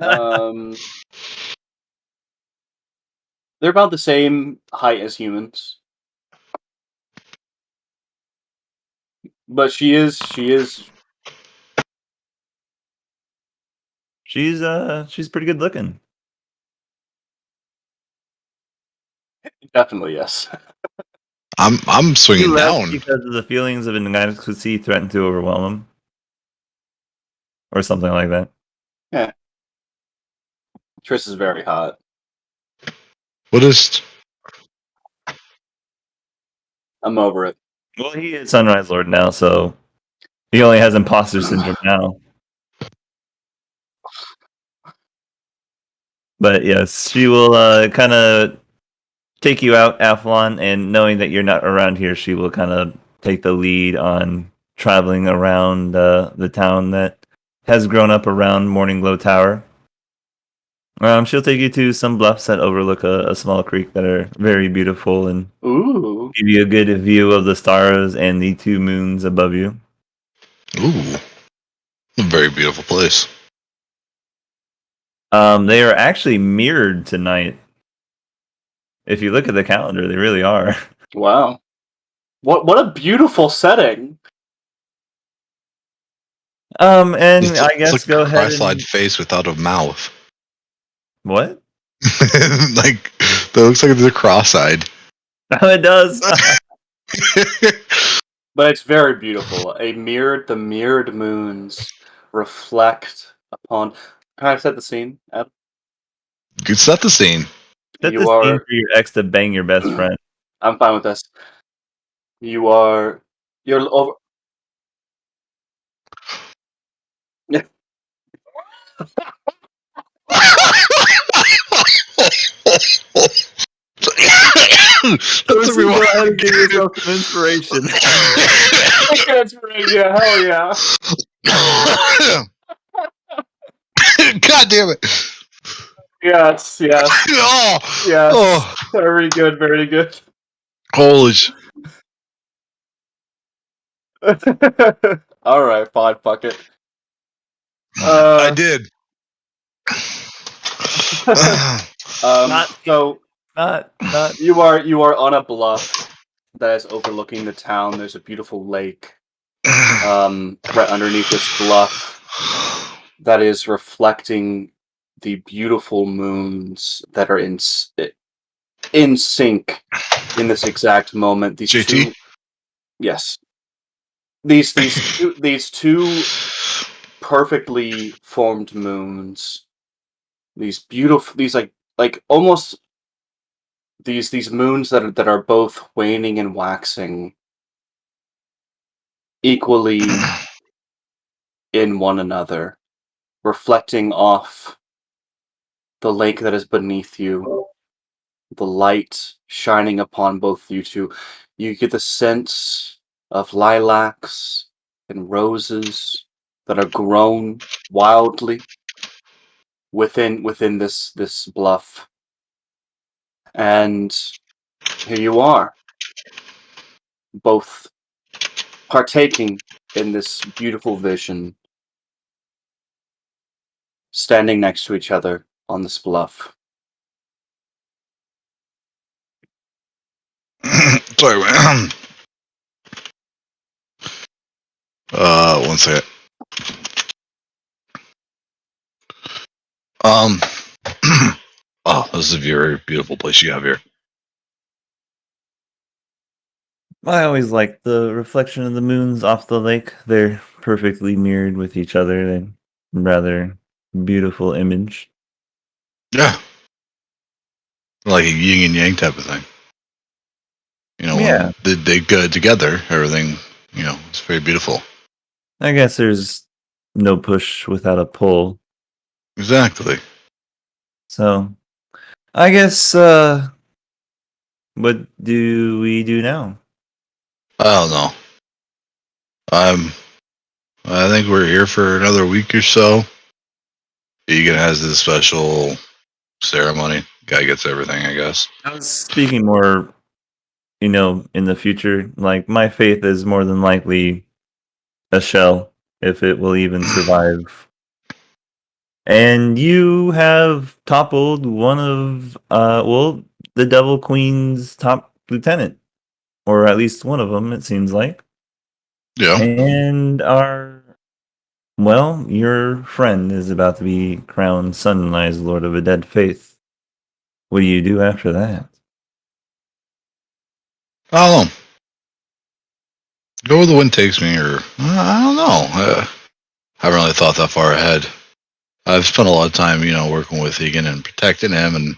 Speaker 1: Um, they're about the same height as humans, but she's
Speaker 2: she's pretty good looking.
Speaker 1: definitely yes.
Speaker 3: I'm
Speaker 2: He
Speaker 3: swinging
Speaker 2: left
Speaker 3: down.
Speaker 2: because of the feelings of inadequacy threatened to overwhelm him, or something like that.
Speaker 1: Yeah, Triss is very hot.
Speaker 3: What is?
Speaker 1: I'm over it.
Speaker 2: Well, he is Sunrise Lord now, so he only has imposter syndrome now. But yes, she will kind of take you out, Athlon, and knowing that you're not around here, she will kind of take the lead on traveling around the town that has grown up around Morning Glow Tower. She'll take you to some bluffs that overlook a small creek that are very beautiful and
Speaker 1: Ooh,
Speaker 2: give you a good view of the stars and the two moons above you.
Speaker 3: Ooh, a very beautiful place.
Speaker 2: They are actually mirrored tonight. If you look at the calendar, they really are.
Speaker 1: wow! What a beautiful setting.
Speaker 2: And
Speaker 3: It's,
Speaker 2: I
Speaker 3: it's
Speaker 2: guess
Speaker 3: like
Speaker 2: go
Speaker 3: a
Speaker 2: ahead
Speaker 3: cross-eyed
Speaker 2: and
Speaker 3: face without a mouth.
Speaker 2: what?
Speaker 3: Like that looks like they're cross-eyed.
Speaker 2: Oh, it does.
Speaker 1: But it's very beautiful. The mirrored moons reflect upon. Can I set the scene? Ed?
Speaker 3: Set the scene.
Speaker 2: Set
Speaker 1: You
Speaker 2: the scene
Speaker 1: are.
Speaker 2: for your ex to bang your best friend.
Speaker 1: I'm fine with this. You are. You're over.
Speaker 3: That's everyone.
Speaker 2: Go ahead and give yourself some inspiration.
Speaker 1: Yeah, hell yeah.
Speaker 3: God damn it!
Speaker 1: Yes.
Speaker 3: Oh,
Speaker 1: Yes.
Speaker 3: oh,
Speaker 1: Very good. Very good.
Speaker 3: holy! Sh-
Speaker 1: All right. Fine. Fuck it.
Speaker 3: I did.
Speaker 1: So
Speaker 2: Not.
Speaker 1: you are on a bluff that is overlooking the town. There's a beautiful lake. Right underneath this bluff that is reflecting the beautiful moons that are in sync in this exact moment. These
Speaker 3: JT?
Speaker 1: two, yes, these two perfectly formed moons. These beautiful, these like almost these moons that are both waning and waxing equally in one another, reflecting off the lake that is beneath you, the light shining upon both you two. You get the sense of lilacs and roses that are grown wildly within this bluff. And here you are, both partaking in this beautiful vision, standing next to each other on this bluff.
Speaker 3: Sorry, man. 1 second. Um, oh, this is a very beautiful place you have here.
Speaker 2: I always like the reflection of the moons off the lake. They're perfectly mirrored with each other. They're rather beautiful image.
Speaker 3: Yeah, like a yin and yang type of thing. You know,
Speaker 2: Yeah.
Speaker 3: when they go together, everything, it's very beautiful.
Speaker 2: I guess there's no push without a pull.
Speaker 3: Exactly.
Speaker 2: So I guess what do we do now?
Speaker 3: I don't know. I think we're here for another week or so. Egan has this special ceremony. Guy gets everything, I guess.
Speaker 2: I was speaking more, in the future. Like my faith is more than likely a shell, if it will even survive. And you have toppled one of the Devil Queen's top lieutenant, or at least one of them, it seems like.
Speaker 3: Yeah.
Speaker 2: And your friend is about to be crowned Sunrise Lord of a Dead Faith. What do you do after that?
Speaker 3: I don't know. Go where the wind takes me, or I don't know. I haven't really thought that far ahead. I've spent a lot of time, working with Egan and protecting him and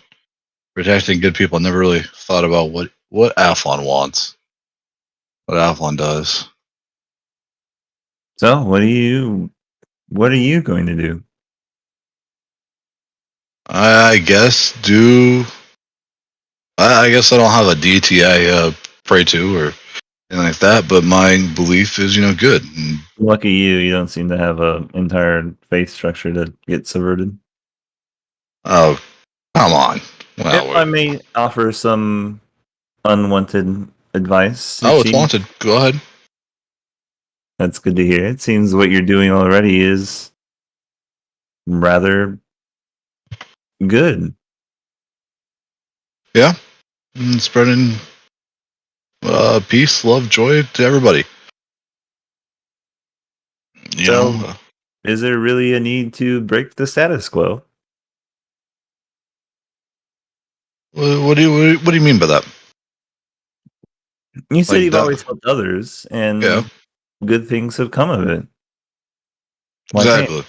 Speaker 3: protecting good people. I never really thought about what Athlon wants, what Athlon does.
Speaker 2: So, what are you going to do?
Speaker 3: I guess I guess I don't have a deity I pray to or anything like that, but my belief is, good. And,
Speaker 2: Lucky you don't seem to have a entire faith structure to get subverted.
Speaker 3: oh, come on.
Speaker 2: If I may offer some unwanted advice,
Speaker 3: It's wanted. Go ahead.
Speaker 2: That's good to hear. It seems what you're doing already is rather good.
Speaker 3: Yeah. And spreading peace, love, joy to everybody.
Speaker 2: So, is there really a need to break the status quo?
Speaker 3: What do you mean by that?
Speaker 2: You said
Speaker 3: Like
Speaker 2: you've
Speaker 3: that?
Speaker 2: always helped others, and
Speaker 3: Yeah,
Speaker 2: good things have come of it. Why can't?
Speaker 3: exactly.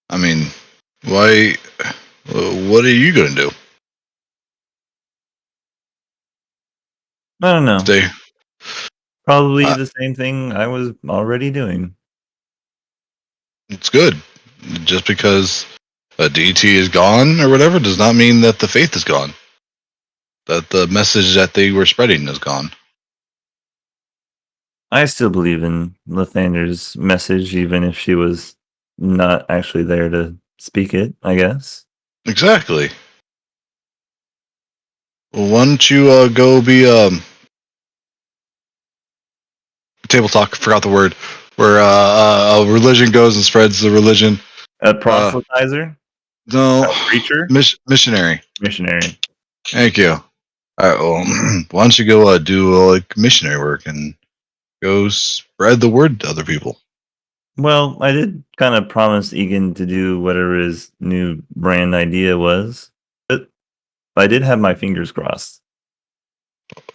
Speaker 3: I mean, why? What are you gonna do?
Speaker 2: I don't know.
Speaker 3: Stay?
Speaker 2: Probably the same thing I was already doing.
Speaker 3: It's good. Just because a DT is gone or whatever does not mean that the faith is gone. That the message that they were spreading is gone.
Speaker 2: I still believe in Lathander's message, even if she was not actually there to speak it, I guess.
Speaker 3: Exactly. Well, why don't you go be table talk? Forgot the word. Where a religion goes and spreads the religion.
Speaker 2: A proselytizer?
Speaker 3: No,
Speaker 2: A preacher?
Speaker 3: missionary.
Speaker 2: Missionary.
Speaker 3: Thank you. All right. Well, why don't you go do like missionary work and go spread the word to other people?
Speaker 2: Well, I did kind of promise Egan to do whatever his new brand idea was, but I did have my fingers crossed.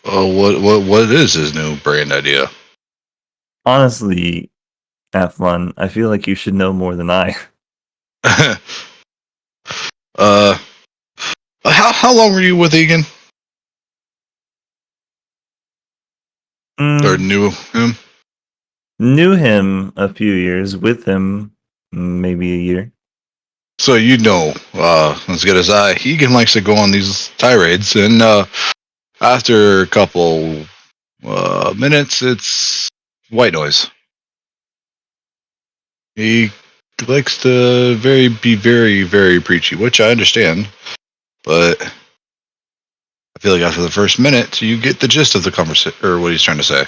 Speaker 3: What is his new brand idea?
Speaker 2: Honestly, Athlon, I feel like you should know more than I.
Speaker 3: How long were you with Egan? Or knew him?
Speaker 2: Knew him a few years, with him maybe a year.
Speaker 3: So as good as I, Egan likes to go on these tirades, and after a couple minutes, it's white noise. He likes to be very, very preachy, which I understand. But I feel like after the first minute, you get the gist of the conversation or what he's trying to say.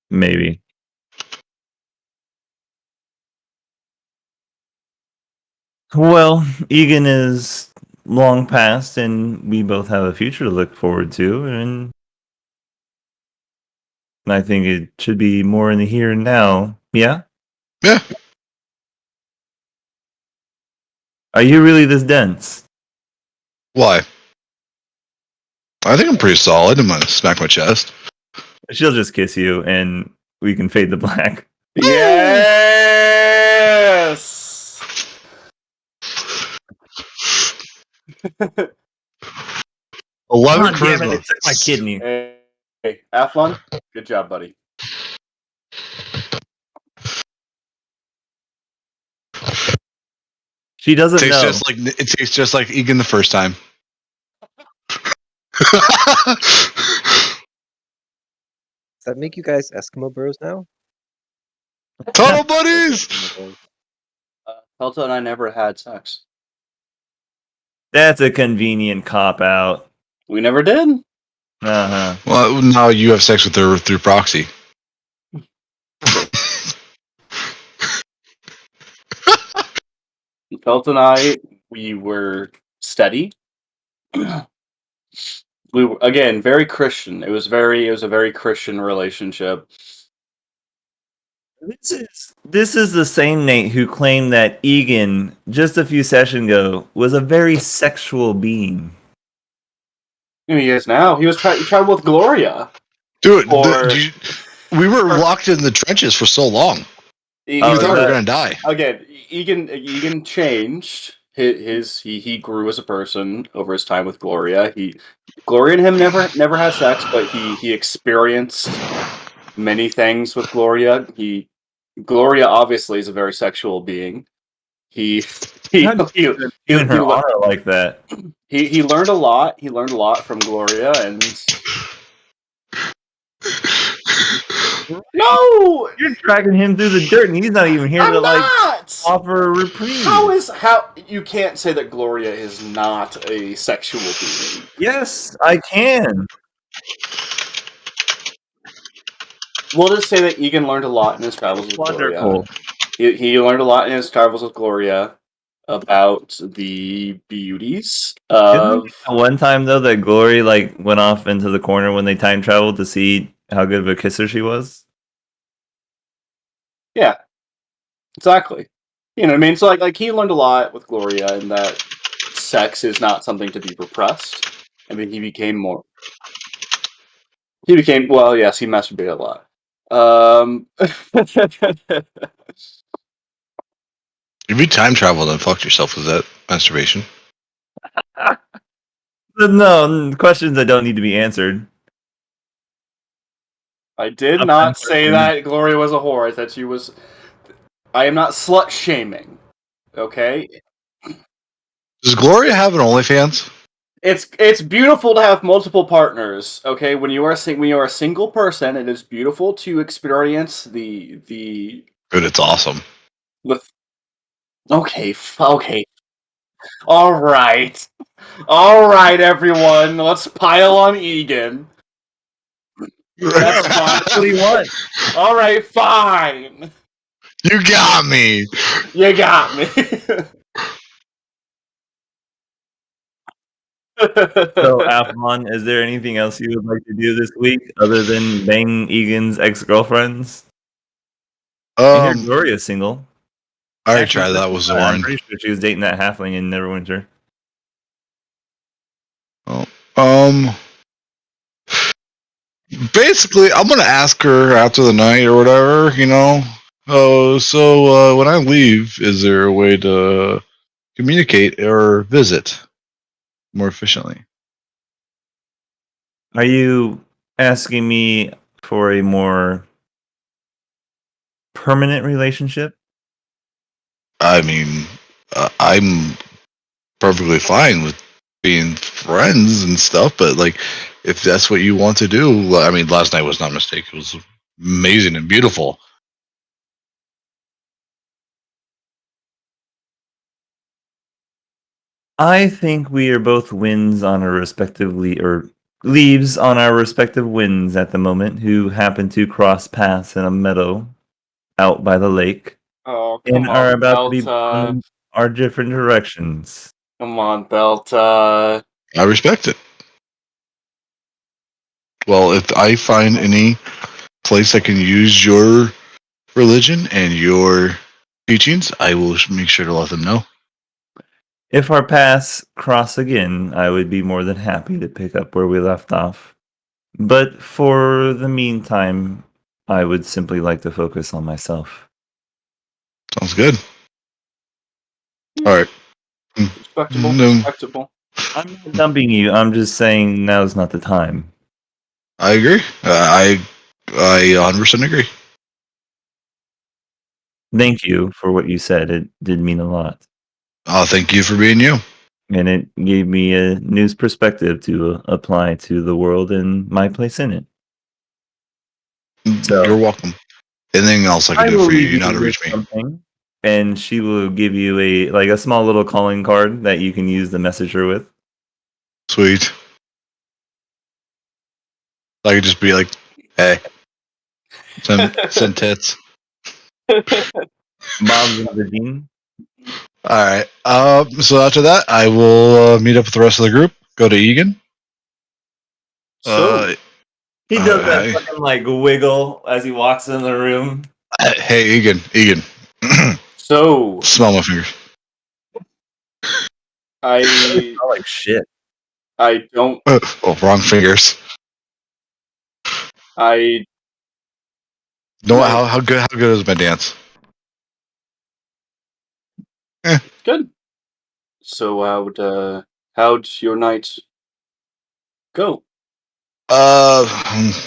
Speaker 2: Maybe. Well, Egan is long past, and we both have a future to look forward to, and I think it should be more in the here and now. Yeah?
Speaker 3: Yeah.
Speaker 2: Are you really this dense?
Speaker 3: Why? I think I'm pretty solid. I'm gonna smack my chest.
Speaker 2: She'll just kiss you, and we can fade to black.
Speaker 1: Yes.
Speaker 3: 11
Speaker 2: God damn it,
Speaker 3: charisma.
Speaker 2: it took my kidney.
Speaker 1: Hey, have fun. Good job, buddy.
Speaker 2: She doesn't
Speaker 3: Tastes
Speaker 2: know.
Speaker 3: just like it tastes just like Egan the first time.
Speaker 4: Does that make you guys Eskimo Bros now?
Speaker 3: Tunnel buddies.
Speaker 4: Eskimo Bros.
Speaker 1: Pelto and I never had sex.
Speaker 2: That's a convenient cop out.
Speaker 1: We never did.
Speaker 2: Uh-huh.
Speaker 3: Well, now you have sex with her through proxy.
Speaker 1: Pelto and I, we were steady. We were, again, very Christian. It was a very Christian relationship.
Speaker 2: This is the same Nate who claimed that Egan, just a few sessions ago, was a very sexual being.
Speaker 1: I mean, he is now. He tried with Gloria.
Speaker 3: Dude,
Speaker 1: Or-
Speaker 3: we were locked in the trenches for so long. We
Speaker 2: Oh,
Speaker 3: thought we
Speaker 2: yeah.
Speaker 3: were gonna die.
Speaker 1: Again, Egan changed. He grew as a person over his time with Gloria. Gloria and him never had sex, but he experienced many things with Gloria. Gloria obviously is a very sexual being. He
Speaker 2: In her honor like that.
Speaker 1: he learned a lot. He learned a lot from Gloria, and no,
Speaker 2: You're dragging him through the dirt, and he's not even here
Speaker 1: I'm
Speaker 2: to
Speaker 1: not.
Speaker 2: offer a reprieve.
Speaker 1: How you can't say that Gloria is not a sexual being?
Speaker 2: Yes, I can.
Speaker 1: We'll just say that Egan learned a lot in his travels with Gloria.
Speaker 2: Wonderful.
Speaker 1: He learned a lot in his travels with Gloria about the beauties of.
Speaker 2: One time though, that Glory went off into the corner when they time traveled to see how good of a kisser she was.
Speaker 1: Yeah, exactly. You know what I mean? So like he learned a lot with Gloria, and that sex is not something to be repressed. I mean, he became well, yes, he masturbated a lot.
Speaker 3: If you time traveled and fucked yourself, was that masturbation?
Speaker 2: No, questions that don't need to be answered.
Speaker 1: I did
Speaker 2: I'm
Speaker 1: not say
Speaker 2: question.
Speaker 1: that Gloria was a whore. I said she was. I am not slut shaming. Okay,
Speaker 3: Does Gloria have an OnlyFans?
Speaker 1: it's beautiful to have multiple partners. Okay, when you are a single person, it is beautiful to experience the.
Speaker 3: Dude, it's awesome.
Speaker 1: Okay, okay. All right, everyone. Let's pile on Egan. That's fine.
Speaker 2: What do you want?
Speaker 1: All right, fine.
Speaker 3: You got me.
Speaker 1: You got me.
Speaker 2: So, Afmon, is there anything else you would like to do this week other than bang Egan's ex-girlfriends? I hear Gloria's single.
Speaker 3: I already
Speaker 2: Actually,
Speaker 3: tried that with
Speaker 2: I'm
Speaker 3: Zoran.
Speaker 2: pretty sure she was dating that halfling in Neverwinter.
Speaker 3: Basically, I'm gonna ask her after the night or whatever, you know. Oh, so when I leave, is there a way to communicate or visit more efficiently?
Speaker 2: Are you asking me for a more permanent relationship?
Speaker 3: I mean, I'm perfectly fine with being friends and stuff, but like, if that's what you want to do, I mean, last night was not a mistake. It was amazing and beautiful.
Speaker 2: I think we are both wins on our or leaves on our respective wins at the moment, who happen to cross paths in a meadow out by the lake
Speaker 1: Oh,
Speaker 2: and
Speaker 1: come
Speaker 2: are
Speaker 1: on,
Speaker 2: about to be
Speaker 1: Belta.
Speaker 2: going our different directions.
Speaker 1: Come on, Belta.
Speaker 3: I respect it. Well, if I find any place that can use your religion and your teachings, I will make sure to let them know.
Speaker 2: If our paths cross again, I would be more than happy to pick up where we left off. But for the meantime, I would simply like to focus on myself.
Speaker 3: Sounds good. All right.
Speaker 1: Respectable,
Speaker 3: No,
Speaker 1: respectable.
Speaker 2: I'm not dumping you. I'm just saying now's not the time.
Speaker 3: I agree. I 100% agree.
Speaker 2: Thank you for what you said. It did mean a lot.
Speaker 3: Thank you for being you.
Speaker 2: And it gave me a new perspective to apply to the world and my place in it. So
Speaker 3: You're welcome. Anything else I can
Speaker 2: I
Speaker 3: do
Speaker 2: will
Speaker 3: for you?
Speaker 2: leave
Speaker 3: You know how
Speaker 2: you
Speaker 3: to
Speaker 2: with
Speaker 3: reach me.
Speaker 2: something, and she will give you a small little calling card that you can use the messenger with.
Speaker 3: Sweet. I could just be like, hey, send tits.
Speaker 2: Bob and Verdine.
Speaker 3: All right. So after that, I will meet up with the rest of the group. Go to Egan.
Speaker 1: So,
Speaker 2: He does that
Speaker 3: Hey,
Speaker 2: fucking like wiggle as he walks in the room.
Speaker 3: hey, Egan.
Speaker 1: so
Speaker 3: Smell my fingers.
Speaker 1: I
Speaker 2: Smell like shit.
Speaker 1: I don't
Speaker 3: Oh, wrong fingers.
Speaker 1: I
Speaker 3: No,
Speaker 1: my
Speaker 3: how good is my dance?
Speaker 1: good. So how'd your night go?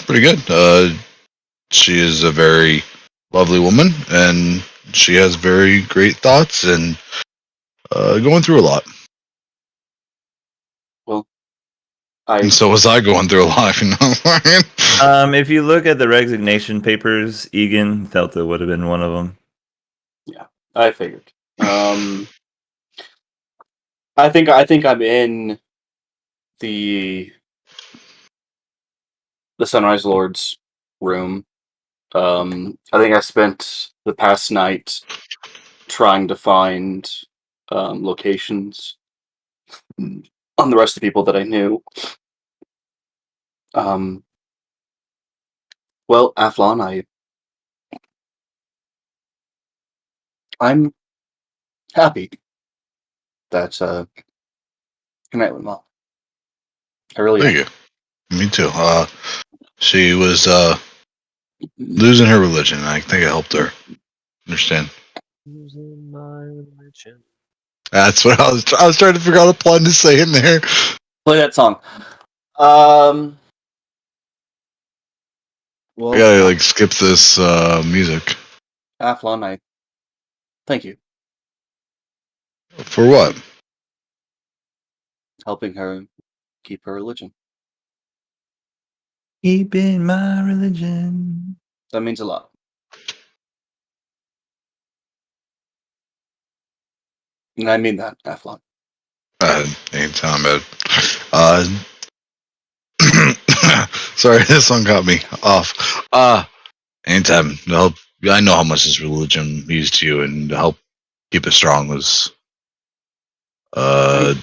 Speaker 3: Pretty good. She is a very lovely woman, and she has very great thoughts, and going through a lot.
Speaker 1: Well,
Speaker 3: And
Speaker 1: I
Speaker 3: so was I going through a lot. You know what I mean?
Speaker 2: If you look at the resignation papers, Egan felt it would have been one of them.
Speaker 1: I figured. I think I'm in the Sunrise Lord's room. I think I spent the past night trying to find locations on the rest of the people that I knew. Um, well, Aflon, I'm happy that good night, Mom. I really
Speaker 3: Thank
Speaker 1: am.
Speaker 3: you. Me too. She was losing her religion. I think it helped her understand.
Speaker 4: Losing my religion.
Speaker 3: That's what I was trying to figure out a pun to say in there.
Speaker 1: Play that song.
Speaker 3: I
Speaker 1: Well,
Speaker 3: gotta like skip this music.
Speaker 1: Aflon, I thank you
Speaker 3: For what?
Speaker 1: helping her keep her religion.
Speaker 2: Keeping my religion.
Speaker 1: That means a lot. And I mean that, Aflon.
Speaker 3: Anytime, man. Uh, sorry, this one got me off. Anytime to help. I know how much this religion means to you, and to help keep it strong was good.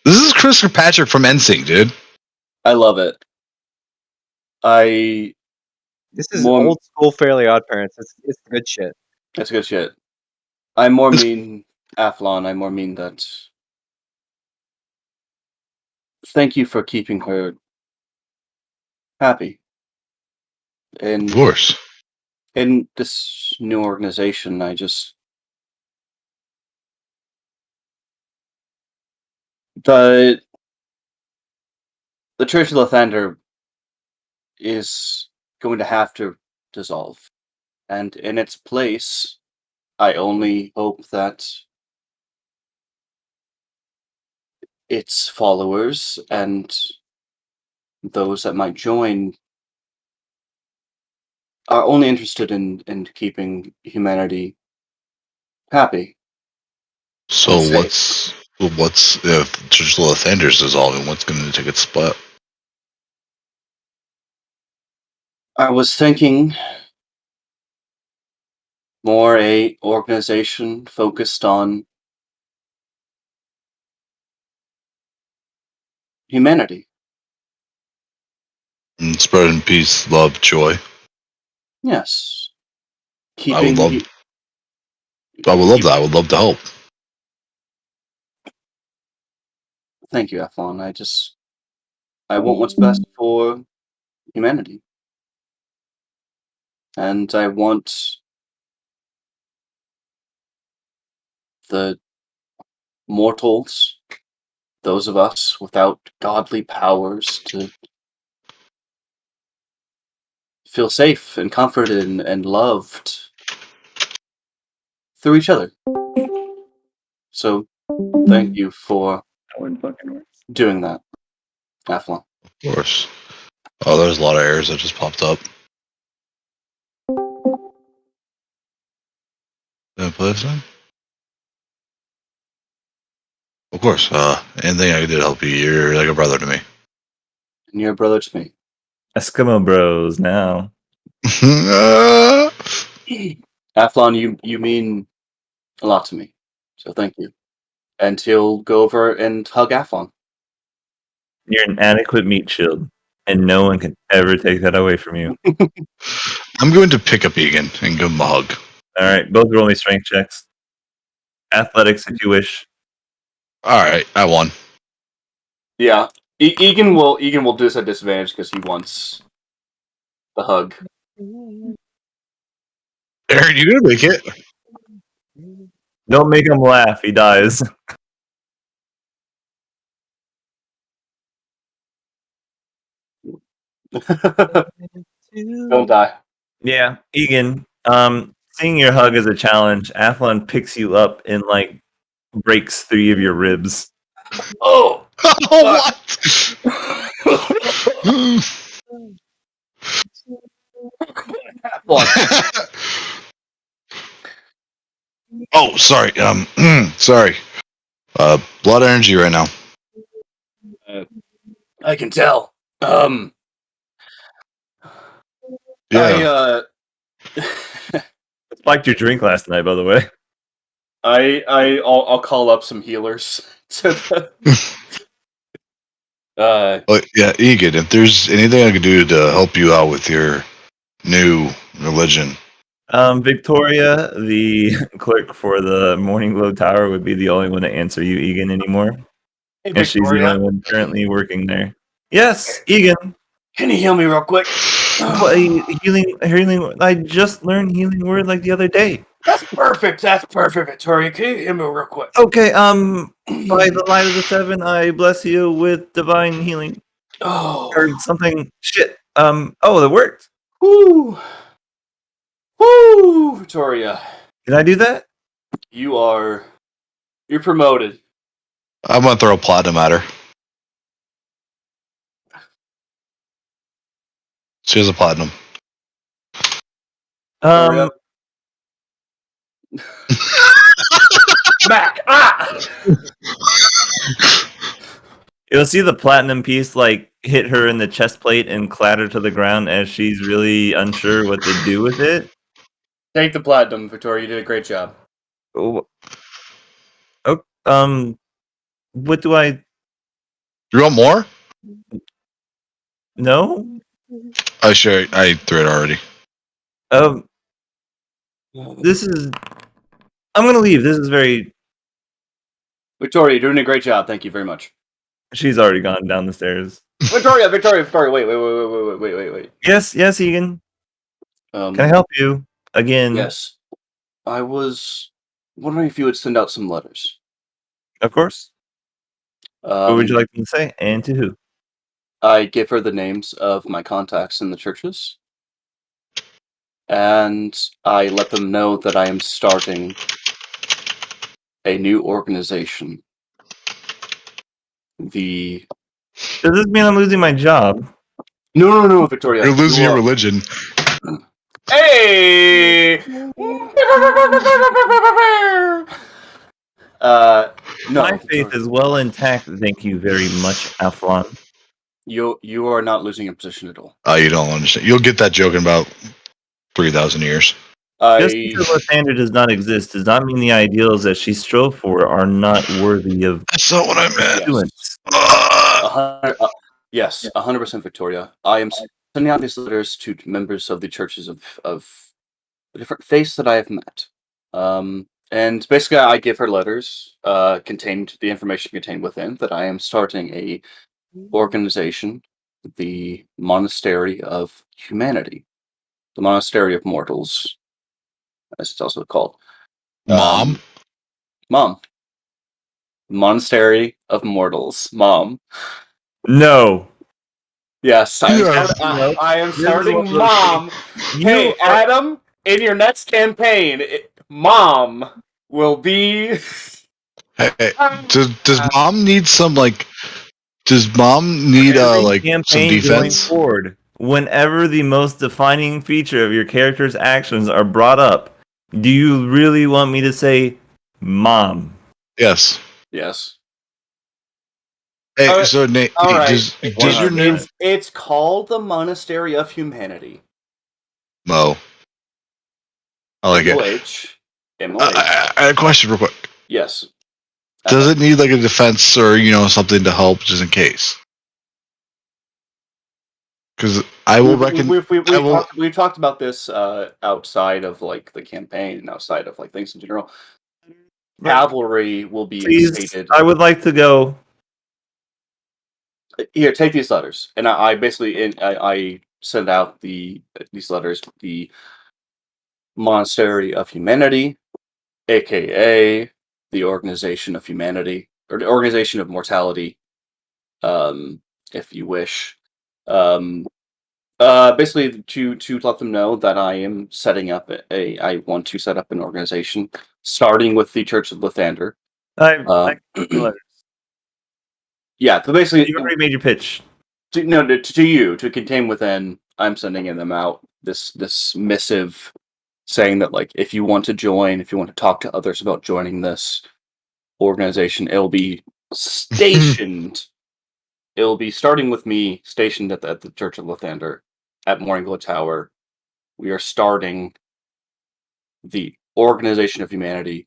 Speaker 3: This is Chris Kirkpatrick from NSYNC, dude.
Speaker 1: I love it. I
Speaker 4: This is
Speaker 1: more
Speaker 4: old school Fairly Odd Parents. It's good shit.
Speaker 1: That's good shit. I more mean Aflon. I more mean that. Thank you for keeping her happy.
Speaker 3: Of
Speaker 1: And
Speaker 3: course.
Speaker 1: in this new organization, the the Church of Lathander is going to have to dissolve, and in its place, I only hope that its followers and those that might join are only interested in keeping humanity happy
Speaker 3: So
Speaker 1: and safe.
Speaker 3: what's if Church of Thander's dissolving? What's going to take its spot?
Speaker 1: I was thinking more a organization focused on humanity.
Speaker 3: And spreading peace, love, joy.
Speaker 1: Yes.
Speaker 3: I would
Speaker 1: Keeping
Speaker 3: love. I would love that. I would love to help.
Speaker 1: Thank you, Athlon. I want what's best for humanity. And I want the mortals, those of us without godly powers, to feel safe and comforted and loved through each other. So thank you for
Speaker 2: That one fucking works.
Speaker 1: doing that, Athlon.
Speaker 3: Of course. Oh, there's a lot of errors that just popped up. Did I play this time? Of course. Anything I can do to help you, you're like a brother to me.
Speaker 1: And you're a brother to me.
Speaker 2: Eskimo Bros now.
Speaker 1: Athlon, you mean a lot to me. So thank you. And he'll go over and hug Athlon.
Speaker 2: You're an adequate meat shield, and no one can ever take that away from you.
Speaker 3: I'm going to pick up Egan and give him a hug.
Speaker 2: All right, both roll me strength checks. Athletics, if you wish.
Speaker 3: All right, I won.
Speaker 1: Yeah. Egan will do this at disadvantage because he wants the hug.
Speaker 3: Aaron, you gonna make it?
Speaker 2: Don't make him laugh. He dies.
Speaker 1: Don't die.
Speaker 2: Yeah, Egan. Seeing your hug as a challenge, Athlon picks you up and like breaks 3 of your ribs.
Speaker 1: Oh!
Speaker 3: What? Oh, sorry. Sorry. Blood energy right now.
Speaker 1: I can tell.
Speaker 3: Yeah.
Speaker 2: Spiked your drink last night, by the way.
Speaker 1: I'll call up some healers to the
Speaker 3: Yeah, Egan. If there's anything I can do to help you out with your new religion,
Speaker 2: Victoria, the clerk for the Morning Glow Tower, would be the only one to answer you, Egan, anymore.
Speaker 1: Hey,
Speaker 2: And she's the
Speaker 1: Victoria,
Speaker 2: only one currently working there. Yes, Egan.
Speaker 1: can you heal me real quick?
Speaker 2: What, healing. I just learned healing word like the other day.
Speaker 1: That's perfect, Victoria. Can you heal me real quick?
Speaker 2: Okay, by the light of the 7, I bless you with divine healing.
Speaker 1: Oh.
Speaker 2: Or something. Shit. Oh, that worked.
Speaker 1: Woo! Woo! Victoria,
Speaker 2: Did I do that?
Speaker 1: you're promoted.
Speaker 3: I'm gonna throw a platinum at her. She has a platinum.
Speaker 1: Victoria. Mac! Ah!
Speaker 2: You'll see the platinum piece like hit her in the chest plate and clatter to the ground as she's really unsure what to do with it.
Speaker 1: Take the platinum, Victoria. You did a great job.
Speaker 2: Oh, what do I
Speaker 3: You want more?
Speaker 2: know?
Speaker 3: I sure. I threw it already.
Speaker 2: This is. I'm gonna leave. This is very.
Speaker 1: Victoria, you're doing a great job. Thank you very much.
Speaker 2: She's already gone down the stairs.
Speaker 1: Victoria. Wait.
Speaker 2: Yes, Egan. Can I help you again?
Speaker 1: Yes. I was wondering if you would send out some letters.
Speaker 2: Of course. What would you like them to say, and to who?
Speaker 1: I give her the names of my contacts in the churches, and I let them know that I am starting a new organization. the
Speaker 2: Does this mean I'm losing my job?
Speaker 1: no, Victoria.
Speaker 3: You're losing
Speaker 1: you
Speaker 3: your
Speaker 1: are-
Speaker 3: religion.
Speaker 1: Hey! No,
Speaker 2: My faith
Speaker 1: Victoria,
Speaker 2: is well intact. Thank you very much, Aflon.
Speaker 1: you are not losing your position at all.
Speaker 3: You don't understand. You'll get that joke in about 3,000 years.
Speaker 2: Just
Speaker 1: I
Speaker 2: because Lathander does not exist does not mean the ideals that she strove for are not worthy of
Speaker 3: That's not what I meant.
Speaker 2: pursuance.
Speaker 1: Yes, 100%, Victoria. I am sending out these letters to members of the churches of the different faiths that I have met. And basically, I give her letters contained the information contained within that I am starting a organization, the Monastery of Humanity, the Monastery of Mortals, as it's also called.
Speaker 3: Mom?
Speaker 1: Mom. Monastery of Mortals. Mom.
Speaker 2: No.
Speaker 1: Yes,
Speaker 3: Yes.
Speaker 1: I am
Speaker 2: This is one
Speaker 1: starting
Speaker 2: of those
Speaker 1: Mom.
Speaker 2: You
Speaker 1: Hey,
Speaker 2: are
Speaker 1: Adam, in your next campaign, Mom will be.
Speaker 3: Hey, does mom need some like? Does mom need
Speaker 2: every
Speaker 3: like some
Speaker 2: campaign going
Speaker 3: defense?
Speaker 2: forward. Whenever the most defining feature of your character's actions are brought up, do you really want me to say, "Mom"?
Speaker 3: Yes.
Speaker 1: Yes.
Speaker 3: Hey,
Speaker 1: All right.
Speaker 3: so Nate,
Speaker 1: All right.
Speaker 3: does your new
Speaker 1: It's called the Monastery of Humanity.
Speaker 3: Mo? I like it.
Speaker 1: MOH. MOH.
Speaker 3: I had a question real quick.
Speaker 1: Yes.
Speaker 3: Does it need like a defense or something to help just in case? Because I will reckon.
Speaker 1: We've talked about this outside of like the campaign and outside of like things in general. Cavalry will be
Speaker 2: Please,
Speaker 1: stated.
Speaker 2: I would like to go.
Speaker 1: Here, take these letters, and I basically I send out these letters. The Monastery of Humanity, aka the Organization of Humanity, or the Organization of Mortality, if you wish. Basically to let them know that I am setting up I want to set up an organization, starting with the Church of Lathander.
Speaker 2: I
Speaker 1: Yeah, so basically,
Speaker 2: you already made your pitch.
Speaker 1: to you, to contain within, I'm sending them out this missive saying that, like, if you want to join, if you want to talk to others about joining this organization, it'll be stationed. It'll be starting with me, stationed at the Church of Lathander at Morningglow Tower. We are starting the Organization of Humanity,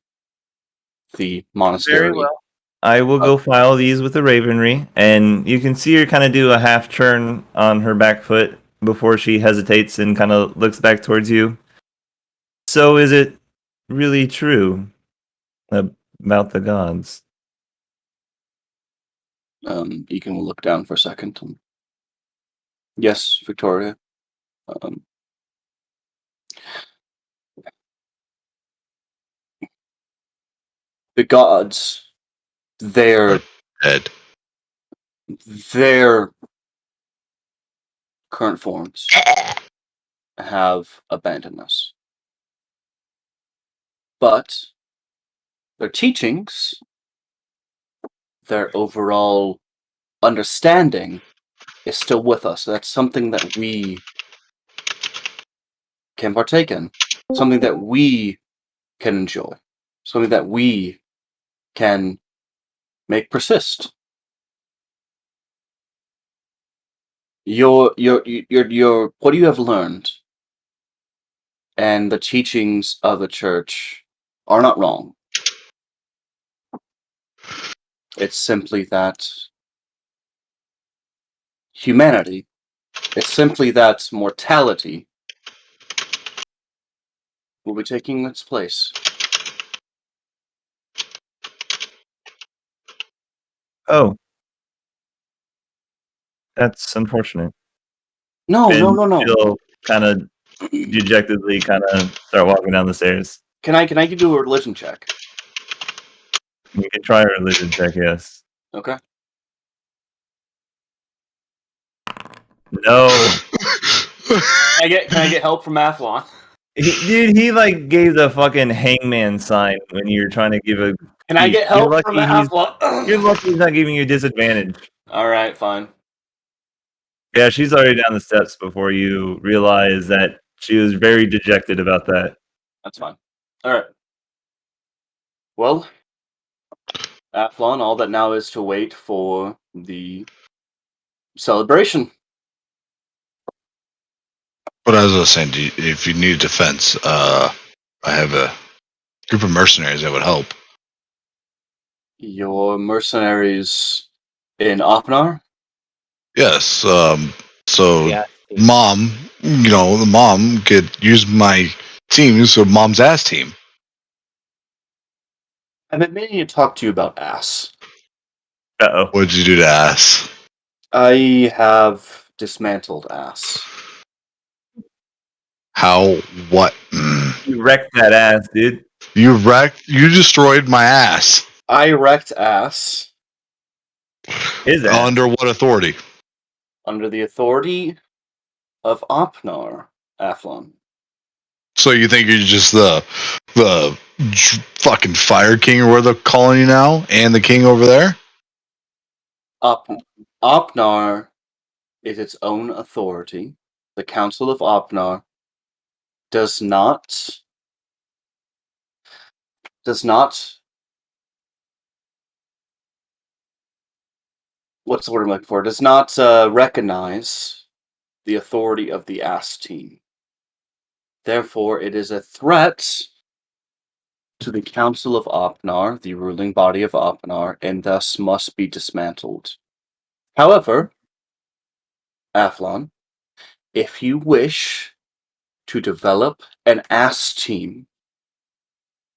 Speaker 1: the monastery.
Speaker 2: Very well. I will go file these with the Ravenry, and you can see her kind of do a half turn on her back foot before she hesitates and kind of looks back towards you. So, is it really true about the gods?
Speaker 1: You can look down for a second. Yes, Victoria. The gods, their
Speaker 3: Dead.
Speaker 1: current forms have abandoned us. But their teachings, their overall understanding is still with us. That's something that we can partake in, something that we can enjoy, something that we can make persist. Your what you have learned and the teachings of the church are not wrong. It's simply that humanity, it's simply that mortality will be taking its place.
Speaker 2: Oh, that's unfortunate.
Speaker 1: No.
Speaker 2: She'll kind of dejectedly kind of start walking down the stairs.
Speaker 1: Can I give you a religion check?
Speaker 2: You can try a religion check, yes.
Speaker 1: Okay.
Speaker 2: No.
Speaker 1: Can I get help from Athlon?
Speaker 2: Dude, he like gave the fucking hangman sign when you're trying to give a
Speaker 1: Can I get
Speaker 2: You're
Speaker 1: help from
Speaker 2: lucky he's
Speaker 1: Athlon?
Speaker 2: not giving you disadvantage.
Speaker 1: All right, fine.
Speaker 2: Yeah, she's already down the steps before you realize that she was very dejected about that.
Speaker 1: That's fine. All right. Well, Athlon, all that now is to wait for the celebration.
Speaker 3: But as I was saying, if you need defense, I have a group of mercenaries that would help.
Speaker 1: Your mercenaries in Opnar?
Speaker 3: Yes. So
Speaker 4: Yeah.
Speaker 3: mom, the mom could use my team, so mom's ass team.
Speaker 1: I've been meaning to talk to you about ass.
Speaker 2: Uh-oh.
Speaker 3: What'd you do to ass?
Speaker 1: I have dismantled ass.
Speaker 3: How? What?
Speaker 2: You wrecked that ass, dude.
Speaker 3: You wrecked? You destroyed my ass.
Speaker 1: I wrecked ass
Speaker 2: His ass.
Speaker 3: Under what authority?
Speaker 1: under the authority of Opnar, Athlon.
Speaker 3: So you think you're just the fucking fire king, or what they're calling you now, and the king over there?
Speaker 1: Opnar is its own authority. The Council of Opnar does not what's the word I'm looking for? Does not recognize the authority of the ass team. Therefore, it is a threat to the Council of Opnar, the ruling body of Opnar, and thus must be dismantled. However, Athlon, if you wish to develop an ass team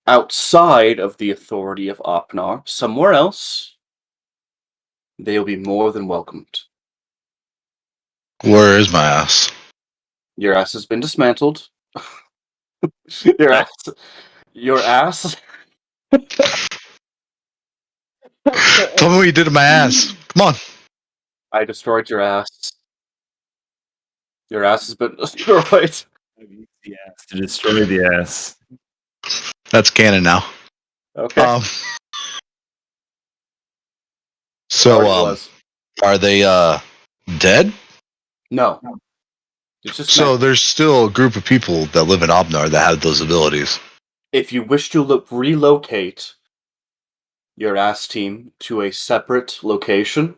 Speaker 1: outside of the authority of Opnar, somewhere else, they'll be more than welcomed.
Speaker 3: Where is my ass?
Speaker 1: Your ass has been dismantled. Your ass.
Speaker 3: Tell me what you did to my ass. Come on.
Speaker 1: I destroyed your ass. Your ass has been destroyed.
Speaker 2: The ass to destroy the ass.
Speaker 3: That's canon now.
Speaker 1: Okay. Already was.
Speaker 3: Are they dead?
Speaker 1: No. It's just
Speaker 3: So
Speaker 1: men.
Speaker 3: there's still a group of people that live in Obnar that have those abilities.
Speaker 1: If you wish to relocate your ass team to a separate location,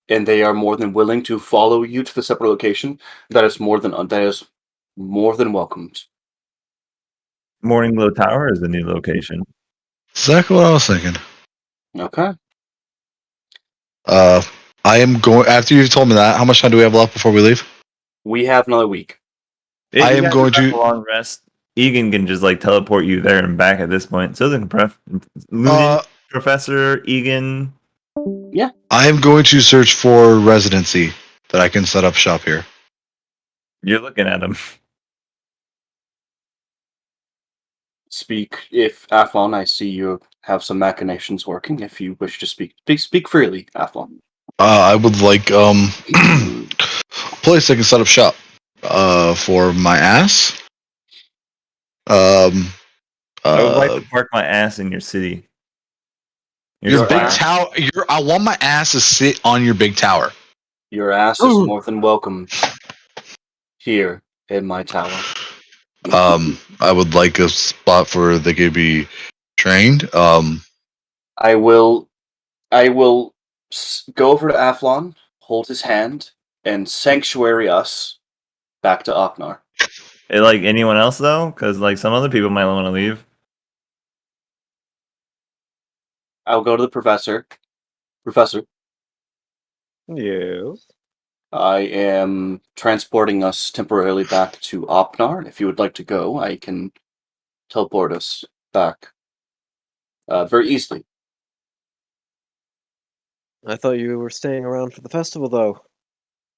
Speaker 1: and they are more than willing to follow you to the separate location, that is more than welcomed.
Speaker 2: Morning Glow Tower is the new location.
Speaker 3: Exactly what I was thinking.
Speaker 1: Okay.
Speaker 3: I am going after you've told me that. How much time do we have left before we leave?
Speaker 1: We have another week.
Speaker 2: If
Speaker 3: I
Speaker 2: you
Speaker 3: am
Speaker 2: guys
Speaker 3: going
Speaker 2: have
Speaker 3: to-
Speaker 2: a long rest. Egan can just teleport you there and back at this point. So can Lunan, Professor Egan.
Speaker 3: I am going to search for residency that I can set up shop here.
Speaker 2: You're looking at him.
Speaker 1: Speak, if Athlon, I see you have some machinations working. If you wish to speak freely, Athlon.
Speaker 3: I would like a place I can set up shop for my ass.
Speaker 2: I would like to park my ass in your city.
Speaker 3: Your big
Speaker 1: ass.
Speaker 3: tower. I want my ass to sit on your big tower.
Speaker 1: Your ass is more than welcome here in my tower.
Speaker 3: I would like a spot where they could be trained.
Speaker 1: I will go over to Athlon, hold his hand, and sanctuary us back to Opnar.
Speaker 2: Like anyone else though, because some other people might want to leave.
Speaker 1: I'll go to the professor. Professor,
Speaker 4: Yes.
Speaker 1: I am transporting us temporarily back to Opnar. If you would like to go, I can teleport us back very easily.
Speaker 4: I thought you were staying around for the festival, though.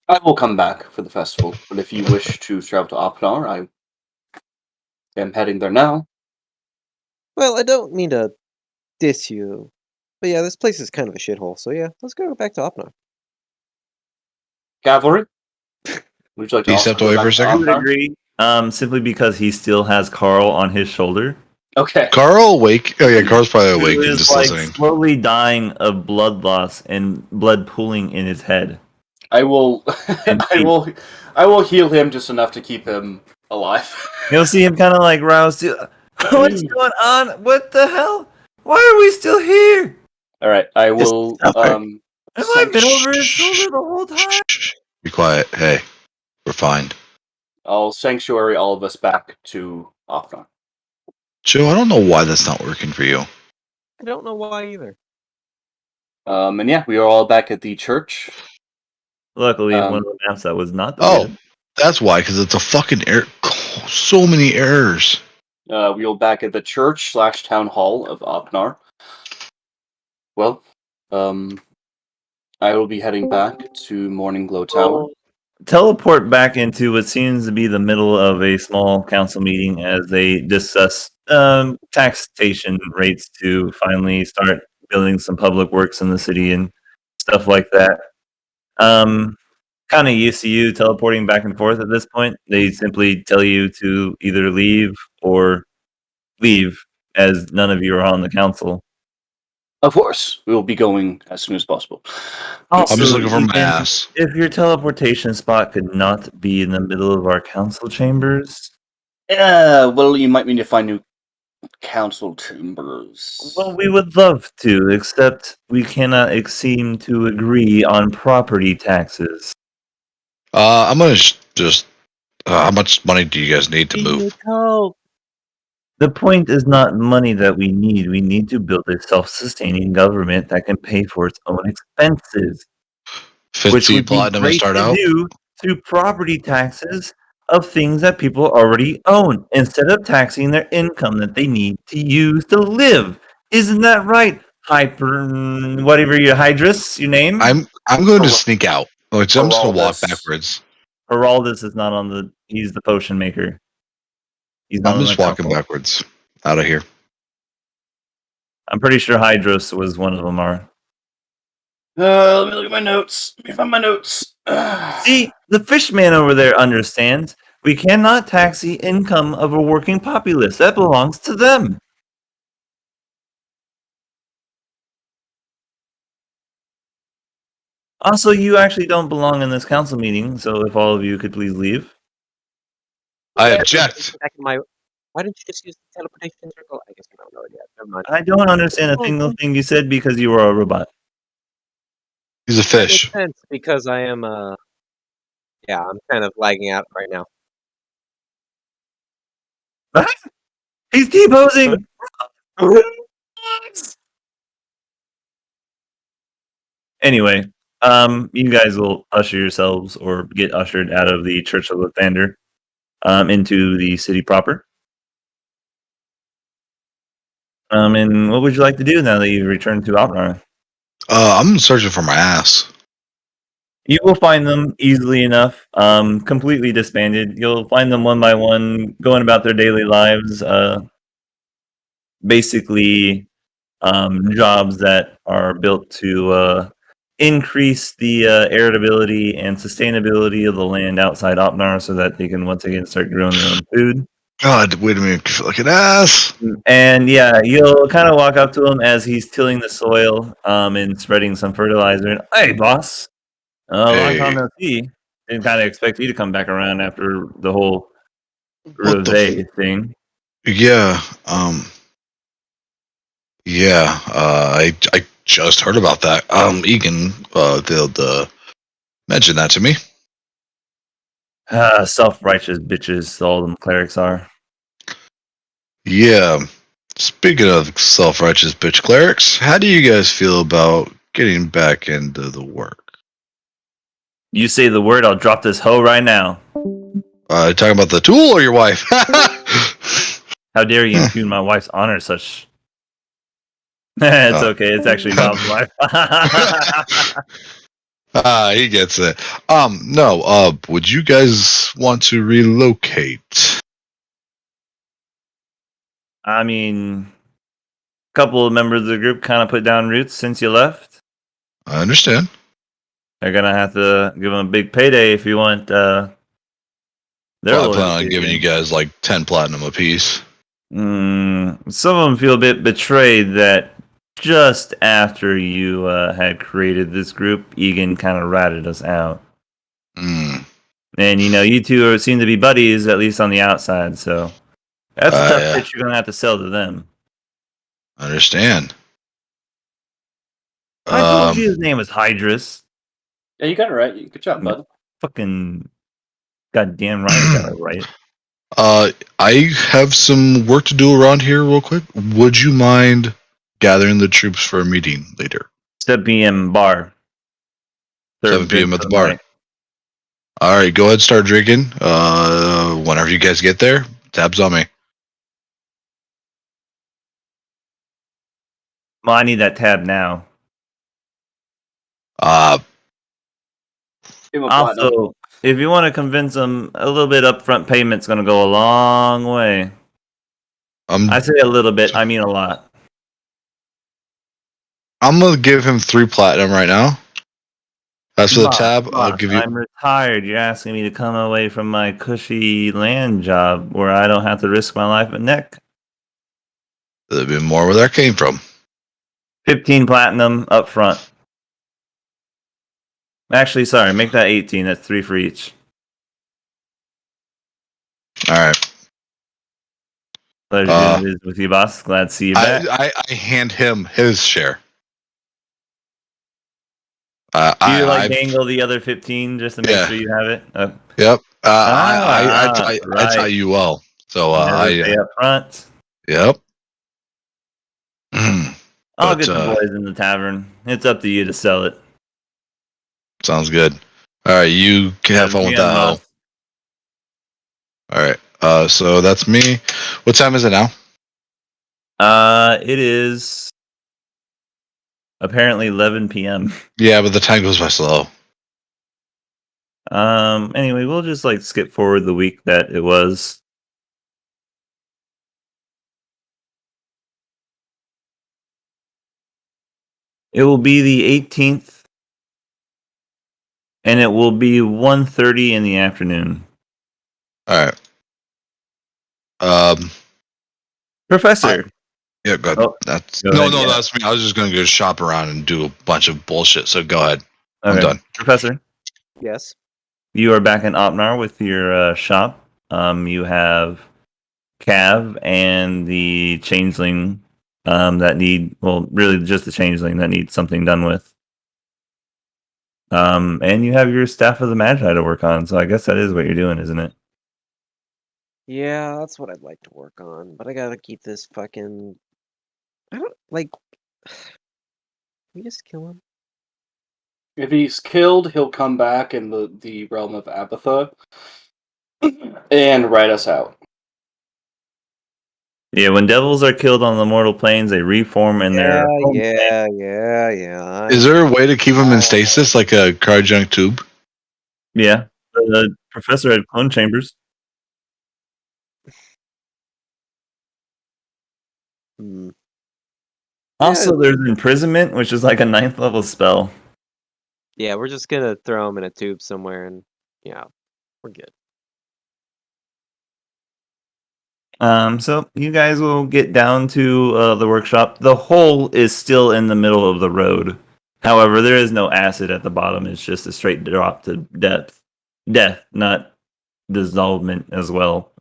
Speaker 1: I will come back for the festival, but if you wish to travel to Opnar, I am heading there now.
Speaker 4: Well, I don't mean to diss you, but yeah, this place is kind of a shithole. So yeah, let's go back to Opnar.
Speaker 1: Cavalry, would you like to
Speaker 3: You
Speaker 1: also
Speaker 3: stepped
Speaker 1: go
Speaker 3: away
Speaker 1: back
Speaker 3: for a
Speaker 1: to
Speaker 3: second?
Speaker 2: I would
Speaker 1: Opnar?
Speaker 2: agree. Simply because he still has Carl on his shoulder.
Speaker 1: Okay.
Speaker 3: Carl awake? Oh yeah, Carl's probably
Speaker 2: Who
Speaker 3: awake and
Speaker 2: is
Speaker 3: just
Speaker 2: like
Speaker 3: listening.
Speaker 2: slowly dying of blood loss and blood pooling in his head.
Speaker 1: I will.
Speaker 2: And
Speaker 1: I will heal him just enough to keep him alive.
Speaker 2: you'll see him kind of like roused to, what's going on? What the hell? Why are we still here?
Speaker 1: All right. I will.
Speaker 2: Have I been over his
Speaker 3: Shh.
Speaker 2: shoulder the whole time?
Speaker 3: Shh. Be quiet. Hey, we're fine.
Speaker 1: I'll sanctuary all of us back to Opnon.
Speaker 3: Joe, I don't know why that's not working for you.
Speaker 4: I don't know why either.
Speaker 1: And yeah, we are all back at the church.
Speaker 2: Luckily, one of the maps that was not
Speaker 3: Oh,
Speaker 2: deleted.
Speaker 3: that's why, because it's a fucking error. So many errors.
Speaker 1: We are back at the church / town hall of Opnar. Well, I will be heading back to Morning Glow Tower.
Speaker 2: Teleport back into what seems to be the middle of a small council meeting as they discuss taxation rates to finally start building some public works in the city and stuff like that. Kind of used to you teleporting back and forth at this point. They simply tell you to either leave or leave, as none of you are on the council.
Speaker 1: Of course, we will be going as soon as possible.
Speaker 3: I'm just
Speaker 2: Also,
Speaker 3: looking for my
Speaker 2: Egan,
Speaker 3: ass.
Speaker 2: if your teleportation spot could not be in the middle of our council chambers,
Speaker 1: Well, you might need to find new council chambers.
Speaker 2: well, we would love to, except we cannot seem to agree on property taxes.
Speaker 3: I'm gonna just. How much money do you guys need to move?
Speaker 2: The point is not money that we need. We need to build a self-sustaining government that can pay for its own expenses, which
Speaker 3: 50
Speaker 2: would be
Speaker 3: platinum to
Speaker 2: great
Speaker 3: start
Speaker 2: to
Speaker 3: out.
Speaker 2: do through property taxes of things that people already own, instead of taxing their income that they need to use to live. Isn't that right? Whatever your Hydrus, your name?
Speaker 3: I'm going to sneak out. I'm just gonna walk
Speaker 1: Geraldus.
Speaker 3: backwards.
Speaker 2: Heraldus is not on the. He's the potion maker. He's not
Speaker 3: I'm
Speaker 2: on the
Speaker 3: just walking
Speaker 2: council.
Speaker 3: backwards out of here.
Speaker 2: I'm pretty sure Hydros was one of them. Are
Speaker 1: Let me look at my notes. Let me find my notes.
Speaker 2: see the fishman over there understands. We cannot tax the income of a working populace. That belongs to them. Also, you actually don't belong in this council meeting, so if all of you could please leave.
Speaker 3: I object.
Speaker 4: Back in my. Why didn't you just use the teleportation circle? I guess you don't know it yet. Never mind.
Speaker 2: I don't understand a single thing you said because you were a robot.
Speaker 3: He's a
Speaker 4: That makes
Speaker 3: fish.
Speaker 4: sense because I am. Yeah, I'm kind of lagging out right now.
Speaker 2: He's T-posing! Anyway, you guys will usher yourselves or get ushered out of the Church of Lathander into the city proper. And what would you like to do now that you've returned to Outrar?
Speaker 3: I'm searching for my ass.
Speaker 2: You will find them easily enough, completely disbanded. You'll find them one by one, going about their daily lives, basically jobs that are built to increase the heritability and sustainability of the land outside Opnar so that they can once again start growing their own food.
Speaker 3: God, wait a minute. Look at ass.
Speaker 2: And yeah, you'll kind of walk up to him as he's tilling the soil and spreading some fertilizer. And, hey, boss, long time
Speaker 3: Hey,
Speaker 2: no see. Didn't kind of expect you to come back around after the whole
Speaker 3: what the?
Speaker 2: Reveille thing.
Speaker 3: Yeah. Yeah. I just heard about that. Egan, they'll mention that to me.
Speaker 2: Self-righteous bitches, all them clerics are.
Speaker 3: Yeah. Speaking of self-righteous bitch clerics, how do you guys feel about getting back into the work?
Speaker 2: You say the word, I'll drop this hoe right now.
Speaker 3: Talking about the tool or your wife?
Speaker 2: How dare you impugn my wife's honor such... It's okay, it's actually Rob's wife.
Speaker 3: He gets it. No, would you guys want to relocate?
Speaker 2: I mean, a couple of members of the group kind of put down roots since you left.
Speaker 3: I understand.
Speaker 2: They're gonna have to give them a big payday if you want their
Speaker 3: Well, I plan
Speaker 2: loyalty
Speaker 3: on giving
Speaker 2: again.
Speaker 3: you guys like 10 platinum apiece.
Speaker 2: Some of them feel a bit betrayed that just after you had created this group, Egan kind of ratted us out.
Speaker 3: Hmm.
Speaker 2: And you two seem to be buddies, at least on the outside. So that's a tough
Speaker 3: I
Speaker 2: pitch you're gonna have to sell to them.
Speaker 3: understand.
Speaker 2: I told you his name was Hydrus.
Speaker 1: Yeah, you got it right. Good job, bud.
Speaker 2: Fucking goddamn right, I got it right.
Speaker 3: I have some work to do around here real quick. Would you mind gathering the troops for a meeting later?
Speaker 2: 7 p.m. bar.
Speaker 3: 7
Speaker 2: Serve
Speaker 3: p.m.
Speaker 2: drinks
Speaker 3: at
Speaker 2: for
Speaker 3: the
Speaker 2: the
Speaker 3: bar.
Speaker 2: night.
Speaker 3: All right, go ahead, start drinking. Whenever you guys get there, tabs on me.
Speaker 2: Well, I need that tab now.
Speaker 1: Give him a platinum.
Speaker 2: Also, if you want to convince them, a little bit upfront payment's gonna go a long way. I say a little bit, I mean a lot.
Speaker 3: I'm gonna give him 3 platinum right now. As for the tab, I'll
Speaker 2: Boss,
Speaker 3: give you.
Speaker 2: I'm retired. You're asking me to come away from my cushy land job where I don't have to risk my life and neck.
Speaker 3: There'll be more where that came from.
Speaker 2: 15 platinum up front. Actually, sorry, make that 18. That's 3 for each.
Speaker 3: All right.
Speaker 2: Pleasure doing business with you, boss. Glad to see you back.
Speaker 3: I hand him his share.
Speaker 2: Do you dangle the other 15 just to make sure you have it?
Speaker 3: Yep.
Speaker 2: Right.
Speaker 3: I taught you well. So
Speaker 2: Never pay up front.
Speaker 3: Yep.
Speaker 2: I'll get the boys in the tavern. It's up to you to sell it.
Speaker 3: Sounds good. All right, you can have fun with that. All right. So that's me. What time is it now?
Speaker 2: It is apparently 11 p.m.
Speaker 3: Yeah, but the time goes by slow.
Speaker 2: Anyway, we'll just skip forward the week that it was. It will be the 18th, and it will be 1:30 in the afternoon.
Speaker 3: All right.
Speaker 2: Professor.
Speaker 3: Yeah, go ahead.
Speaker 2: Oh,
Speaker 3: that's
Speaker 2: go ahead,
Speaker 3: that's me. I was just gonna go shop around and do a bunch of bullshit. So go ahead.
Speaker 2: Okay.
Speaker 3: I'm done.
Speaker 2: Professor.
Speaker 4: Yes.
Speaker 2: You are back in Opnar with your shop. You have Cav and the Changeling that need, really just the Changeling that needs something done with. And you have your Staff of the Magi to work on, so I guess that is what you're doing, isn't it?
Speaker 4: Yeah, that's what I'd like to work on, but I gotta keep this fucking. I don't like. We just kill him.
Speaker 1: If he's killed, he'll come back in the realm of Abatha and write us out.
Speaker 2: Yeah, when devils are killed on the mortal planes, they reform in their home planet.
Speaker 4: Yeah.
Speaker 3: Is there a way to keep him in stasis, like a cryogenic tube?
Speaker 2: Yeah, the professor had clone chambers. Also, there's imprisonment, which is like a 9th level spell.
Speaker 4: Yeah, we're just gonna throw him in a tube somewhere, and yeah, we're good.
Speaker 2: So you guys will get down to the workshop. The hole is still in the middle of the road. However, there is no acid at the bottom. It's just a straight drop to death, not dissolvement as well.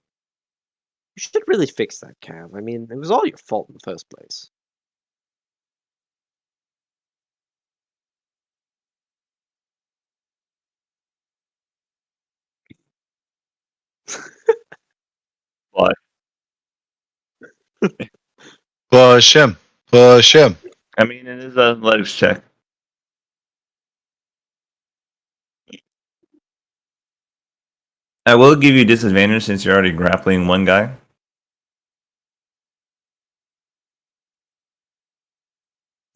Speaker 4: You should really fix that, Cav. I mean, it was all your fault in the first place.
Speaker 2: Why?
Speaker 3: Push him.
Speaker 2: I mean, it is a athletics check. I will give you disadvantage since you're already grappling one guy.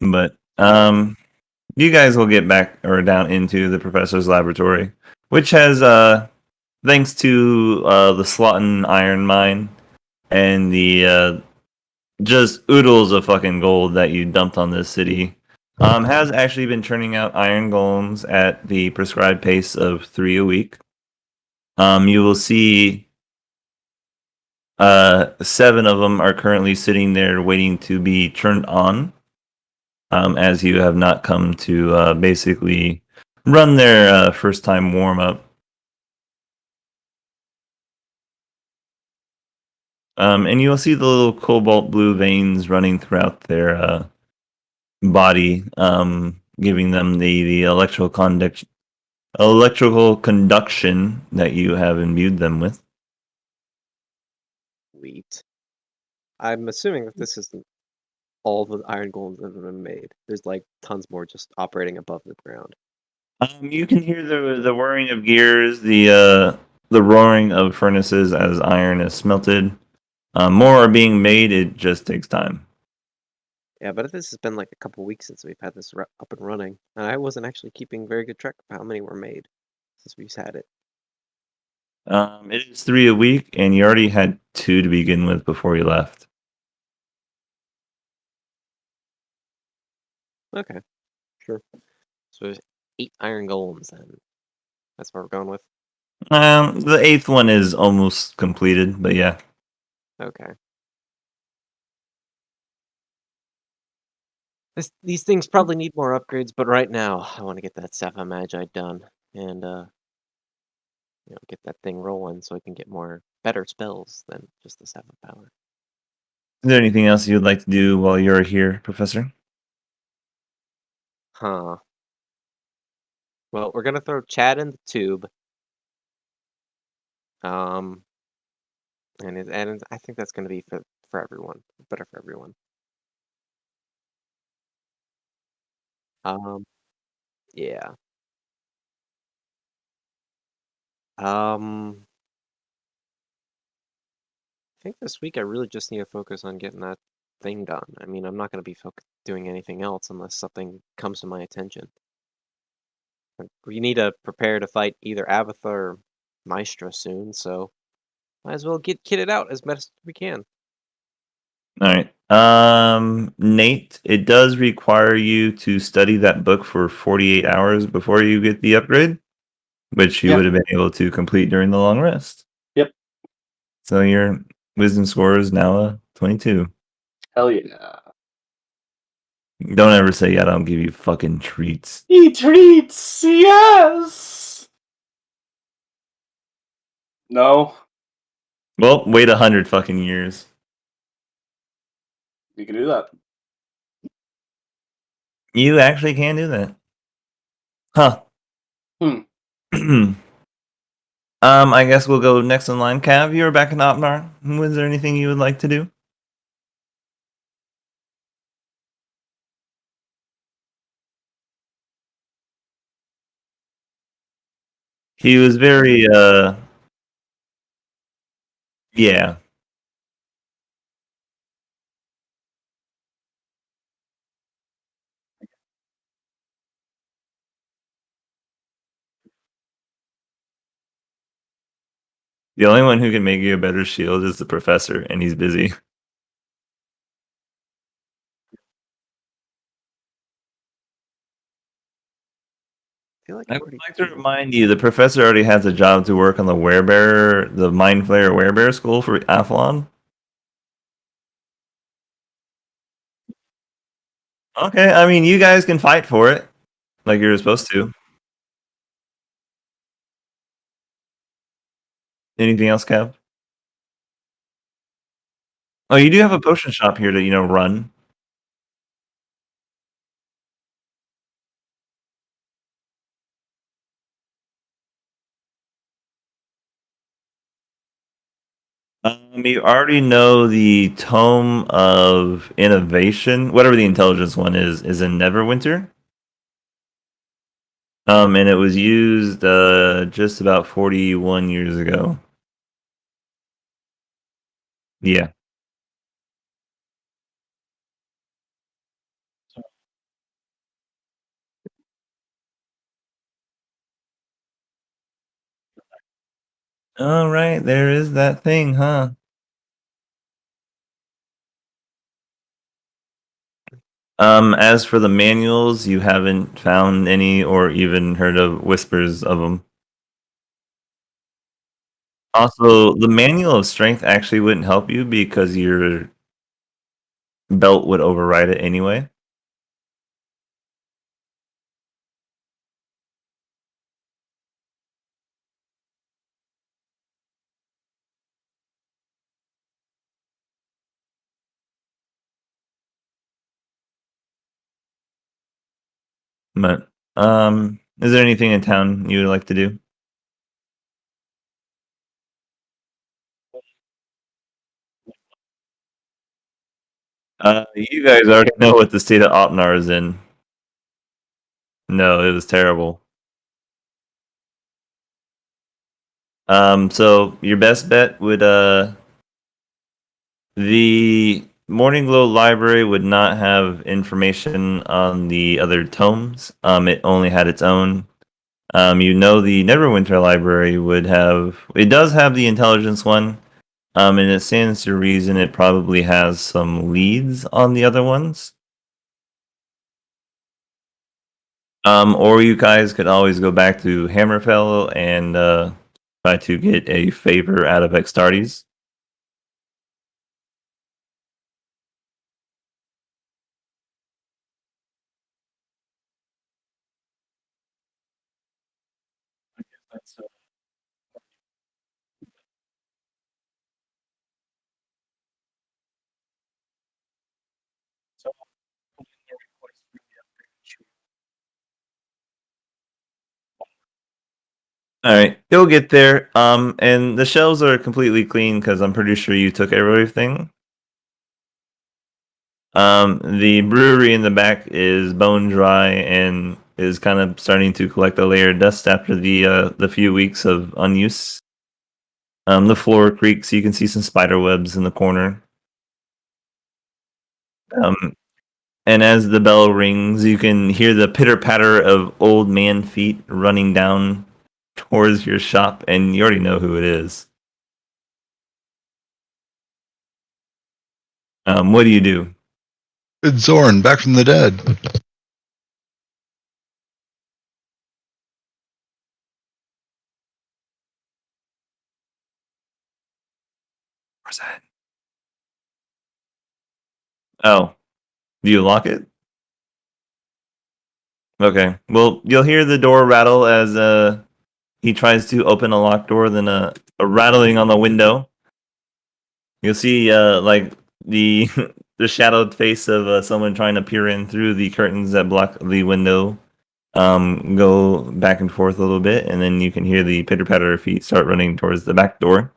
Speaker 2: But you guys will get back or down into the professor's laboratory, which has thanks to the Slotten iron mine and the just oodles of fucking gold that you dumped on this city, has actually been churning out iron golems at the prescribed pace of 3 a week. You will see 7 of them are currently sitting there waiting to be turned on, as you have not come to basically run their first time warm up. And you'll see the little cobalt blue veins running throughout their body, giving them the electrical conduction that you have imbued them with.
Speaker 4: Sweet. I'm assuming that this isn't all the iron golems that have been made. There's like tons more just operating above the ground.
Speaker 2: You can hear the whirring of gears, the roaring of furnaces as iron is smelted. More are being made. It just takes time.
Speaker 4: Yeah, but this has been like a couple weeks since we've had this up and running, and I wasn't actually keeping very good track of how many were made since we've had it.
Speaker 2: It is 3 a week, and you already had 2 to begin with before you left.
Speaker 4: Okay, sure. So there's 8 iron golems then. That's what we're going with.
Speaker 2: The 8th one is almost completed, but yeah.
Speaker 4: Okay. These things probably need more upgrades, but right now I want to get that Sapphire Magi done and get that thing rolling so I can get more better spells than just the Sapphire Power.
Speaker 2: Is there anything else you'd like to do while you're here, Professor?
Speaker 4: Huh. Well, we're gonna throw Chad in the tube. And I think that's gonna be for everyone, better for everyone. Yeah. I think this week I really just need to focus on getting that thing done. I mean, I'm not gonna be doing anything else unless something comes to my attention. We need to prepare to fight either Abatha or Maestra soon, so might as well get kitted out as best we can.
Speaker 2: All right. Nate, it does require you to study that book for 48 hours before you get the upgrade, which you
Speaker 1: Yeah.
Speaker 2: would have been able to complete during the long rest.
Speaker 1: Yep.
Speaker 2: So your wisdom score is now a 22.
Speaker 1: Hell yeah.
Speaker 2: Don't ever say, yeah, I don't give you fucking treats.
Speaker 1: Eat treats, yes. No,
Speaker 2: Well, wait 100 fucking years.
Speaker 1: you can do that.
Speaker 2: You actually can do that. Huh. I guess we'll go next in line. Cav, you're back in Opnar. Was there anything you would like to do? He was very, yeah. The only one who can make you a better shield is the professor, and he's busy.
Speaker 4: I feel like
Speaker 2: I
Speaker 4: I've
Speaker 2: would
Speaker 4: already
Speaker 2: like to remind you, the professor already has a job to work on the Werebearer, the Mind Flayer Werebearer school for Athlon. Okay, I mean, you guys can fight for it, like you're supposed to. Anything else, Kev? Oh, you do have a potion shop here to, run. You already know the Tome of Innovation, whatever the intelligence one is in Neverwinter. And it was used just about 41 years ago. Yeah. All right, there is that thing, huh? As for the manuals, you haven't found any or even heard of whispers of them. Also, the manual of strength actually wouldn't help you because your belt would override it anyway. But is there anything in town you would like to do? You guys already know what the state of Opnar is in. No, it was terrible. So your best bet would the Morning Glow Library would not have information on the other tomes. It only had its own. You know, the Neverwinter Library would have. It does have the intelligence one. And it stands to reason it probably has some leads on the other ones. Or you guys could always go back to Hammerfell and try to get a favor out of Extartes. All right, you'll get there. And the shelves are completely clean because I'm pretty sure you took everything. The brewery in the back is bone dry and is kind of starting to collect a layer of dust after the few weeks of unuse. The floor creaks. You can see some spider webs in the corner. And as the bell rings, you can hear the pitter patter of old man feet running down towards your shop, and you already know who it is. What do you do?
Speaker 3: It's Zorn, back from the dead.
Speaker 2: Where's that? Oh, do you lock it? Okay. Well, you'll hear the door rattle as he tries to open a locked door, then a rattling on the window. You'll see like the the shadowed face of someone trying to peer in through the curtains that block the window. Go back and forth a little bit, and then you can hear the pitter patter of feet start running towards the back door.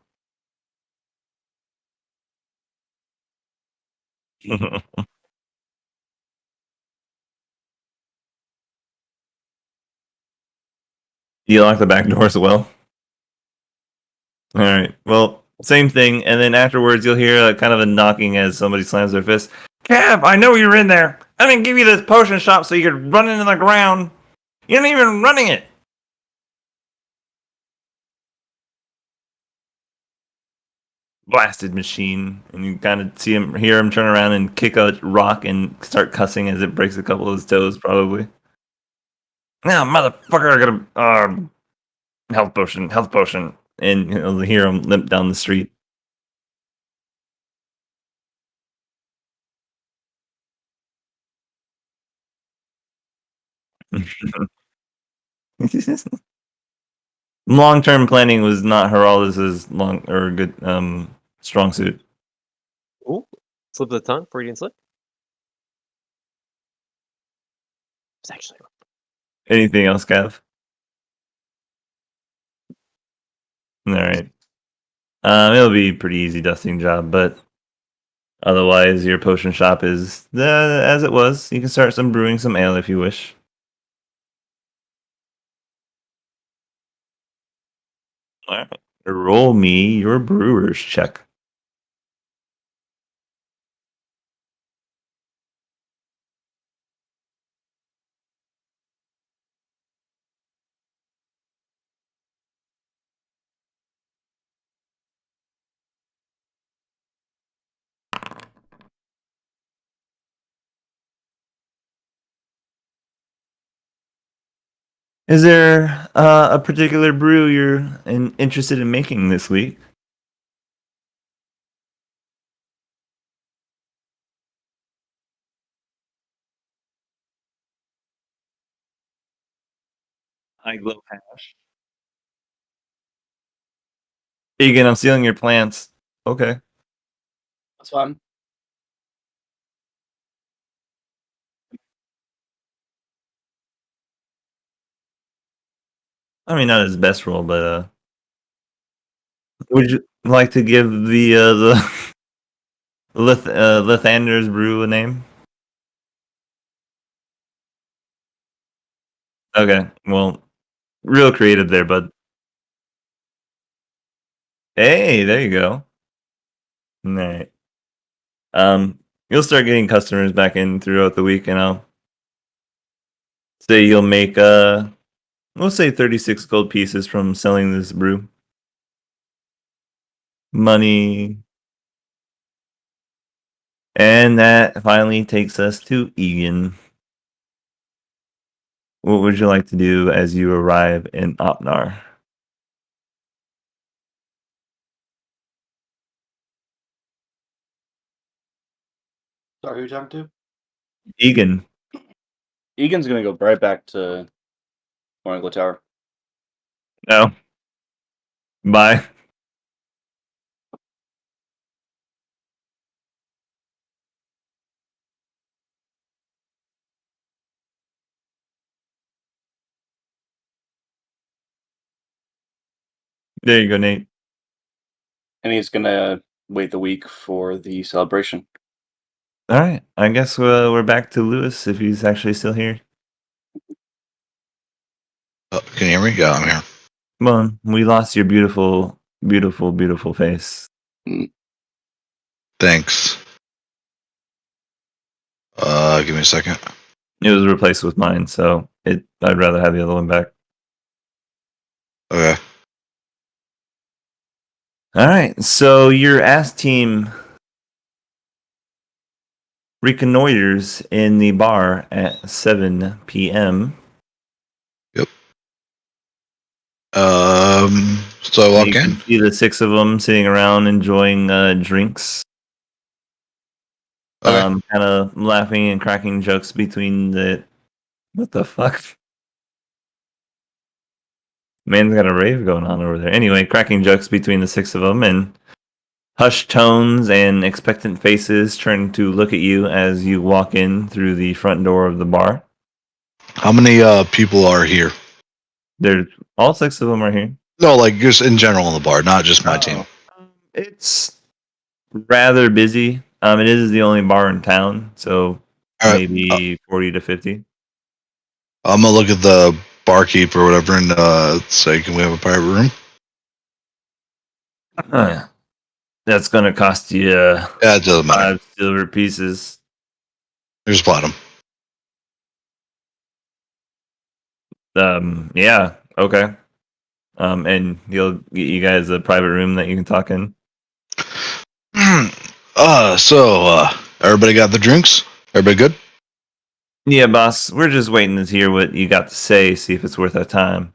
Speaker 2: You lock the back door as well. All right. Well, same thing, and then afterwards you'll hear kind of a knocking as somebody slams their fist. Cav, I know you're in there. I didn't give you this potion shop so you could run into the ground. You're not even running it. Blasted machine, and you kind of hear him turn around and kick a rock and start cussing as it breaks a couple of his toes, probably. Now, motherfucker, I got a health potion, and you'll hear him limp down the street. Long-term planning was not Heraldus's long or good strong suit.
Speaker 4: Ooh, slip of the tongue, Freudian slip. It's actually
Speaker 2: Anything else, Gav? All right. It'll be a pretty easy dusting job, but otherwise, your potion shop is as it was. You can start brewing some ale if you wish. All right. Roll me your brewer's check. Is there a particular brew you're interested in making this week? High glow hash. Egan, I'm stealing your plants. Okay.
Speaker 1: That's fine.
Speaker 2: I mean, not his best role, but would you like to give the Lithander's brew a name? Okay, well, real creative there, bud. Hey, there you go. All right. You'll start getting customers back in throughout the week, and I'll say you'll make we'll say 36 gold pieces from selling this brew. Money. And that finally takes us to Egan. What would you like to do as you arrive in Opnar?
Speaker 1: Sorry, who you talking to?
Speaker 2: Egan.
Speaker 1: Egan's gonna go right back to Morning Tower.
Speaker 2: No. Bye. There you go, Nate.
Speaker 1: And he's gonna wait the week for the celebration.
Speaker 2: All right. I guess we're back to Lewis if he's actually still here.
Speaker 3: Can you hear me? Yeah, I'm here.
Speaker 2: Come on. We lost your beautiful, beautiful, beautiful face.
Speaker 3: Thanks. Give me a second.
Speaker 2: It was replaced with mine, so I'd rather have the other one back.
Speaker 3: Okay.
Speaker 2: All right. So your ass team reconnoiters in the bar at 7 p.m.
Speaker 3: So I walk
Speaker 2: You
Speaker 3: in.
Speaker 2: can see the 6 of them sitting around enjoying drinks.
Speaker 3: Okay.
Speaker 2: Kind of laughing and cracking jokes between the. What the fuck? Man's got a rave going on over there. Anyway, cracking jokes between the 6 of them, and hushed tones and expectant faces turn to look at you as you walk in through the front door of the bar.
Speaker 3: How many people are here?
Speaker 2: They're all 6 of them are here.
Speaker 3: No, like just in general in the bar, not just my team.
Speaker 2: It's rather busy. It is the only bar in town, so
Speaker 3: All right.
Speaker 2: maybe 40 to 50.
Speaker 3: I'm gonna look at the barkeep or whatever and say, can we have a private room?
Speaker 2: That's gonna cost you
Speaker 3: Yeah, it doesn't matter.
Speaker 2: 5 silver pieces.
Speaker 3: There's platinum.
Speaker 2: Yeah, okay. And he'll get you guys a private room that you can talk in.
Speaker 3: So everybody got the drinks? Everybody good?
Speaker 2: Yeah, boss. We're just waiting to hear what you got to say, see if it's worth our time.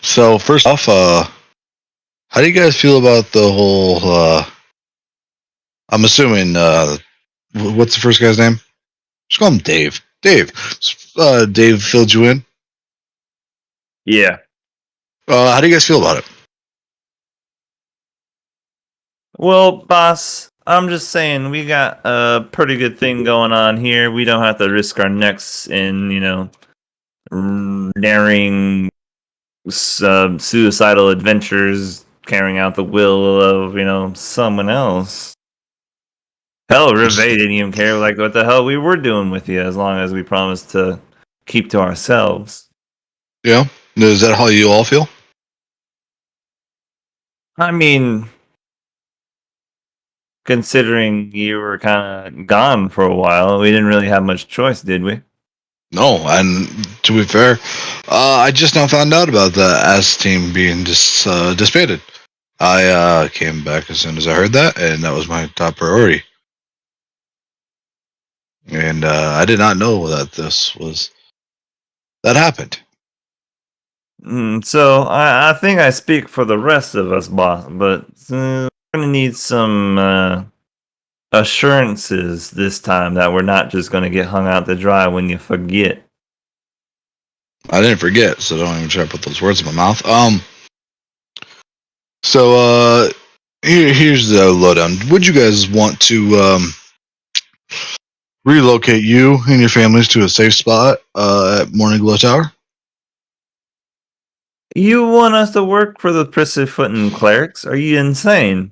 Speaker 3: So first off, how do you guys feel about the whole I'm assuming what's the first guy's name? Just call him Dave. Dave. Dave filled you in.
Speaker 2: Yeah.
Speaker 3: How do you guys feel about it?
Speaker 2: Well, boss, I'm just saying we got a pretty good thing going on here. We don't have to risk our necks in, daring suicidal adventures, carrying out the will of, someone else. Hell, Rive didn't even care like what the hell we were doing with you as long as we promised to keep to ourselves.
Speaker 3: Yeah. Is that how you all feel?
Speaker 2: I mean, considering you were kind of gone for a while, we didn't really have much choice, did we?
Speaker 3: No, and to be fair, I just now found out about the AS team being disbanded. I came back as soon as I heard that, and that was my top priority. And I did not know that this was that happened.
Speaker 2: So I think I speak for the rest of us, boss, but we're gonna need some assurances this time that we're not just gonna get hung out to dry when you forget.
Speaker 3: I didn't forget, so don't even try to put those words in my mouth. So here's the lowdown. Would you guys want to relocate you and your families to a safe spot at Morning Glow Tower?
Speaker 2: You want us to work for the Prissyfoot clerics? Are you insane?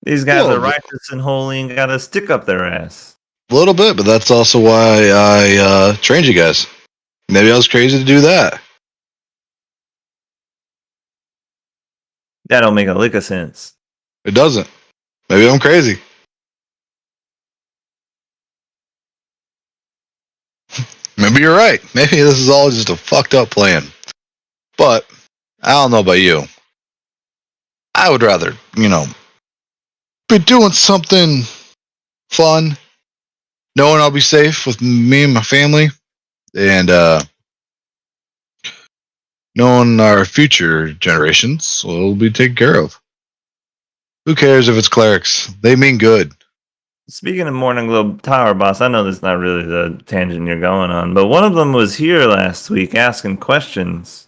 Speaker 2: These guys
Speaker 3: Well,
Speaker 2: are righteous and holy and got a stick up their ass.
Speaker 3: a little bit, but that's also why I trained you guys. Maybe I was crazy to do that.
Speaker 2: That don't make a lick of sense.
Speaker 3: It doesn't. Maybe I'm crazy. Maybe you're right. Maybe this is all just a fucked up plan. But I don't know about you. I would rather, be doing something fun, knowing I'll be safe with me and my family, and knowing our future generations will be taken care of. Who cares if it's clerics? They mean good.
Speaker 2: Speaking of Morning Globe Tower, boss, I know this is not really the tangent you're going on, but one of them was here last week asking questions.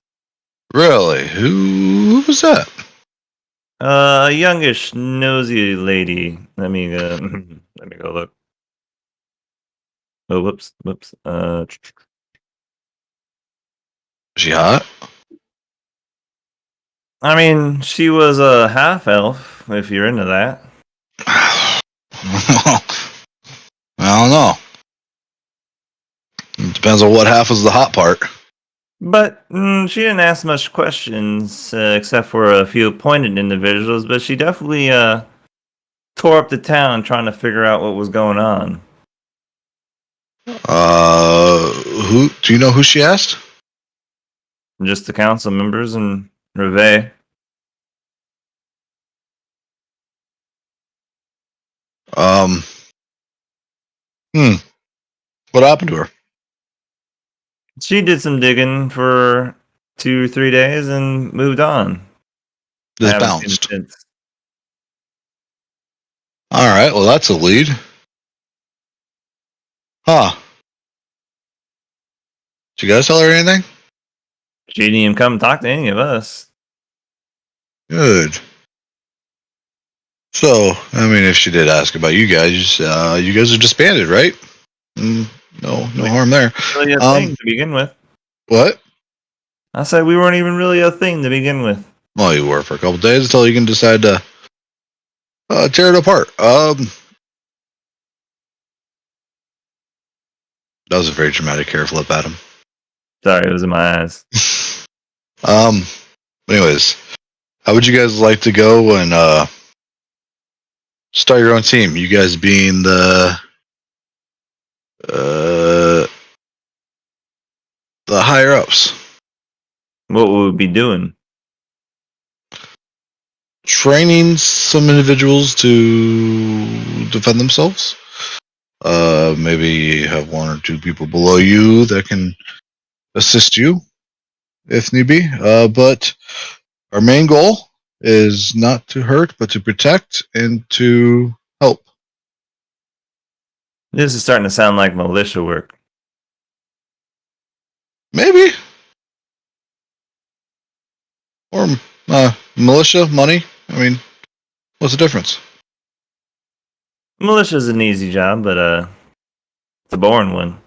Speaker 3: Really? Who was that?
Speaker 2: A youngish, nosy lady. Let me let me go look. Oh, whoops.
Speaker 3: Is she hot?
Speaker 2: I mean, she was a half elf, if you're into that.
Speaker 3: I don't know. It depends on what half is the hot part.
Speaker 2: But she didn't ask much questions, except for a few appointed individuals, but she definitely tore up the town trying to figure out what was going on.
Speaker 3: Who? Do you know who she asked?
Speaker 2: Just the council members and Reve.
Speaker 3: Um. What happened to her?
Speaker 2: She did some digging for 2 or 3 days and moved on. I
Speaker 3: Just
Speaker 2: haven't seen
Speaker 3: bounced.
Speaker 2: her since.
Speaker 3: All right. Well, that's a lead. Huh? Did you guys tell her anything?
Speaker 2: She didn't even come talk to any of us.
Speaker 3: Good. So, I mean, if she did ask about you guys are disbanded, right? No harm there.
Speaker 2: Really a thing to begin with.
Speaker 3: What?
Speaker 2: I said we weren't even really a thing to begin with.
Speaker 3: Well, you were for a couple days until you can decide to tear it apart. That was a very dramatic hair flip, Adam.
Speaker 2: Sorry, it was in my eyes.
Speaker 3: Anyways, how would you guys like to go and start your own team? You guys being the higher ups.
Speaker 2: What would we be doing?
Speaker 3: Training some individuals to defend themselves. Maybe have one or two people below you that can assist you if need be. But our main goal is not to hurt, but to protect and to help.
Speaker 2: This is starting to sound like militia work.
Speaker 3: Maybe. Or militia, money. I mean, what's the difference?
Speaker 2: Militia's an easy job, but it's a boring one.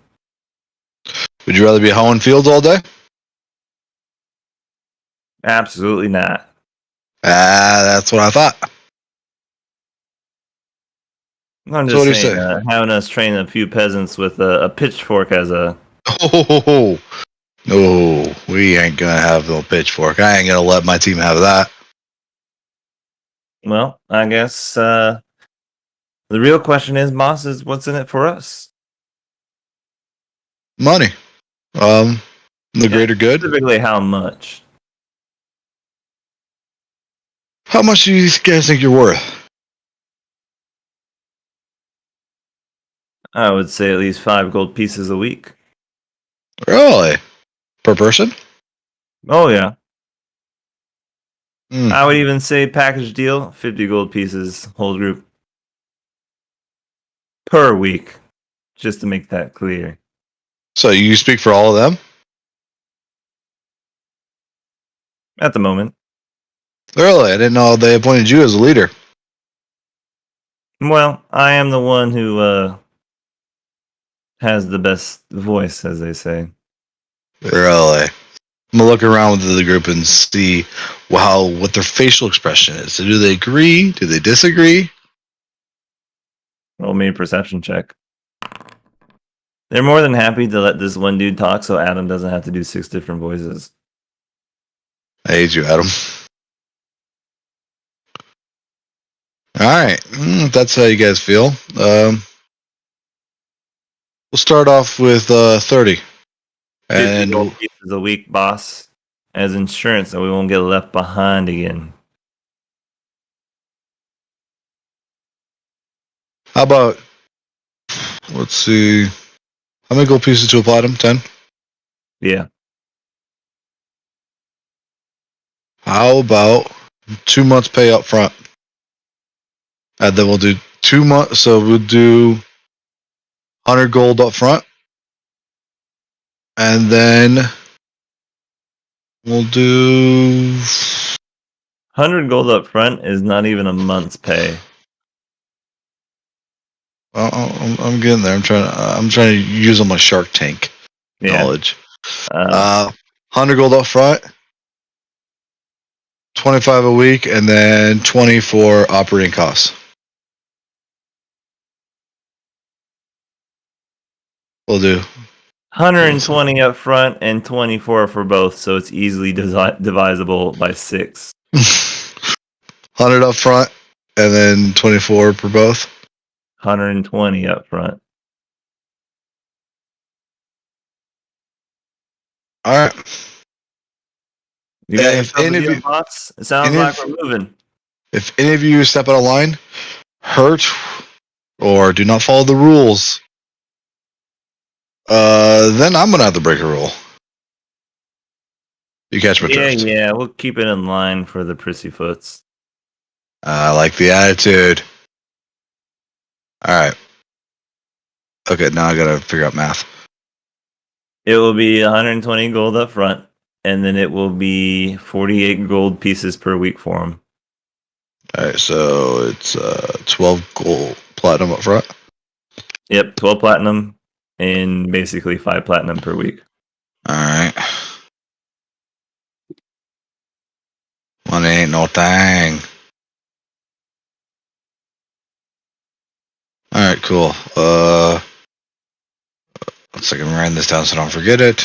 Speaker 3: Would you rather be hoeing fields all day?
Speaker 2: Absolutely not.
Speaker 3: That's what I thought.
Speaker 2: I'm
Speaker 3: So what
Speaker 2: just
Speaker 3: do you
Speaker 2: saying,
Speaker 3: say?
Speaker 2: having us train a few peasants with a pitchfork as a...
Speaker 3: Oh, no, we ain't gonna have no pitchfork. I ain't gonna let my team have that.
Speaker 2: Well, I guess the real question is, boss, is what's in it for us?
Speaker 3: Money. The greater good.
Speaker 2: Specifically, how much?
Speaker 3: How much do you guys think you're worth?
Speaker 2: I would say at least 5 gold pieces a week.
Speaker 3: Really? per person.
Speaker 2: Oh yeah.
Speaker 3: Hmm.
Speaker 2: I would even say package deal, 50 gold pieces, whole group. Per week. Just to make that clear.
Speaker 3: So you speak for all of them?
Speaker 2: At the moment.
Speaker 3: Really? I didn't know they appointed you as a leader.
Speaker 2: Well, I am the one who has the best voice, as they say.
Speaker 3: Really? I'm gonna look around with the group and see what their facial expression is. So do they agree? Do they disagree?
Speaker 2: Roll me a perception check. They're more than happy to let this one dude talk so Adam doesn't have to do 6 different voices.
Speaker 3: I hate you, Adam. All right, that's how you guys feel. We'll start off with 30.
Speaker 2: 50
Speaker 3: And
Speaker 2: gold pieces a week, boss, as insurance so we won't get left behind again.
Speaker 3: how about, let's see, how many gold pieces to a platinum? 10?
Speaker 2: Yeah.
Speaker 3: How about 2 months pay up front? And then we'll do 2 months, so we'll do 100 gold up front. And then we'll do
Speaker 2: 100 gold up front is not even a month's pay.
Speaker 3: well, I'm getting there. I'm trying to use all my Shark Tank knowledge. 100 gold up front, 25 a week, and then 20 for operating costs. We'll do
Speaker 2: 120 up front and 24 for both, so it's easily divisible by 6.
Speaker 3: 100 up front, and then 24 for both.
Speaker 2: 120 up front.
Speaker 3: All right.
Speaker 2: You got
Speaker 3: If
Speaker 2: yourself
Speaker 3: any
Speaker 2: a
Speaker 3: of
Speaker 2: deal,
Speaker 3: you-
Speaker 2: boss? It sounds
Speaker 3: any
Speaker 2: like
Speaker 3: of-
Speaker 2: we're moving.
Speaker 3: If any of you step out of line, hurt, or do not follow the rules, then I'm gonna have to break a rule. You catch my drift.
Speaker 2: Yeah, we'll keep it in line for the Prissyfoots.
Speaker 3: I like the attitude. All right. Okay, now I gotta figure out math.
Speaker 2: It will be 120 gold up front, and then it will be 48 gold pieces per week for them.
Speaker 3: All right, so it's 12 gold platinum up front.
Speaker 2: Yep, 12 platinum and basically 5 platinum per week.
Speaker 3: All right. Money ain't no thing. All right, cool. Let's see, I can write this down so I don't forget it.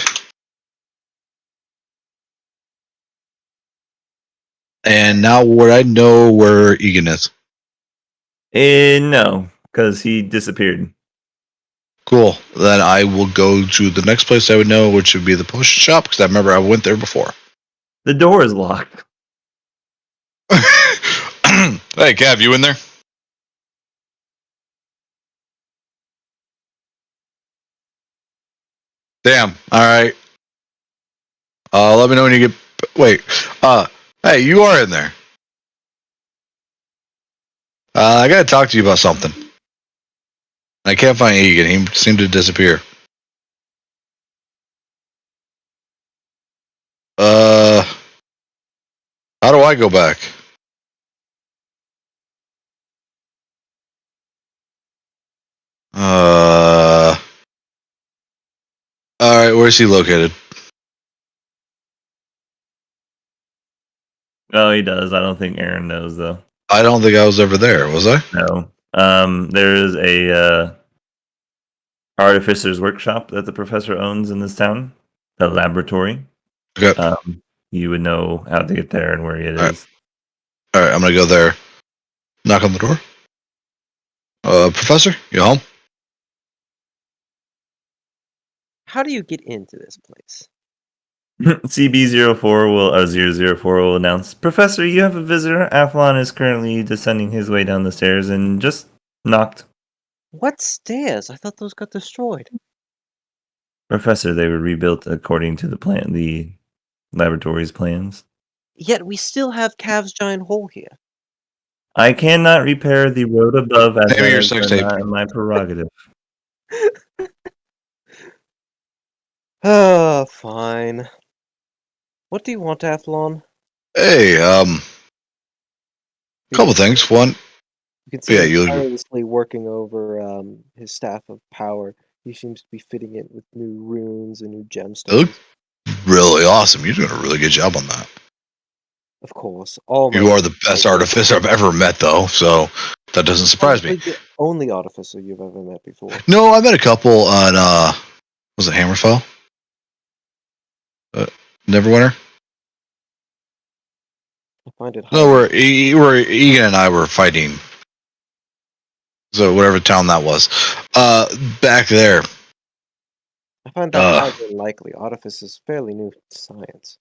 Speaker 3: And now would I know where Egan is?
Speaker 2: No, because he disappeared.
Speaker 3: Cool. Then I will go to the next place I would know, which would be the potion shop, because I remember I went there before.
Speaker 2: The door is locked.
Speaker 3: Hey, Cav, you in there? Damn. All right. Let me know when you get. Wait. Hey, you are in there. I gotta talk to you about something. I can't find Egan. He seemed to disappear. How do I go back? All right. Where's he located?
Speaker 2: Oh, he does. I don't think Aaron knows, though.
Speaker 3: I don't think I was ever there. Was I?
Speaker 2: No. There is a artificer's workshop that the professor owns in this town. The laboratory.
Speaker 3: Okay.
Speaker 2: You would know how to get there and where it is.
Speaker 3: All right. I'm gonna go there. Knock on the door. Professor, you home?
Speaker 4: How do you get into this place?
Speaker 2: CB04 will announce, Professor, you have a visitor. Athlon is currently descending his way down the stairs and just knocked.
Speaker 4: What stairs? I thought those got destroyed.
Speaker 2: Professor, they were rebuilt according to the laboratory's plans.
Speaker 4: Yet we still have Cav's giant hole here.
Speaker 2: I cannot repair the road above, as
Speaker 3: Name
Speaker 2: that
Speaker 3: your
Speaker 2: is
Speaker 3: sex tape.
Speaker 2: not my prerogative.
Speaker 4: Fine. What do you want, Athlon?
Speaker 3: Hey, couple
Speaker 4: can
Speaker 3: things. One,
Speaker 4: You can see
Speaker 3: yeah,
Speaker 4: him
Speaker 3: you.
Speaker 4: tirelessly working over his staff of power. He seems to be fitting it with new runes and new
Speaker 3: Look
Speaker 4: gemstones.
Speaker 3: really awesome. You're doing a really good job on that.
Speaker 4: Of course, all my
Speaker 3: You are the best artificer I've ever met, though, so that doesn't surprise me.
Speaker 4: Probably the only artificer you've ever met before.
Speaker 3: No, I met a couple on was it Hammerfell? Neverwinter?
Speaker 4: I find it
Speaker 3: No,
Speaker 4: hard.
Speaker 3: where Egan and I were fighting. So whatever town that was. Back there.
Speaker 4: I find that highly unlikely. Artifice is fairly new science.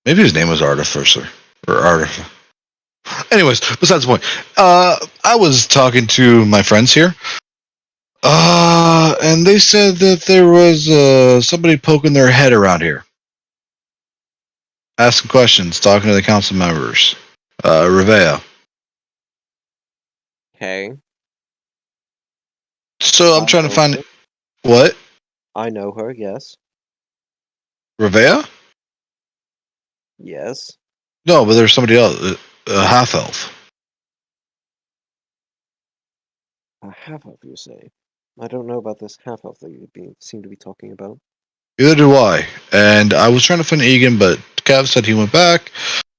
Speaker 3: Maybe his name was Artificer. Or Artificer. Anyways, besides the point. I was talking to my friends here. And they said that there was somebody poking their head around here. Asking questions, talking to the council members. Revea.
Speaker 4: Okay.
Speaker 3: So I'm
Speaker 4: I
Speaker 3: trying to
Speaker 4: know
Speaker 3: find
Speaker 4: her.
Speaker 3: what?
Speaker 4: I know her, yes.
Speaker 3: Revea?
Speaker 4: Yes.
Speaker 3: No, but there's somebody else. A half elf.
Speaker 4: A half-elf, you say? I don't know about this half-elf that you seem to be talking about.
Speaker 3: Neither do I. And I was trying to find Egan, but Kev said he went back,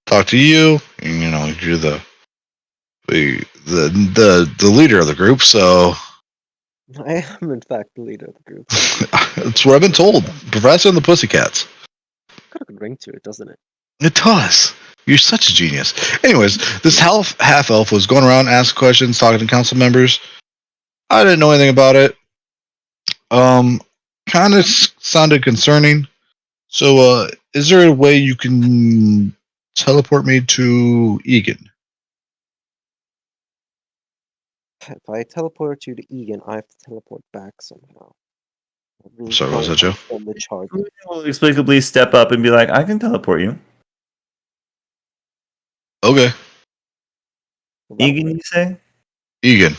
Speaker 3: talked to you, and you're the leader of the group, so
Speaker 4: I am, in fact, the leader of the group.
Speaker 3: that's what I've been told. Professor and the Pussycats.
Speaker 4: Got a good ring to it, doesn't it?
Speaker 3: It does. You're such a genius. Anyways, this half elf was going around asking questions, talking to council members. I didn't know anything about it. Kind of sounded concerning. So, is there a way you can teleport me to Egan?
Speaker 4: If I teleport you to Egan, I have to teleport back somehow. I really
Speaker 3: Sorry, what was
Speaker 4: don't
Speaker 3: that, Joe?
Speaker 4: understand the charge.
Speaker 2: Will explicably step up and be like, I can teleport you.
Speaker 3: Okay,
Speaker 2: Egan, you say?
Speaker 3: Egan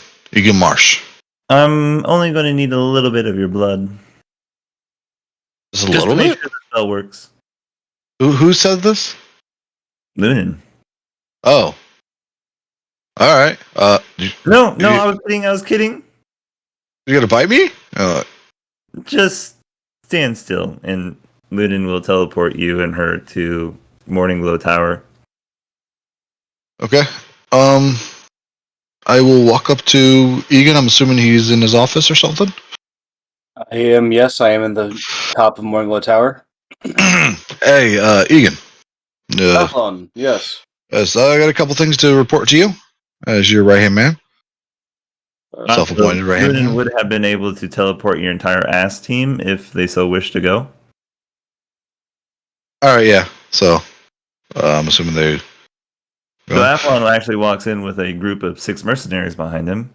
Speaker 3: Marsh.
Speaker 2: I'm only going to need a little bit of your blood.
Speaker 3: Just a
Speaker 2: Just
Speaker 3: little
Speaker 2: to make
Speaker 3: bit.
Speaker 2: sure the spell works.
Speaker 3: Who said this?
Speaker 2: Lunan.
Speaker 3: Oh, all right.
Speaker 2: No,
Speaker 3: you,
Speaker 2: I was kidding.
Speaker 3: you gonna bite me?
Speaker 2: Just stand still, and Lunan will teleport you and her to Morning Glow Tower.
Speaker 3: Okay. I will walk up to Egan. I'm assuming he's in his office or something.
Speaker 1: Yes, I am in the top of Mornglow Tower.
Speaker 3: Hey, Egan.
Speaker 1: Athlon, yes.
Speaker 3: So I got a couple things to report to you as your right hand man. Self-appointed right hand
Speaker 2: Lunan
Speaker 3: man.
Speaker 2: would have been able to teleport your entire ass team if they so wish to go.
Speaker 3: All right, yeah. So I'm assuming they.
Speaker 2: So Athlon actually walks in with a group of 6 mercenaries behind him.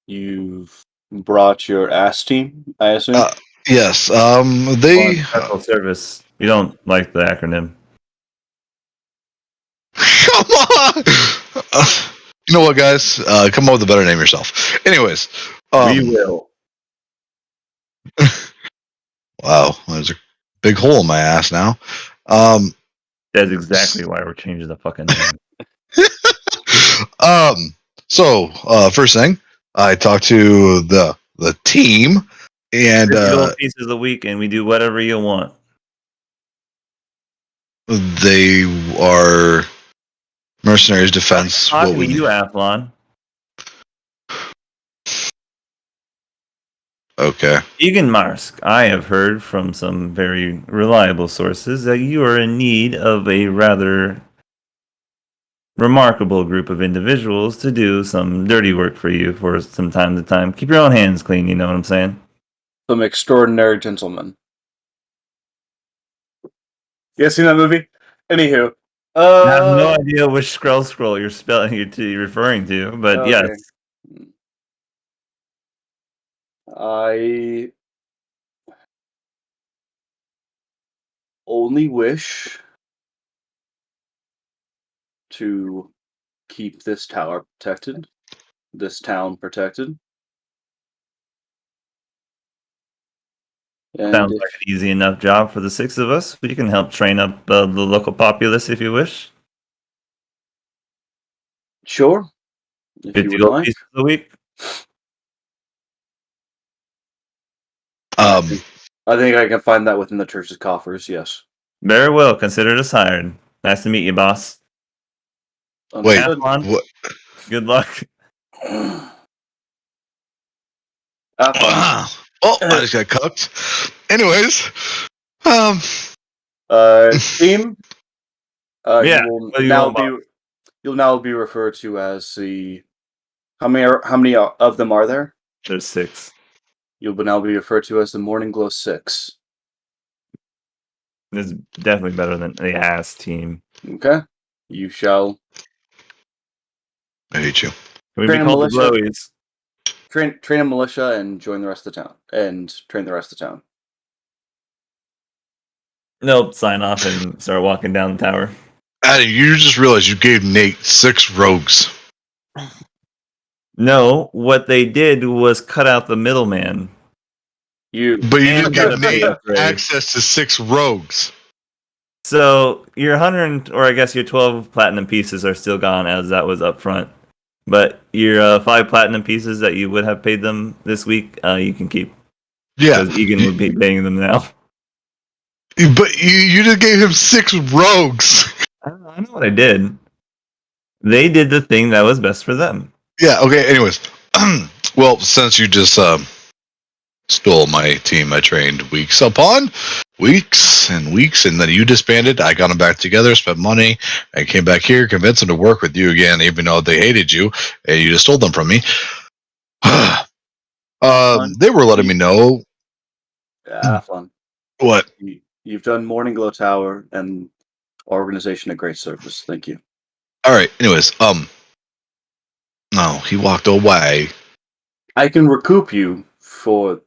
Speaker 1: You've brought your ass team, I assume?
Speaker 3: Yes.
Speaker 2: On
Speaker 3: They.
Speaker 2: special service. You don't like the acronym.
Speaker 3: Come on. You know what, guys? Come up with a better name yourself. Anyways.
Speaker 2: We will.
Speaker 3: Wow, there's a big hole in my ass now.
Speaker 2: That's exactly why we're changing the fucking name.
Speaker 3: So first thing, I talked to the team, and
Speaker 2: $50 pieces a week, and we do whatever you want.
Speaker 3: they are mercenaries defense.
Speaker 2: I'm
Speaker 3: What
Speaker 2: talking
Speaker 3: we
Speaker 2: to you,
Speaker 3: need.
Speaker 2: Athlon.
Speaker 3: Okay.
Speaker 2: Egan Marsk, I have heard from some very reliable sources that you are in need of a rather remarkable group of individuals to do some dirty work for you for some time to time. Keep your own hands clean, you know what I'm saying?
Speaker 1: Some extraordinary gentlemen. You guys seen that movie? Anywho.
Speaker 2: I have no idea which scroll you're referring to, but yes.
Speaker 1: I only wish to keep this tower protected, this town protected. And
Speaker 2: Sounds like an easy enough job for the 6 of us. We can help train up the local populace if you wish.
Speaker 1: sure, if you
Speaker 2: 50
Speaker 1: would
Speaker 2: gold
Speaker 1: like.
Speaker 2: pieces a week.
Speaker 3: Um,
Speaker 1: I think I can find that within the church's coffers, yes.
Speaker 2: Very well. Consider us hired. Nice to meet you, boss.
Speaker 3: wait,
Speaker 1: Understood.
Speaker 3: what?
Speaker 2: Good luck.
Speaker 1: Have fun.
Speaker 3: Oh, I just got cucked. Anyways,
Speaker 1: Team,
Speaker 2: Yeah,
Speaker 1: you will
Speaker 2: what do you
Speaker 1: now
Speaker 2: want,
Speaker 1: be you'll now be referred to as the how many of them are there?
Speaker 2: There's 6.
Speaker 1: You'll now be referred to as the Morning Glow 6.
Speaker 2: This is definitely better than the ass team.
Speaker 1: Okay? You shall
Speaker 3: I hate you.
Speaker 2: Can we
Speaker 1: Train
Speaker 2: be
Speaker 1: a
Speaker 2: called the
Speaker 1: militia.
Speaker 2: Glowies?
Speaker 1: train a militia and join the rest of the town. And train the rest of the town.
Speaker 2: Nope. Sign off and start walking down the tower.
Speaker 3: Addy, you just realized you gave Nate 6 rogues.
Speaker 2: No, what they did was cut out the middleman.
Speaker 3: But you
Speaker 2: And
Speaker 3: didn't
Speaker 2: got
Speaker 3: give
Speaker 2: a
Speaker 3: Nate
Speaker 2: mage raid.
Speaker 3: access to 6 rogues.
Speaker 2: So your 100, or I guess your 12 platinum pieces are still gone, as that was up front. But your 5 platinum pieces that you would have paid them this week, you can keep.
Speaker 3: Yeah.
Speaker 2: Because Egan would be paying them now.
Speaker 3: But you just gave him 6 rogues.
Speaker 2: I know what I did. They did the thing that was best for them.
Speaker 3: Yeah, okay, anyways. Well, since you just stole my team I trained weeks upon, weeks, and then you disbanded, I got them back together, spent money, I came back here, convinced them to work with you again, even though they hated you, and you just stole them from me. They were letting me know.
Speaker 1: Have fun.
Speaker 3: What?
Speaker 1: You've done Morning Glow Tower and organization a great service. Thank you.
Speaker 3: Alright, anyways, no, he walked away.
Speaker 1: I can recoup you for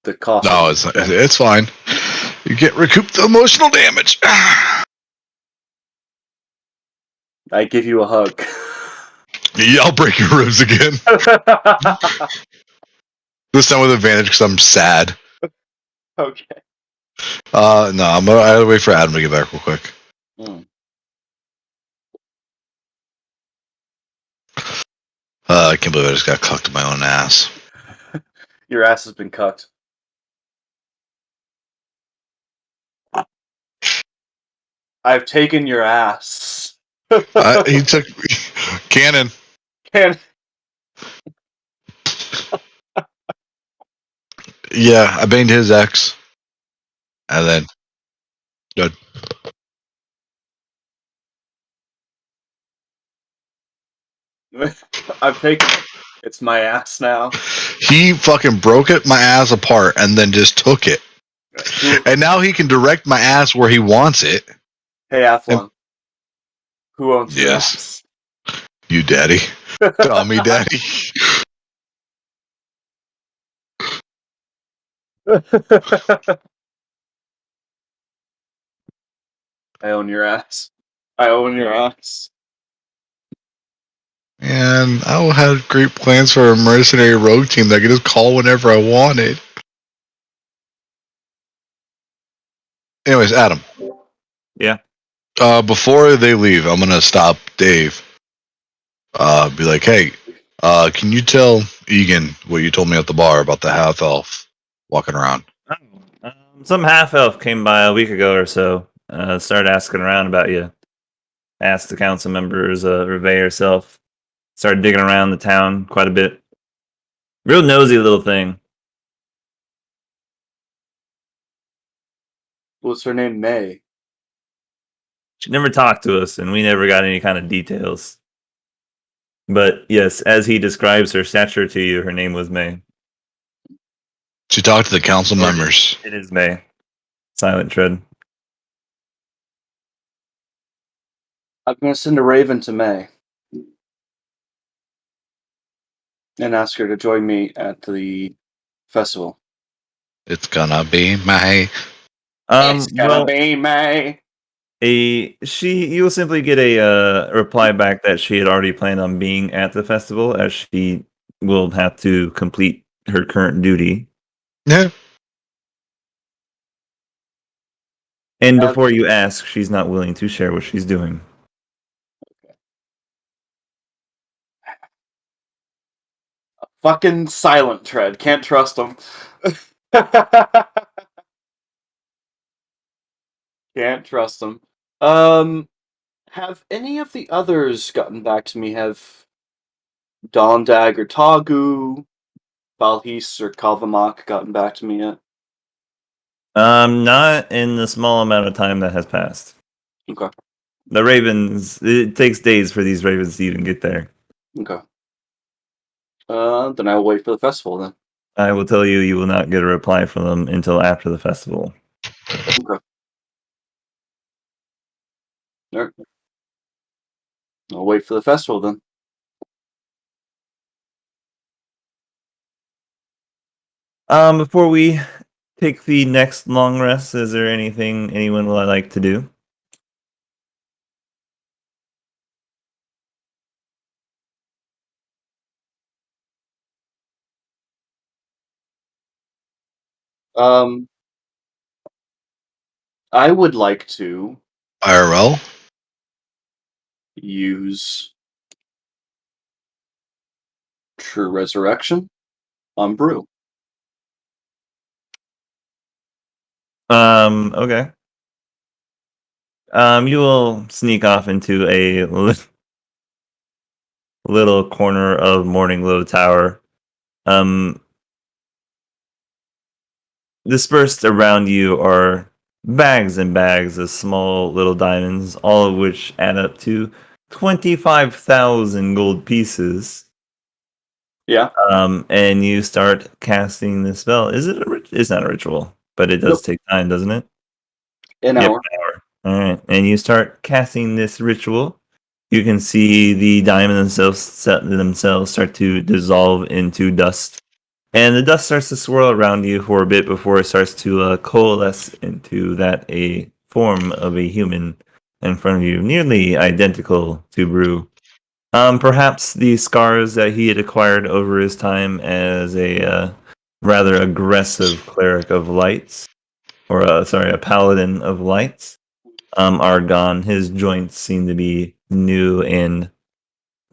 Speaker 1: the cost.
Speaker 3: No,
Speaker 1: of
Speaker 3: it's fine. You get recouped the emotional damage.
Speaker 1: I give you a hug.
Speaker 3: Yeah, I'll break your ribs again. This time with advantage because I'm sad.
Speaker 1: Okay.
Speaker 3: No, I gotta wait for Adam to get back real quick. I can't believe I just got cucked in my own ass.
Speaker 1: Your ass has been cucked. I've taken your ass.
Speaker 3: He took Cannon.
Speaker 1: Can
Speaker 3: Yeah, I banged his ex. And then good.
Speaker 1: I've taken it. It's my ass now.
Speaker 3: He fucking broke my ass apart and then just took it. And now he can direct my ass where he wants it.
Speaker 1: Hey, Athlon. Who owns your
Speaker 3: Yes. You daddy. Tommy daddy.
Speaker 1: I own your ass. I own your ass.
Speaker 3: And I had great plans for a mercenary rogue team that I could just call whenever I wanted. Anyways, Adam.
Speaker 2: Yeah.
Speaker 3: Before they leave, I'm gonna stop Dave. Be like, hey, can you tell Egan what you told me at the bar about the half elf walking around?
Speaker 2: Some half elf came by a week ago or so. Started asking around about you. Asked the council members, Reve herself. Started digging around the town quite a bit. Real nosy little thing.
Speaker 1: What's her name? May.
Speaker 2: She never talked to us, and we never got any kind of details. But yes, as he describes her stature to you, her name was May.
Speaker 3: She talked to the council members.
Speaker 2: It is May. Silent tread.
Speaker 1: I'm going to send a raven to May and ask her to join me at the festival.
Speaker 3: It's gonna be May.
Speaker 1: It's gonna
Speaker 2: Well,
Speaker 1: be May.
Speaker 2: you'll simply get a reply back that she had already planned on being at the festival, as she will have to complete her current duty.
Speaker 3: Yeah.
Speaker 2: And before you ask, she's not willing to share what she's doing.
Speaker 1: Fucking silent tread. Can't trust him. Can't trust him. Have any of the others gotten back to me? Have Dondag or Tagu, Balhis or Kalvamak gotten back to me yet?
Speaker 2: Not in the small amount of time that has passed.
Speaker 1: Okay.
Speaker 2: The ravens, it takes days for these ravens to even get there.
Speaker 1: Okay. Then I will wait for the festival then.
Speaker 2: I will tell you, you will not get a reply from them until after the festival.
Speaker 1: Okay. Alright. I'll wait for the festival then.
Speaker 2: Before we take the next long rest, is there anything anyone would like to do?
Speaker 1: I would like to
Speaker 3: IRL.
Speaker 1: use True Resurrection on Brew.
Speaker 2: Okay. You will sneak off into a little corner of Morning Glow Tower. Dispersed around you are bags and bags of small little diamonds, all of which add up to 25,000 gold pieces.
Speaker 1: Yeah.
Speaker 2: And you start casting the spell. Is it it's not a ritual, but it does
Speaker 1: Nope.
Speaker 2: take time, doesn't it?
Speaker 1: An
Speaker 2: Yep,
Speaker 1: hour.
Speaker 2: an hour. All right, and you start casting this ritual. You can see the diamonds themselves start to dissolve into dust, and the dust starts to swirl around you for a bit before it starts to coalesce into a form of a human in front of you, nearly identical to Brew. Perhaps the scars that he had acquired over his time as a rather aggressive cleric of lights, or sorry, a paladin of lights, are gone. His joints seem to be new and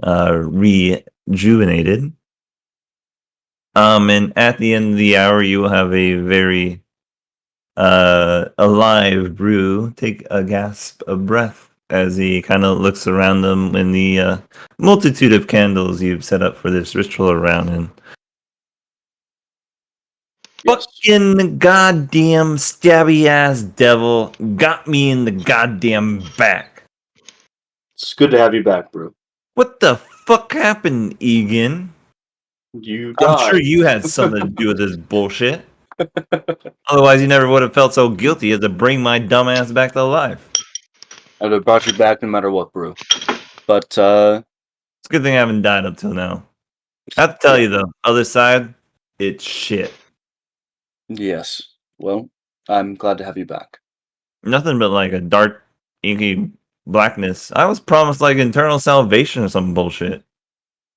Speaker 2: rejuvenated. And at the end of the hour, you will have a very alive Brew take a gasp of breath as he kind of looks around them in the multitude of candles you've set up for this ritual around him.
Speaker 1: Yes.
Speaker 2: Fucking goddamn stabby ass devil got me in the goddamn back.
Speaker 1: It's good to have you back, Brew.
Speaker 2: What the fuck happened, Egan?
Speaker 1: You
Speaker 2: I'm
Speaker 1: died.
Speaker 2: sure you had something to do with this bullshit. Otherwise, you never would have felt so guilty as to bring my dumb ass back to life.
Speaker 1: I'd have brought you back no matter what, Brew. But,
Speaker 2: It's a good thing I haven't died up till now. I have to tell you, though, other side, it's shit.
Speaker 1: yes. Well, I'm glad to have you back.
Speaker 2: Nothing but like a dark, inky blackness. I was promised like eternal salvation or some bullshit.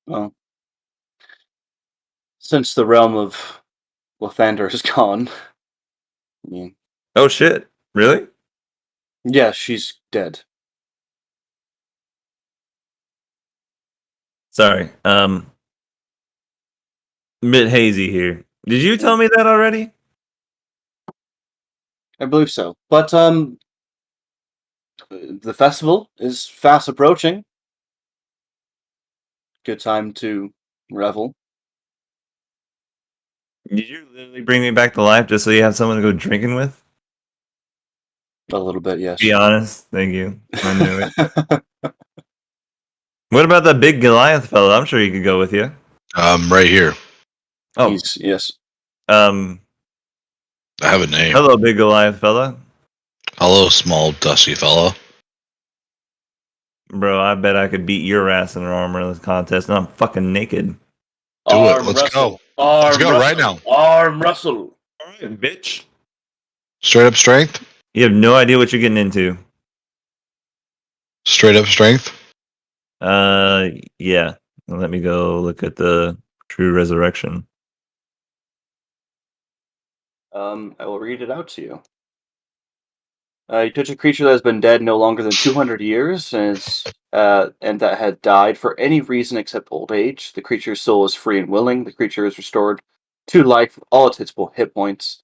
Speaker 1: Well, since the realm of Lathander is gone, I mean,
Speaker 2: Oh shit! Really?
Speaker 1: yeah, she's dead.
Speaker 2: Sorry. A bit hazy here. Did you tell me that already?
Speaker 1: I believe so. But, the festival is fast approaching. Good time to revel.
Speaker 2: Did you literally bring me back to life just so you have someone to go drinking with?
Speaker 1: A little bit, yes.
Speaker 2: Be honest. Thank you. I knew it. What about that big Goliath fellow? I'm sure he could go with you.
Speaker 3: Right here.
Speaker 2: Oh,
Speaker 1: Yes.
Speaker 2: um,
Speaker 3: I have a name.
Speaker 2: hello, big Goliath fella.
Speaker 3: Hello, small dusty fella.
Speaker 2: Bro, I bet I could beat your ass in an armorless contest, and I'm fucking naked.
Speaker 3: Do it. Let's go. Let's go right now.
Speaker 1: Arm wrestle.
Speaker 2: Alright, bitch.
Speaker 3: Straight up strength?
Speaker 2: You have no idea what you're getting into.
Speaker 3: Straight up strength?
Speaker 2: Yeah. Let me go look at the true resurrection.
Speaker 1: I will read it out to you. You touch a creature that has been dead no longer than 200 years and that had died for any reason except old age. The creature's soul is free and willing. The creature is restored to life with all its hit points.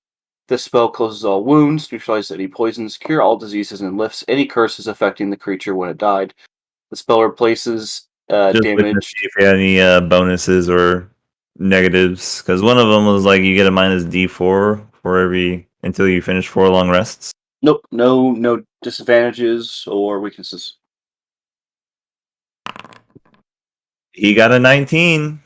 Speaker 1: This spell closes all wounds, neutralizes any poisons, cure all diseases, and lifts any curses affecting the creature when it died. The spell replaces
Speaker 2: Just looking to
Speaker 1: damage.
Speaker 2: see if you had any bonuses or negatives, because one of them was like you get a minus D4 for every until you finish 4 long rests.
Speaker 1: Nope, no disadvantages or weaknesses.
Speaker 2: He got a 19.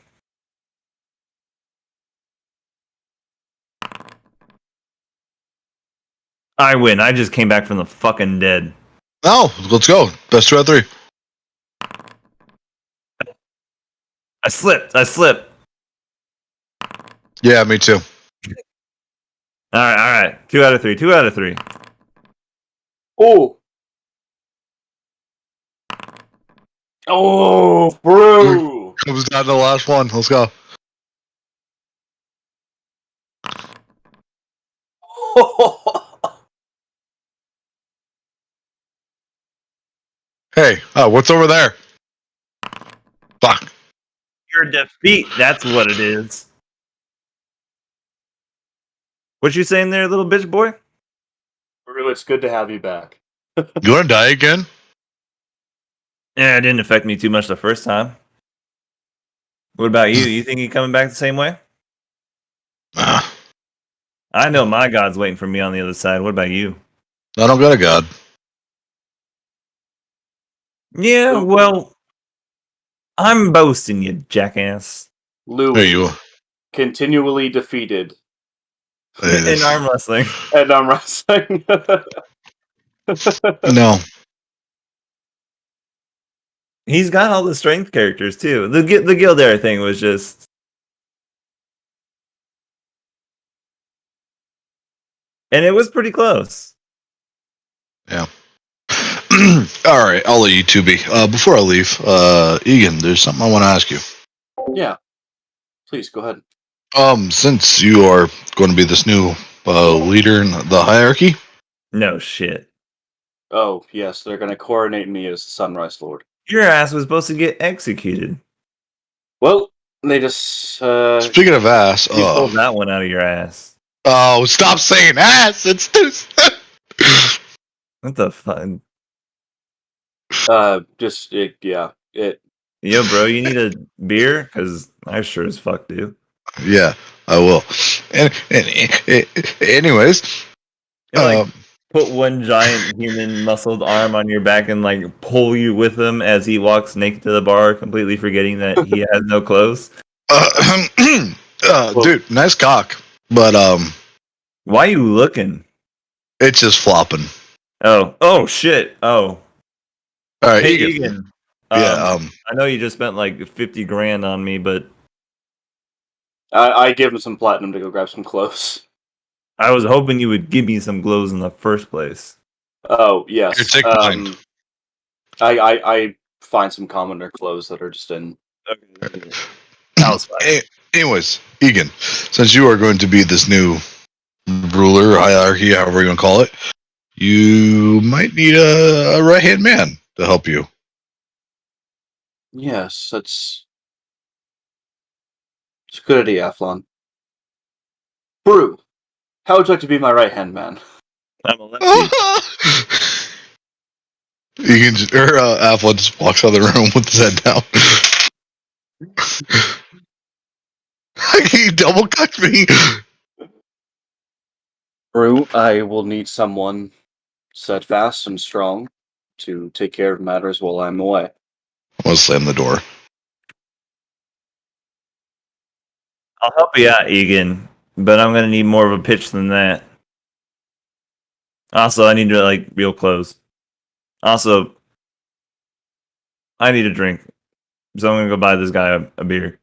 Speaker 2: I win. I just came back from the fucking dead.
Speaker 3: Oh, let's go. Best 2 out of 3.
Speaker 2: I slipped.
Speaker 3: Yeah, me too.
Speaker 2: All right. 2 out of 3. 2 out of 3.
Speaker 1: Oh! Oh, bro!
Speaker 3: Comes down to the last one. Let's go. Hey, what's over there? Fuck.
Speaker 2: Your defeat. That's what it is. What you saying there, little bitch boy?
Speaker 1: Bro, it's good to have you back.
Speaker 3: You want to die again?
Speaker 2: Yeah, it didn't affect me too much the first time. What about you? You think you coming back the same way?
Speaker 3: Ah,
Speaker 2: I know my God's waiting for me on the other side. What about you?
Speaker 3: I don't got a god.
Speaker 2: Yeah, well, I'm boasting, you jackass.
Speaker 3: There
Speaker 1: Louis,
Speaker 3: you are.
Speaker 1: continually defeated
Speaker 2: In arm wrestling.
Speaker 1: at arm wrestling.
Speaker 3: No.
Speaker 2: He's got all the strength characters too. The Gildare thing was just. And it was pretty close.
Speaker 3: Yeah. All right, I'll let you two be. Before I leave, Egan, there's something I want to ask you.
Speaker 1: Yeah. Please, go ahead.
Speaker 3: Since you are going to be this new leader in the hierarchy,
Speaker 2: No shit.
Speaker 1: Oh, yes, they're going to coronate me as the Sunrise Lord.
Speaker 2: Your ass was supposed to get executed.
Speaker 1: Well, they just...
Speaker 3: speaking of ass,
Speaker 2: You pulled that one out of your ass.
Speaker 3: oh, stop saying ass! It's too.
Speaker 2: What the fuck? Yo, bro, you need a beer? Because I sure as fuck do.
Speaker 3: Yeah, I will. Anyways,
Speaker 2: You know, like, put one giant human muscled arm on your back and like pull you with him as he walks naked to the bar, completely forgetting that he has no clothes.
Speaker 3: dude, nice cock, but
Speaker 2: Why are you looking?
Speaker 3: it's just flopping.
Speaker 2: Oh shit. Oh.
Speaker 3: All right,
Speaker 2: Hey,
Speaker 3: Egan.
Speaker 2: Egan.
Speaker 3: Yeah,
Speaker 2: I know you just spent like 50 grand on me, but
Speaker 1: I gave him some platinum to go grab some clothes.
Speaker 2: I was hoping you would give me some clothes in the first place.
Speaker 1: Oh, yes.
Speaker 3: Here, take mine.
Speaker 1: I find some commoner clothes that are just in...
Speaker 2: Okay. House fire.
Speaker 3: Anyways, Egan, since you are going to be this new ruler, hierarchy, however you want to call it, you might need a right-hand man to help you.
Speaker 1: Yes, it's a good idea, Athlon. Brew, how would you like to be my right-hand man?
Speaker 2: I'm a lefty.
Speaker 3: Egan, Avalon just walks out of the room with his head down. He double cucked me.
Speaker 1: Brew, I will need someone steadfast and strong to take care of matters while I'm away.
Speaker 3: I'm gonna slam the door.
Speaker 2: I'll help you out, Egan, but I'm gonna need more of a pitch than that. Also, I need to like real clothes. Also, I need a drink, so I'm gonna go buy this guy a beer.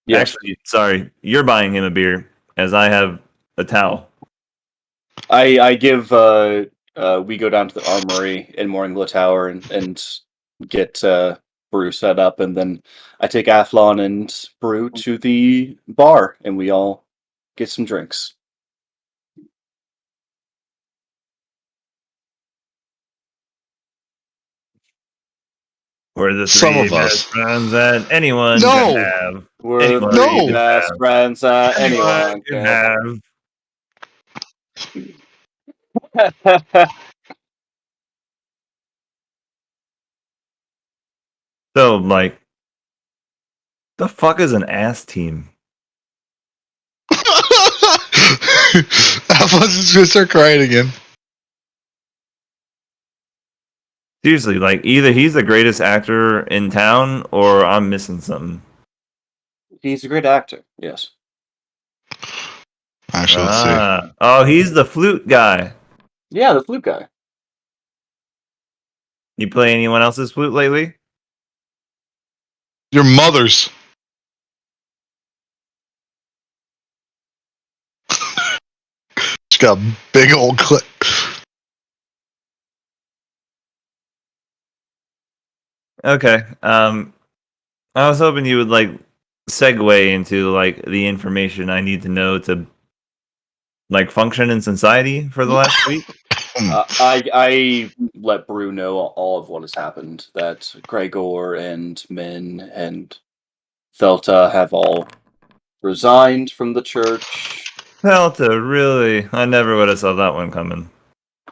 Speaker 1: Yes.
Speaker 2: Actually, sorry, you're buying him a beer, as I have a towel.
Speaker 1: I give we go down to the armory in Morningwood Tower and get Brew set up, and then I take Athlon and Brew to the bar, and we all get some drinks.
Speaker 2: We're the
Speaker 3: Some
Speaker 2: three
Speaker 3: of us.
Speaker 2: best friends that anyone could
Speaker 3: No!
Speaker 2: have.
Speaker 1: We're
Speaker 2: Anyone
Speaker 1: three
Speaker 3: No!
Speaker 2: could
Speaker 1: best
Speaker 2: have.
Speaker 1: friends that
Speaker 2: Anyone
Speaker 1: anyone
Speaker 2: could
Speaker 1: can
Speaker 2: have.
Speaker 1: have.
Speaker 2: So, like, the fuck is an ass team?
Speaker 3: Alphonse is gonna start crying again.
Speaker 2: Seriously, like, either he's the greatest actor in town or I'm missing something.
Speaker 1: He's a great actor. Yes.
Speaker 3: Actually, let's see.
Speaker 2: Oh, he's the flute guy.
Speaker 1: Yeah, the flute guy.
Speaker 2: You play anyone else's flute lately?
Speaker 3: Your mother's. She's got a big old clip.
Speaker 2: Okay. I was hoping you would like segue into like the information I need to know to like function in society for the last week.
Speaker 1: I let Brew know all of what has happened. That Gregor and Min and Thelta have all resigned from the church.
Speaker 2: Delta, really? I never would have saw that one coming.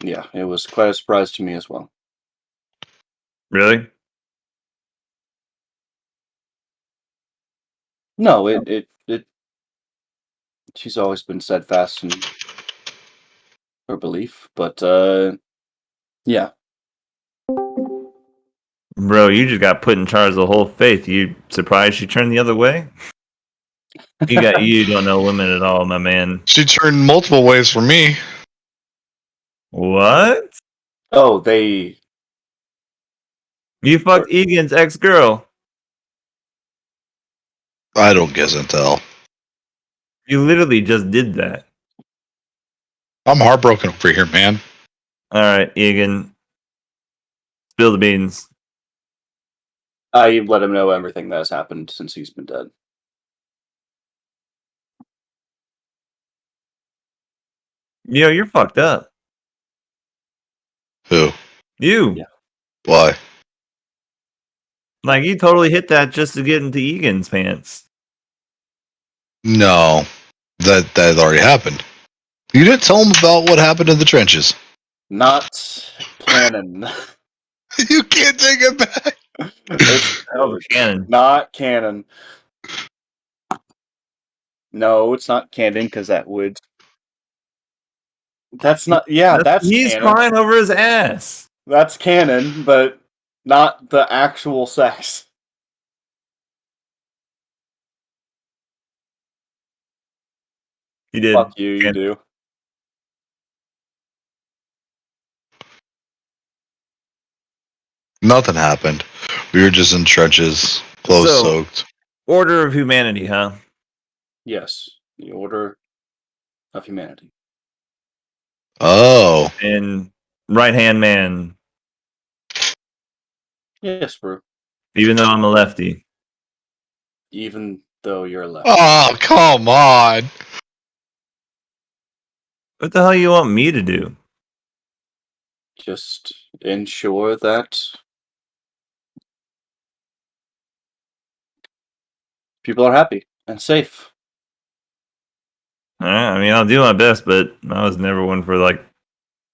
Speaker 1: Yeah, it was quite a surprise to me as well.
Speaker 2: Really?
Speaker 1: No, it she's always been steadfast in her belief, but yeah.
Speaker 2: Bro, you just got put in charge of the whole faith. You surprised she turned the other way? You don't know women at all, my man.
Speaker 3: She turned multiple ways for me.
Speaker 2: What?
Speaker 1: Oh, they
Speaker 2: You fucked Egan's ex-girl.
Speaker 3: I don't guess and tell.
Speaker 2: You literally just did that.
Speaker 3: I'm heartbroken over here, man.
Speaker 2: Alright, Egan. Spill the beans.
Speaker 1: I let him know everything that has happened since he's been dead.
Speaker 2: Yo, you're fucked up.
Speaker 3: Who?
Speaker 2: You.
Speaker 1: Yeah.
Speaker 3: Why?
Speaker 2: Like, you totally hit that just to get into Egan's pants.
Speaker 3: No. That already happened. You didn't tell him about what happened in the trenches.
Speaker 1: Not canon.
Speaker 3: You can't take it back.
Speaker 1: It's
Speaker 2: Oh, canon.
Speaker 1: not canon. No, it's not canon because that would. That's not. Yeah, that's
Speaker 2: He's
Speaker 1: canon.
Speaker 2: crying over his ass.
Speaker 1: That's canon, but not the actual sex.
Speaker 2: He did.
Speaker 1: Fuck you, you do.
Speaker 3: Nothing happened. We were just in trenches, clothes
Speaker 2: So-
Speaker 3: soaked.
Speaker 2: Order of humanity, huh?
Speaker 1: Yes, the order of humanity.
Speaker 3: Oh.
Speaker 2: And right hand man,
Speaker 1: Yes, bro.
Speaker 2: even though I'm a lefty.
Speaker 1: Even though you're left.
Speaker 3: Oh, come on.
Speaker 2: What the hell you want me to do?
Speaker 1: Just ensure that people are happy and safe.
Speaker 2: I mean, I'll do my best, but I was never one for like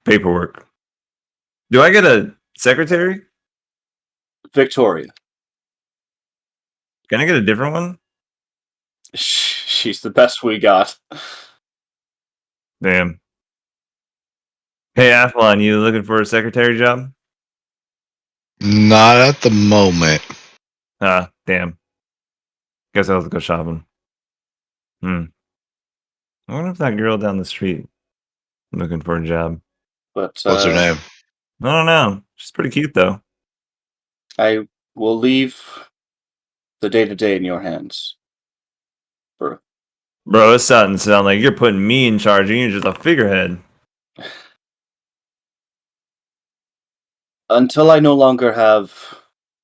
Speaker 2: paperwork. Do I get a secretary?
Speaker 1: Victoria.
Speaker 2: Can I get a different one?
Speaker 1: She's the best we got.
Speaker 2: Damn. Hey, Athlon, you looking for a secretary job?
Speaker 3: Not at the moment.
Speaker 2: Ah, damn. Guess I'll have to go shopping. I wonder if that girl down the street looking for a job.
Speaker 1: But
Speaker 3: What's her name?
Speaker 2: I don't know. She's pretty cute though.
Speaker 1: I will leave the day-to-day in your hands. Bro.
Speaker 2: Bro, it's starting to sound like you're putting me in charge and you're just a figurehead.
Speaker 1: Until I no longer have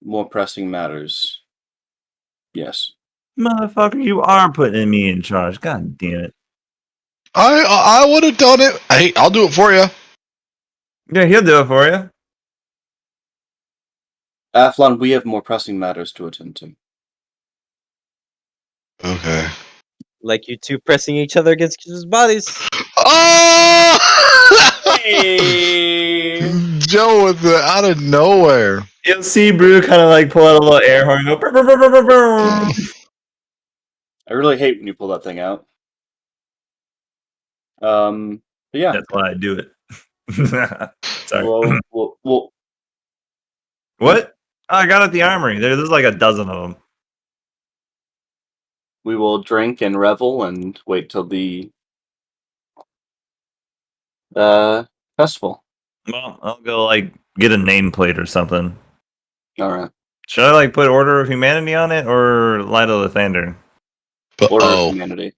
Speaker 1: more pressing matters. Yes.
Speaker 2: Motherfucker, you are putting me in charge. God damn it.
Speaker 3: I would have done it. Hey, I'll do it for you.
Speaker 2: Yeah, he'll do it for you.
Speaker 1: Athlon, we have more pressing matters to attend to.
Speaker 3: Okay.
Speaker 4: Like you two pressing each other against each other's bodies.
Speaker 3: Oh!
Speaker 1: Hey!
Speaker 3: Joe with it out of nowhere.
Speaker 2: You'll see Brew kind of like pull out a little air horn and go. "Brr, brr, brr, brr, brr, brr."
Speaker 1: I really hate when you pull that thing out. But yeah.
Speaker 2: That's why I do it. Sorry.
Speaker 1: Well,
Speaker 2: What? Oh, I got it at the armory. There's like a dozen of them.
Speaker 1: we will drink and revel and wait till the festival.
Speaker 2: Well, I'll go like get a nameplate or something.
Speaker 1: All right.
Speaker 2: Should I like put Order of Humanity on it or Light of the Thunder?
Speaker 3: But
Speaker 1: Order of Humanity.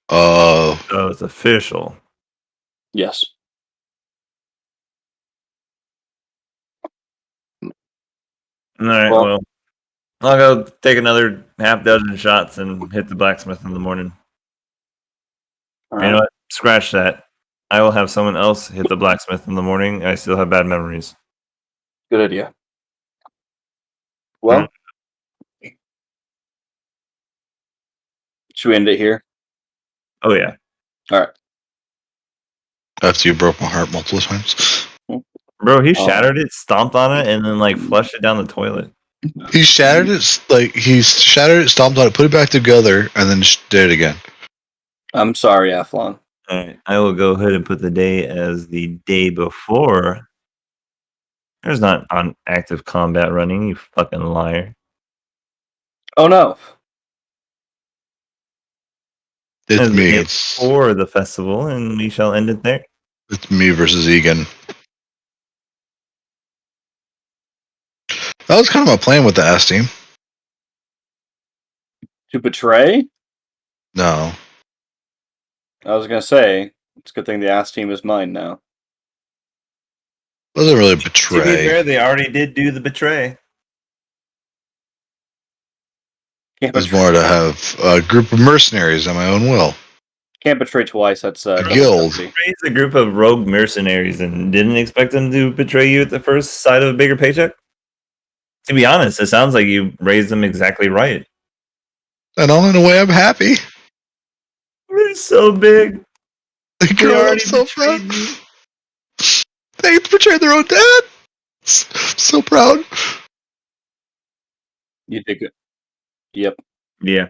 Speaker 2: Oh, it's official.
Speaker 1: Yes.
Speaker 2: All right. Well, I'll go take another half dozen shots and hit the blacksmith in the morning.
Speaker 1: All
Speaker 2: You know
Speaker 1: right.
Speaker 2: what? Scratch that. I will have someone else hit the blacksmith in the morning. I still have bad memories.
Speaker 1: Good idea. Well, should we end it here?
Speaker 2: Oh yeah,
Speaker 1: All right.
Speaker 3: after you broke my heart multiple times.
Speaker 2: bro. He shattered it, stomped on it, and then like flushed it down the toilet.
Speaker 3: He shattered it, stomped on it, put it back together, and then did it again.
Speaker 1: I'm sorry, Athlon.
Speaker 2: All right, I will go ahead and put the day as the day before. There's not on active combat running, you fucking liar.
Speaker 1: Oh no.
Speaker 3: It's
Speaker 2: As the
Speaker 3: me.
Speaker 2: day
Speaker 3: It's
Speaker 2: before the festival, and we shall end it there.
Speaker 3: me versus Egan. That was kind of my plan with the ass team.
Speaker 1: To betray?
Speaker 3: No,
Speaker 1: I was gonna say, it's a good thing the ass team is mine now.
Speaker 3: wasn't really
Speaker 2: To be
Speaker 3: betray.
Speaker 2: fair, they already did do the betray.
Speaker 1: Can't
Speaker 3: It was
Speaker 1: betray,
Speaker 3: more to have a group of mercenaries on my own will.
Speaker 1: can't betray twice. That's
Speaker 3: A
Speaker 1: double
Speaker 3: guild.
Speaker 1: jeopardy.
Speaker 2: Raised a group of rogue mercenaries and didn't expect them to betray you at the first sight of a bigger paycheck? To be honest, it sounds like you raised them exactly right.
Speaker 3: And all in a way, I'm happy.
Speaker 2: They're so big.
Speaker 3: They
Speaker 2: They
Speaker 3: grew up
Speaker 2: already
Speaker 3: so
Speaker 2: betrayed
Speaker 3: fast.
Speaker 2: you.
Speaker 3: They betrayed their own dad. So proud.
Speaker 1: You did good. Yep.
Speaker 2: Yeah.